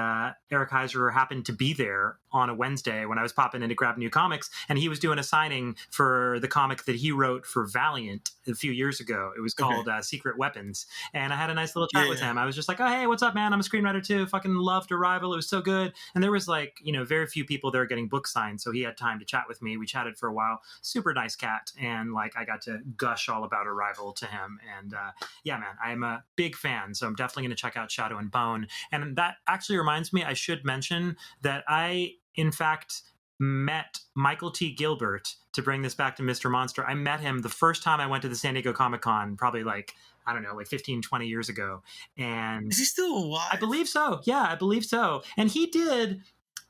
Eric Heiser happened to be there on a Wednesday when I was popping in to grab new comics. And he was doing a signing for the comic that he wrote for Valiant a few years ago. It was called Secret Weapons. And I had a nice little chat with him. I was just like, oh, hey, what's up, man? I'm a screenwriter too. Fucking loved Arrival. It was so good. And there was like, very few people there getting book signed. So he had time to chat with me. We chatted for a while. Super nice cat. And like, I got to gush all about Arrival to him. And yeah, man, I'm a big fan. So I'm definitely going to check out Shadow and Bone. And that actually reminds me, I should mention that I, in fact, met Michael T. Gilbert, to bring this back to Mr. Monster. I met him the first time I went to the San Diego Comic-Con, probably like, I don't know, like 15, 20 years ago. And is he still alive? I believe so. Yeah, I believe so. And he did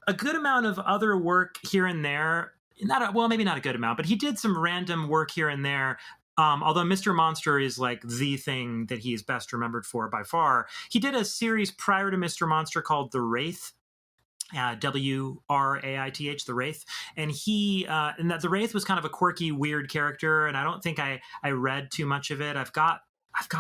a good amount of other work here and there. Maybe not a good amount, but he did some random work here and there. Although Mr. Monster is like the thing that he is best remembered for by far. He did a series prior to Mr. Monster called The Wraith. WRAITH, The Wraith. And the Wraith was kind of a quirky, weird character. And I don't think I read too much of it. I've got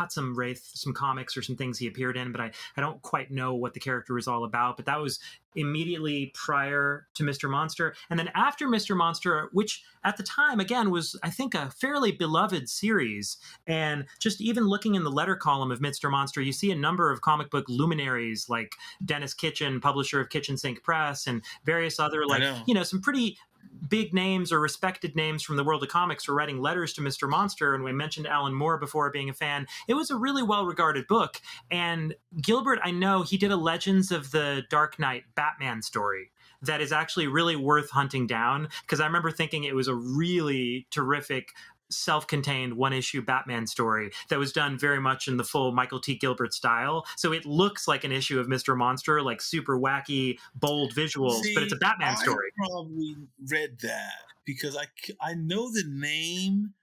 some Wraith, some comics or some things he appeared in, but I don't quite know what the character was all about. But that was immediately prior to Mr. Monster. And then after Mr. Monster, which at the time, again, was, I think, a fairly beloved series. And just even looking in the letter column of Mr. Monster, you see a number of comic book luminaries like Dennis Kitchen, publisher of Kitchen Sink Press, and various other, like, some pretty big names or respected names from the world of comics were writing letters to Mr. Monster. And we mentioned Alan Moore before being a fan. It was a really well-regarded book. And Gilbert, I know he did a Legends of the Dark Knight Batman story that is actually really worth hunting down, because I remember thinking it was a really terrific self-contained one-issue Batman story that was done very much in the full Michael T. Gilbert style. So it looks like an issue of Mr. Monster, like super wacky, bold visuals, but it's a Batman story. I probably read that because I know the name,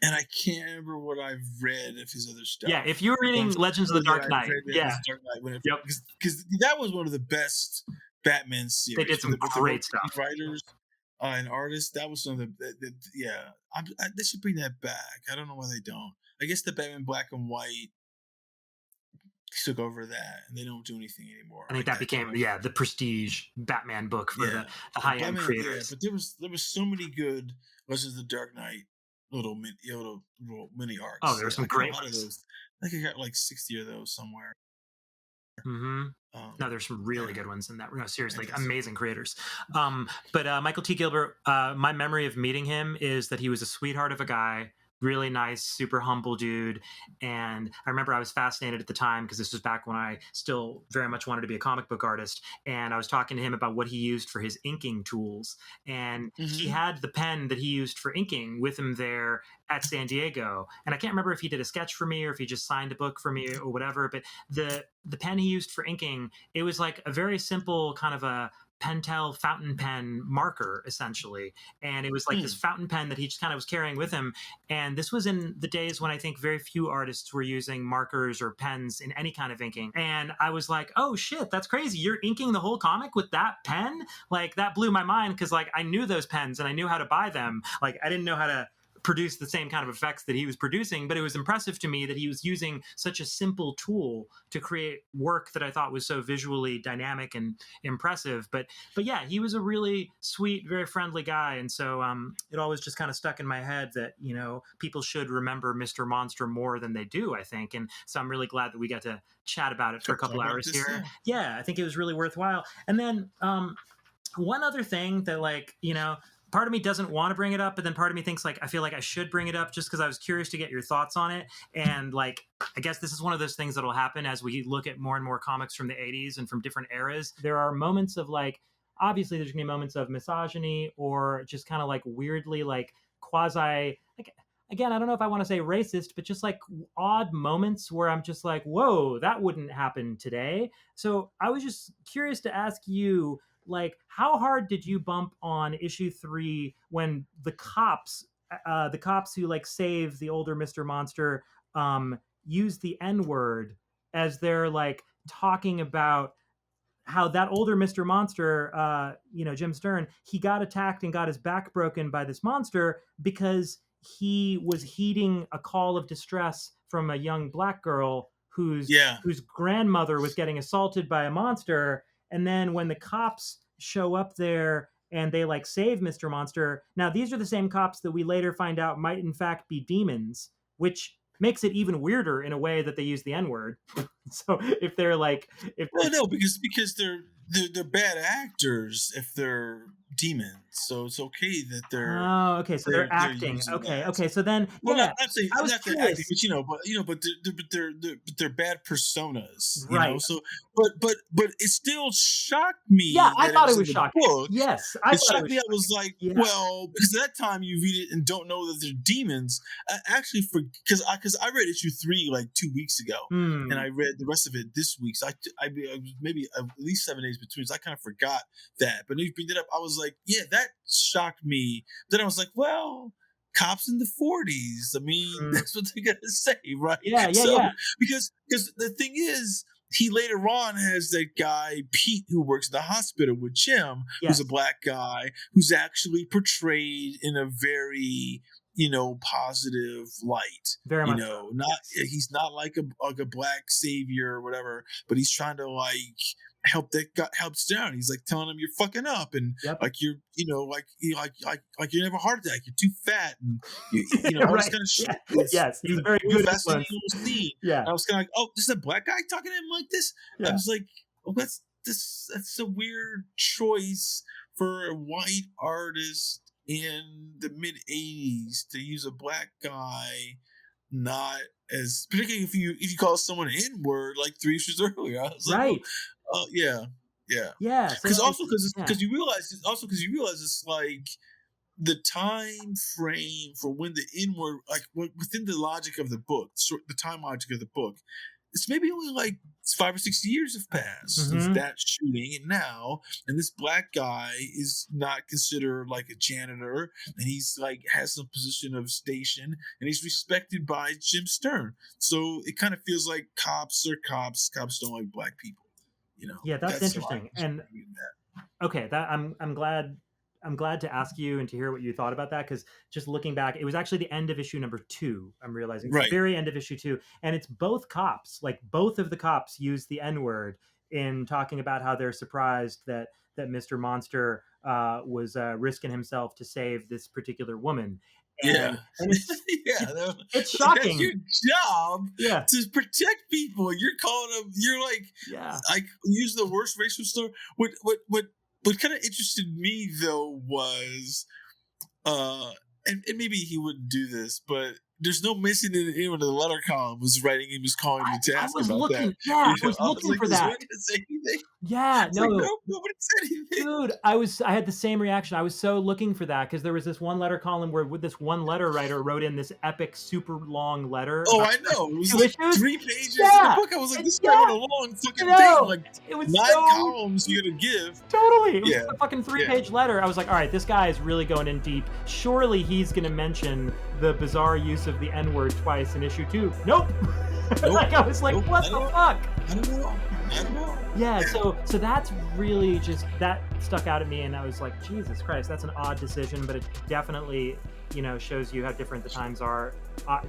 and I can't remember what I've read of his other stuff. Yeah, if you were reading Legends of the Dark Knight, because that was one of the best Batman series. They did some great stuff. Writers and artists, that was some of they should bring that back. I don't know why they don't. I guess the Batman Black and White took over that, and they don't do anything anymore. I think that became the prestige Batman book for the high end creators. Yeah, but there was so many good Legends of the Dark Knight little mini arcs. Oh, there were some great ones. Of those. I think I got like 60 of those somewhere. Mm-hmm. No, there's some really good ones in that. No, seriously, amazing creators. But Michael T. Gilbert, my memory of meeting him is that he was a sweetheart of a guy, really nice, super humble dude. And I remember I was fascinated at the time because this was back when I still very much wanted to be a comic book artist. And I was talking to him about what he used for his inking tools. And he had the pen that he used for inking with him there at San Diego. And I can't remember if he did a sketch for me or if he just signed a book for me or whatever. But the pen he used for inking, it was like a very simple kind of a Pentel fountain pen marker, essentially. And it was like this fountain pen that he just kind of was carrying with him. And this was in the days when I think very few artists were using markers or pens in any kind of inking. And I was like, oh shit, that's crazy. You're inking the whole comic with that pen? Like, that blew my mind, because like I knew those pens and I knew how to buy them. Like, I didn't know how to produce the same kind of effects that he was producing, but it was impressive to me that he was using such a simple tool to create work that I thought was so visually dynamic and impressive. But yeah, he was a really sweet, very friendly guy. And so it always just kind of stuck in my head that, you know, people should remember Mr. Monster more than they do, I think. And so I'm really glad that we got to chat about it for a couple hours here. Yeah, I think it was really worthwhile. And then one other thing that, like, you know, part of me doesn't want to bring it up, but then part of me thinks like I feel like I should bring it up just because I was curious to get your thoughts on it. And like, I guess this is one of those things that'll happen as we look at more and more comics from the 80s and from different eras. There are moments of like, obviously there's gonna be moments of misogyny or just kind of like weirdly like quasi, like, again, I don't know if I want to say racist, but just like odd moments where I'm just like, whoa, that wouldn't happen today. So I was just curious to ask you, like, how hard did you bump on issue 3 when the cops who like save the older Mr. Monster use the N-word as they're like talking about how that older Mr. Monster, you know, Jim Stearn, he got attacked and got his back broken by this monster because he was heeding a call of distress from a young black girl whose grandmother was getting assaulted by a monster. And then when the cops show up there and they like save Mr. Monster, now these are the same cops that we later find out might in fact be demons, which makes it even weirder in a way that they use the N-word. So if they're like, no, because they're bad actors if they're demons, so it's okay that they're so they're acting. Okay, so then not saying not acting, but they're bad personas, you know. So but it still shocked me. Yeah, I thought it was shocking. Yes, it shocked me. I was like, well, because at that time you read it and don't know that they're demons. Actually, because I read issue 3 like 2 weeks ago, and I read the rest of it this week. So I maybe at least 7 days between. So I kind of forgot that. But when you bring it up, I was like, yeah, that shocked me. Then I was like, well, cops in the 40s. I mean, that's what they're gonna say, right? Yeah. Because the thing is, he later on has that guy Pete who works at the hospital with Jim, who's a black guy who's actually portrayed in a very, you know, positive light. Very much. You know, he's not like a black savior or whatever, but he's trying to like help Stearn. He's like telling him you're fucking up and like you're, you know, like you have a heart attack, you're too fat, and you know, all this kind of shit. Yes, he's very good at fascinating little scene. Yeah, and I was kind of like, oh, this is a black guy talking to him like this. I was like, oh, that's a weird choice for a white artist in the mid 80s to use a black guy, not as particularly if you call someone an N-word like 3 issues earlier. I was like, oh, yeah. Because you realize it's like the time frame for when the N-word, like within the logic of the book, the time logic of the book, it's maybe only like 5 or 6 years have passed since that shooting, and now, and this black guy is not considered like a janitor, and he's like has some position of station, and he's respected by Jim Stearn. So it kind of feels like cops are cops. Cops don't like black people, you know. Yeah, that's interesting. And okay, that I'm glad to ask you and to hear what you thought about that, because just looking back, it was actually the end of issue number 2. I'm realizing the very end of issue 2, and it's both cops. Like both of the cops use the N-word in talking about how they're surprised that Mr. Monster was risking himself to save this particular woman. And it's, it's shocking. That's your job to protect people. You're calling them. You're like use the worst racial slur. What kind of interested me though was, and maybe he wouldn't do this, but there's no mention in anyone in the letter column was writing him, was calling me to ask about that. Yeah, I was looking for that. Say anything? Yeah, It's no, like, no, nobody said anything. dude, I had the same reaction. I was so looking for that because there was this one letter column where this one letter writer wrote in this epic, super long letter. Oh, I know. It was two like issues? 3 pages Yeah. in the book. I was like, this guy wrote a long fucking No. thing. Like, It was 9 so columns you're going to give. Totally. It was Yeah. a fucking 3-page letter. I was like, all right, this guy is really going in deep. Surely he's going to mention the bizarre use of the N-word twice in issue 2. Nope. Like, I was like, Nope. what the fuck? I don't know. Yeah, so that's really just, that stuck out at me, and I was like, Jesus Christ, that's an odd decision, but it definitely, you know, shows you how different the times are.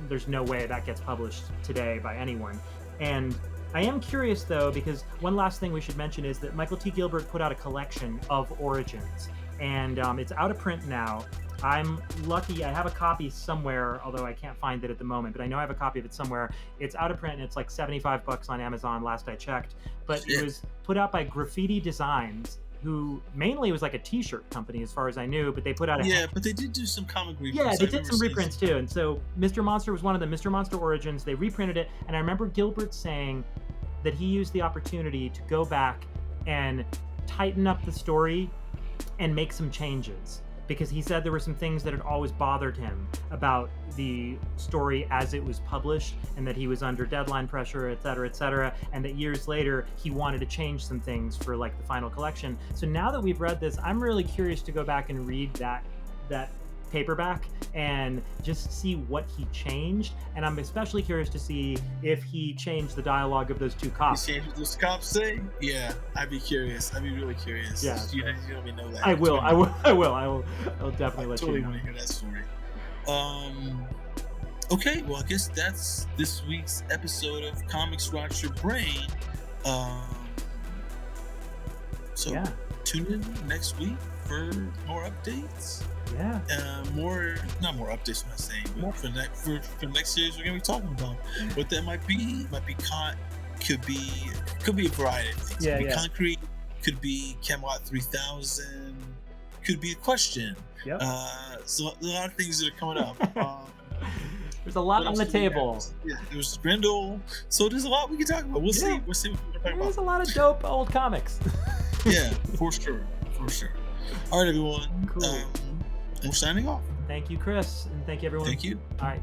There's no way that gets published today by anyone. And I am curious, though, because one last thing we should mention is that Michael T. Gilbert put out a collection of Origins, and it's out of print now. I'm lucky, I have a copy somewhere, although I can't find it at the moment, but I know I have a copy of it somewhere. It's out of print, and it's like $75 on Amazon last I checked. But it was put out by Graffiti Designs, who mainly was like a t-shirt company as far as I knew, but they put out but they did do some comic reprints. Yeah, they did some reprints too. And so Mr. Monster was one of them, Mr. Monster Origins. They reprinted it, and I remember Gilbert saying that he used the opportunity to go back and tighten up the story and make some changes, because he said there were some things that had always bothered him about the story as it was published, and that he was under deadline pressure, et cetera, and that years later he wanted to change some things for like the final collection. So now that we've read this, I'm really curious to go back and read that paperback and just see what he changed, and I'm especially curious to see if he changed the dialogue of those 2 cops. He changed what those cops say? Yeah, I'd be curious. I'd be really curious. Yeah, you let me know that. I will definitely let you know. I totally want to hear that story. Okay, well, I guess that's this week's episode of Comics Rot Your Brain. Tune in next week for more updates. Yeah. Not more updates, I'm not saying, but for the next series we're gonna be talking about. What that might be could be a variety of things. Yeah, could be concrete, could be Camelot 3000, could be a question. Yep. So there's a lot of things that are coming up. There's a lot on the table. Yeah, there's Grendel. So there's a lot we can talk about. We'll see. We'll see what we're talking about. There's a lot of dope old comics. Yeah, for sure. All right, everyone. Cool. We're signing off. Thank you, Chris, and thank you, everyone. Thank you. All right.